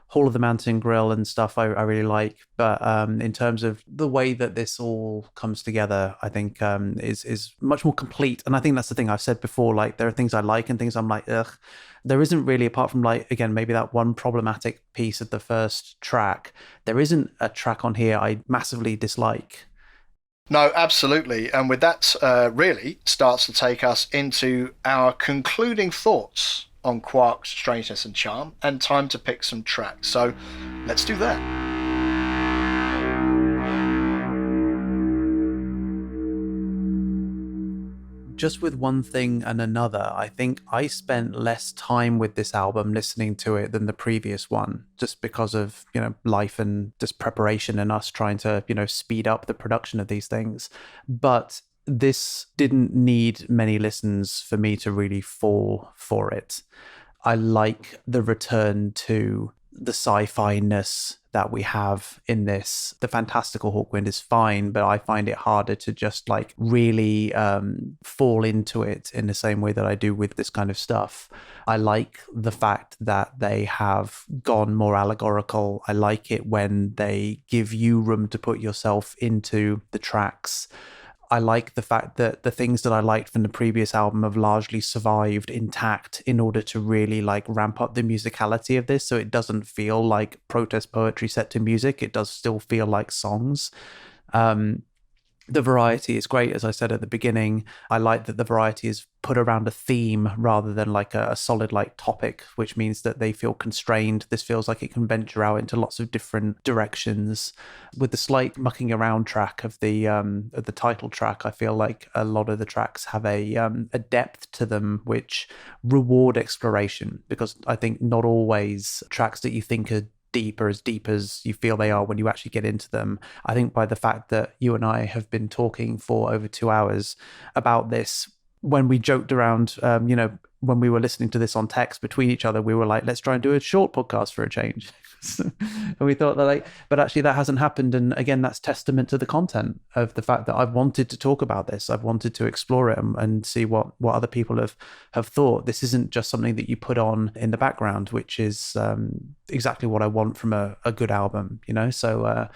Hall of the Mountain Grill and stuff I really like, but in terms of the way that this all comes together, I think is much more complete. And I think that's the thing I've said before, like there are things I like and things I'm like, ugh. There isn't really, apart from like, again, maybe that one problematic piece of the first track, there isn't a track on here I massively dislike. No, absolutely. And with that, really starts to take us into our concluding thoughts on Quark Strangeness and Charm, and time to pick some tracks. So let's do that. Just with one thing and another, I think I spent less time with this album listening to it than the previous one, just because of, life and just preparation and us trying to, speed up the production of these things. But this didn't need many listens for me to really fall for it. I like the return to the sci-fi-ness that we have in this. The fantastical Hawkwind is fine, but I find it harder to just like really fall into it in the same way that I do with this kind of stuff. I like the fact that they have gone more allegorical. I like it when they give you room to put yourself into the tracks. I like the fact that the things that I liked from the previous album have largely survived intact in order to really like ramp up the musicality of this. So it doesn't feel like protest poetry set to music. It does still feel like songs. The variety is great, as I said at the beginning. I like that the variety is put around a theme rather than like a solid like topic, which means that they feel constrained. This feels like it can venture out into lots of different directions. With the slight mucking around track of the title track, I feel like a lot of the tracks have a depth to them which reward exploration, because I think not always tracks that you think are deep as you feel they are when you actually get into them. I think by the fact that you and I have been talking for over 2 hours about this, when we joked around, when we were listening to this on text between each other, we were like, let's try and do a short podcast for a change. And we thought that but actually that hasn't happened. And again, that's testament to the content of the fact that I've wanted to talk about this. I've wanted to explore it and see what other people have thought. This isn't just something that you put on in the background, which is exactly what I want from a good album, So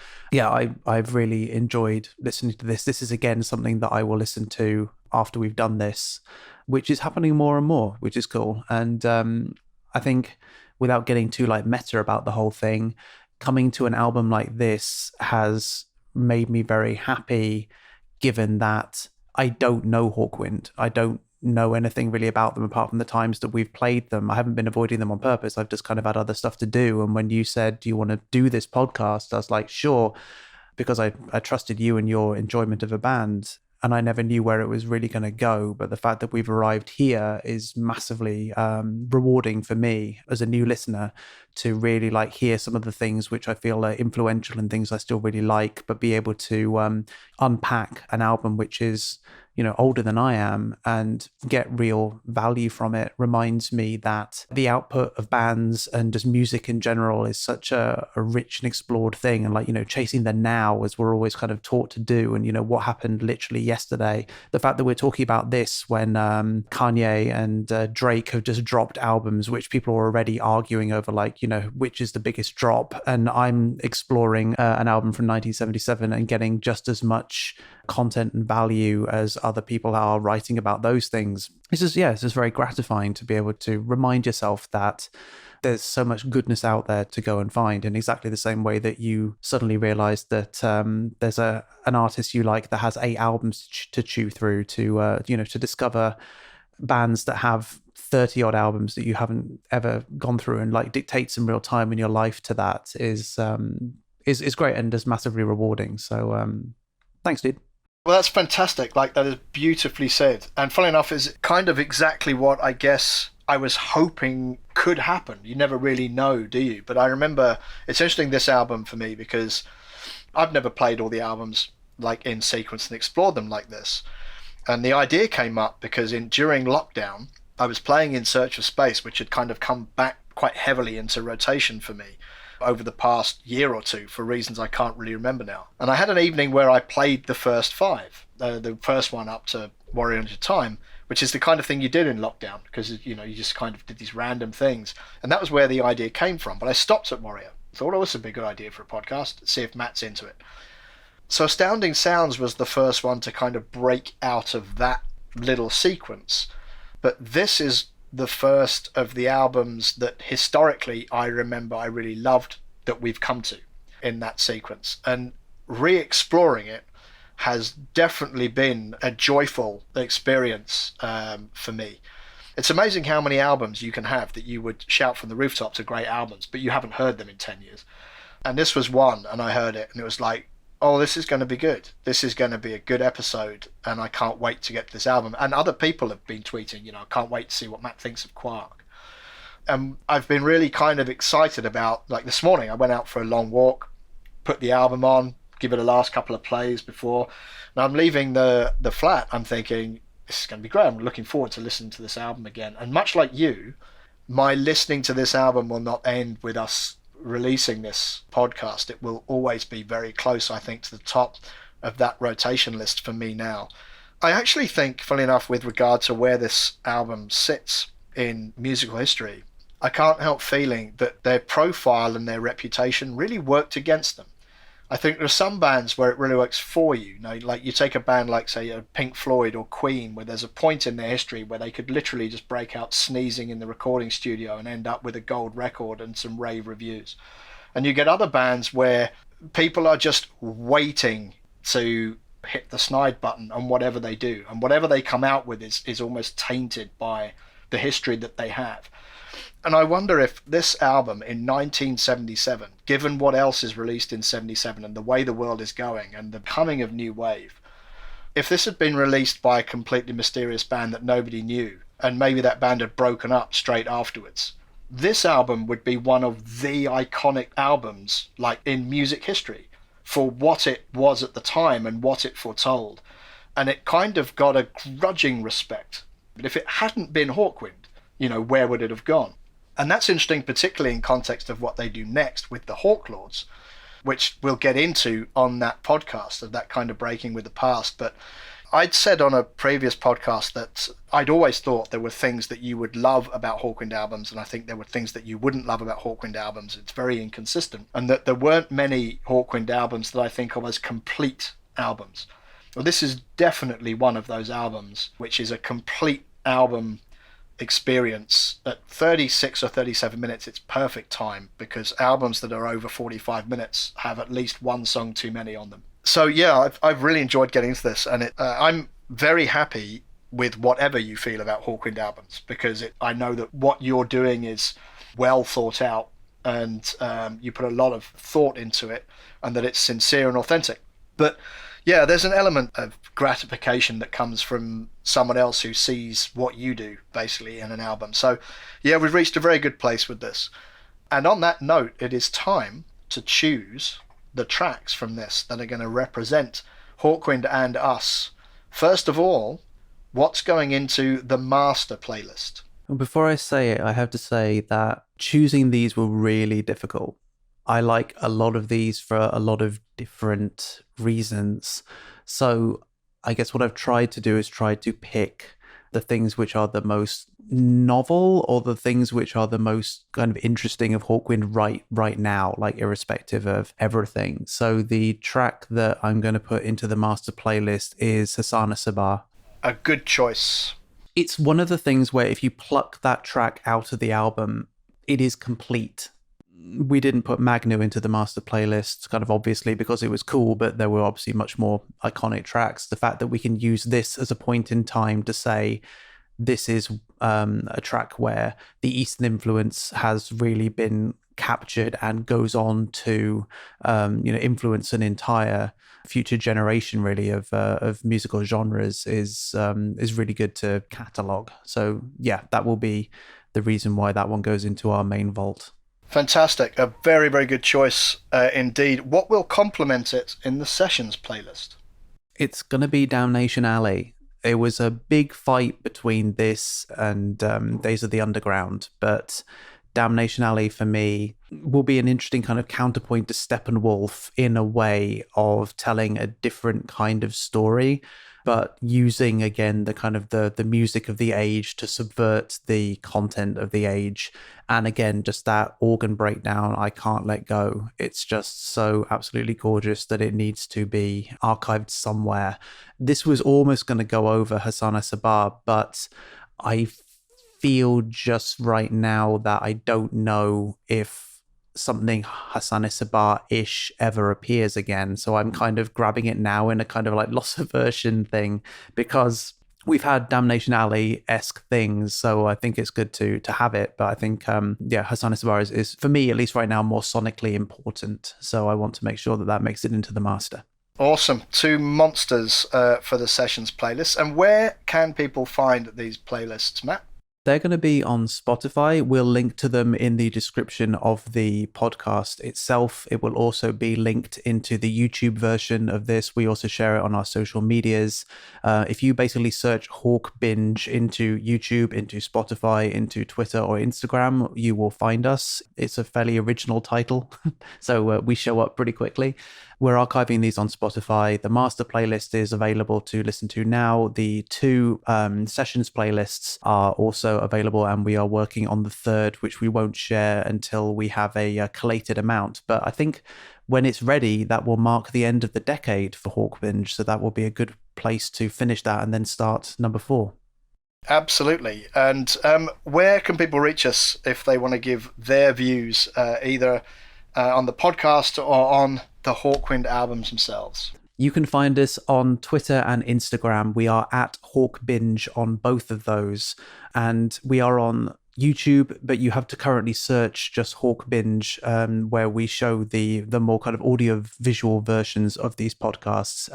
I've really enjoyed listening to this. This is again something that I will listen to after we've done this, which is happening more and more, which is cool. And I think, without getting too like meta about the whole thing, coming to an album like this has made me very happy, given that I don't know Hawkwind. I don't know anything really about them apart from the times that we've played them. I haven't been avoiding them on purpose. I've just kind of had other stuff to do. And when you said, do you want to do this podcast? I was like, sure, because I trusted you and your enjoyment of a band. And I never knew where it was really going to go. But the fact that we've arrived here is massively rewarding for me as a new listener, to really like hear some of the things which I feel are influential and things I still really like, but be able to unpack an album which is, older than I am and get real value from it. Reminds me that the output of bands and just music in general is such a rich and explored thing. And chasing the now, as we're always kind of taught to do. And, what happened literally yesterday, the fact that we're talking about this when Kanye and Drake have just dropped albums, which people are already arguing over, which is the biggest drop. And I'm exploring an album from 1977 and getting just as much content and value as other people are writing about those things. It's just very gratifying to be able to remind yourself that there's so much goodness out there to go and find, in exactly the same way that you suddenly realize that there's an artist you like that has 8 albums to chew through, to discover bands that have 30 odd albums that you haven't ever gone through, and dictate some real time in your life to that is great and just massively rewarding. So thanks, dude. Well, that's fantastic. That is beautifully said. And funnily enough, is kind of exactly what I guess I was hoping could happen. You never really know, do you? But I remember, it's interesting, this album for me, because I've never played all the albums in sequence and explored them like this. And the idea came up because during lockdown, I was playing In Search of Space, which had kind of come back quite heavily into rotation for me over the past year or two for reasons I can't really remember now. And I had an evening where I played the first 5, the first one up to Warrior Under Time, which is the kind of thing you did in lockdown, because you just kind of did these random things. And that was where the idea came from. But I stopped at Warrior. Thought, this would be a good idea for a podcast, see if Matt's into it. So Astounding Sounds was the first one to kind of break out of that little sequence. But this is the first of the albums that historically I remember I really loved that we've come to in that sequence. And re-exploring it has definitely been a joyful experience for me. It's amazing how many albums you can have that you would shout from the rooftops are great albums, but you haven't heard them in 10 years. And this was one, and I heard it, and it was like, oh, this is going to be good. This is going to be a good episode, and I can't wait to get to this album. And other people have been tweeting, I can't wait to see what Matt thinks of Quark. And I've been really kind of excited about, this morning, I went out for a long walk, put the album on, give it a last couple of plays before. And I'm leaving the flat, I'm thinking, this is going to be great. I'm looking forward to listening to this album again. And much like you, my listening to this album will not end with us releasing this podcast. It will always be very close, I think, to the top of that rotation list for me now. I actually think, funnily enough, with regard to where this album sits in musical history, I can't help feeling that their profile and their reputation really worked against them. I think there are some bands where it really works for you. You take a band like, say, a Pink Floyd or Queen, where there's a point in their history where they could literally just break out sneezing in the recording studio and end up with a gold record and some rave reviews. And you get other bands where people are just waiting to hit the snide button on whatever they do, and whatever they come out with is almost tainted by the history that they have. And I wonder if this album in 1977, given what else is released in 77 and the way the world is going and the coming of new wave, if this had been released by a completely mysterious band that nobody knew, and maybe that band had broken up straight afterwards, this album would be one of the iconic albums, like, in music history, for what it was at the time and what it foretold. And it kind of got a grudging respect. But if it hadn't been Hawkwind, where would it have gone? And that's interesting, particularly in context of what they do next with the Hawklords, which we'll get into on that podcast, of that kind of breaking with the past. But I'd said on a previous podcast that I'd always thought there were things that you would love about Hawkwind albums, and I think there were things that you wouldn't love about Hawkwind albums. It's very inconsistent, and that there weren't many Hawkwind albums that I think of as complete albums. Well, this is definitely one of those albums, which is a complete album experience. At 36 or 37 minutes, it's perfect time, because albums that are over 45 minutes have at least one song too many on them. So yeah, I've really enjoyed getting into this, and I'm very happy with whatever you feel about Hawkwind albums, because I know that what you're doing is well thought out, and you put a lot of thought into it, and that it's sincere and authentic. But yeah, there's an element of gratification that comes from someone else who sees what you do, basically, in an album. So yeah, we've reached a very good place with this. And on that note, it is time to choose the tracks from this that are going to represent Hawkwind and us. First of all, what's going into the master playlist? Well, before I say it, I have to say that choosing these were really difficult. I like a lot of these for a lot of different reasons. So I guess what I've tried to do is try to pick the things which are the most novel, or the things which are the most kind of interesting of Hawkwind right now, like irrespective of everything. So the track that I'm going to put into the master playlist is Hasana Sabah. A good choice. It's one of the things where if you pluck that track out of the album, it is complete. We didn't put Magnu into the master playlist, kind of obviously, because it was cool, but there were obviously much more iconic tracks. The fact that we can use this as a point in time to say this is a track where the Eastern influence has really been captured and goes on to influence an entire future generation, really, of musical genres is really good to catalogue. So yeah, that will be the reason why that one goes into our main vault. Fantastic. A very, very good choice indeed. What will complement it in the Sessions playlist? It's going to be Damnation Alley. There was a big fight between this and Days of the Underground, but Damnation Alley for me will be an interesting kind of counterpoint to Steppenwolf in a way of telling a different kind of story, but using again the kind of the music of the age to subvert the content of the age. And again, just that organ breakdown, I Can't Let Go. It's just so absolutely gorgeous that it needs to be archived somewhere. This was almost going to go over Hasana Sabah, but I feel just right now that I don't know if something Hasana Sabah-ish ever appears again. So I'm kind of grabbing it now in a kind of like loss aversion thing, because we've had Damnation Alley-esque things, so I think it's good to have it. But I think, Hasana Sabah is, for me, at least right now, more sonically important. So I want to make sure that makes it into the master. Awesome. Two monsters for the Sessions playlist. And where can people find these playlists, Matt? They're going to be on Spotify. We'll link to them in the description of the podcast itself. It will also be linked into the YouTube version of this. We also share it on our social medias. If you basically search Hawkbinge into YouTube, into Spotify, into Twitter or Instagram, you will find us. It's a fairly original title, so we show up pretty quickly. We're archiving these on Spotify. The master playlist is available to listen to now. The two Sessions playlists are also available, and we are working on the third, which we won't share until we have a collated amount. But I think when it's ready, that will mark the end of the decade for Hawkbinge, so that will be a good place to finish that and then start number 4. Absolutely. And where can people reach us if they want to give their views, either on the podcast or on the Hawkwind albums themselves? You can find us on Twitter and Instagram. We are at Hawkbinge on both of those. And we are on YouTube, but you have to currently search just Hawkbinge, where we show the more kind of audio visual versions of these podcasts.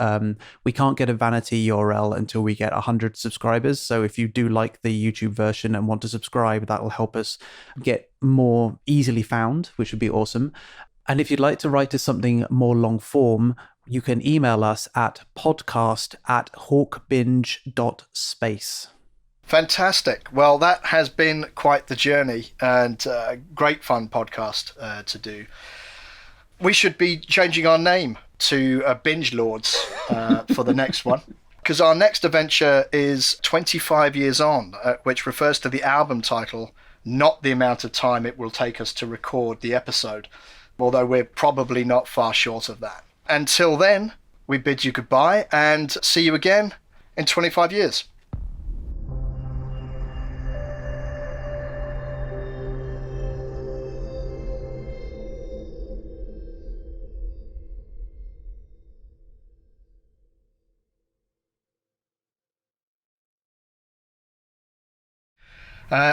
We can't get a vanity URL until we get 100 subscribers. So if you do like the YouTube version and want to subscribe, that will help us get more easily found, which would be awesome. And if you'd like to write us something more long form, you can email us at podcast@hawkbinge.space. Fantastic. Well, that has been quite the journey and great fun podcast to do. We should be changing our name to Binge Lords for the next one, because our next adventure is 25 years on, which refers to the album title, not the amount of time it will take us to record the episode, although we're probably not far short of that. Until then, we bid you goodbye and see you again in 25 years.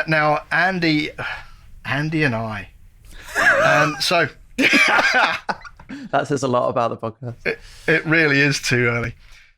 Now, Andy and I. So That says a lot about the podcast. it really is too early.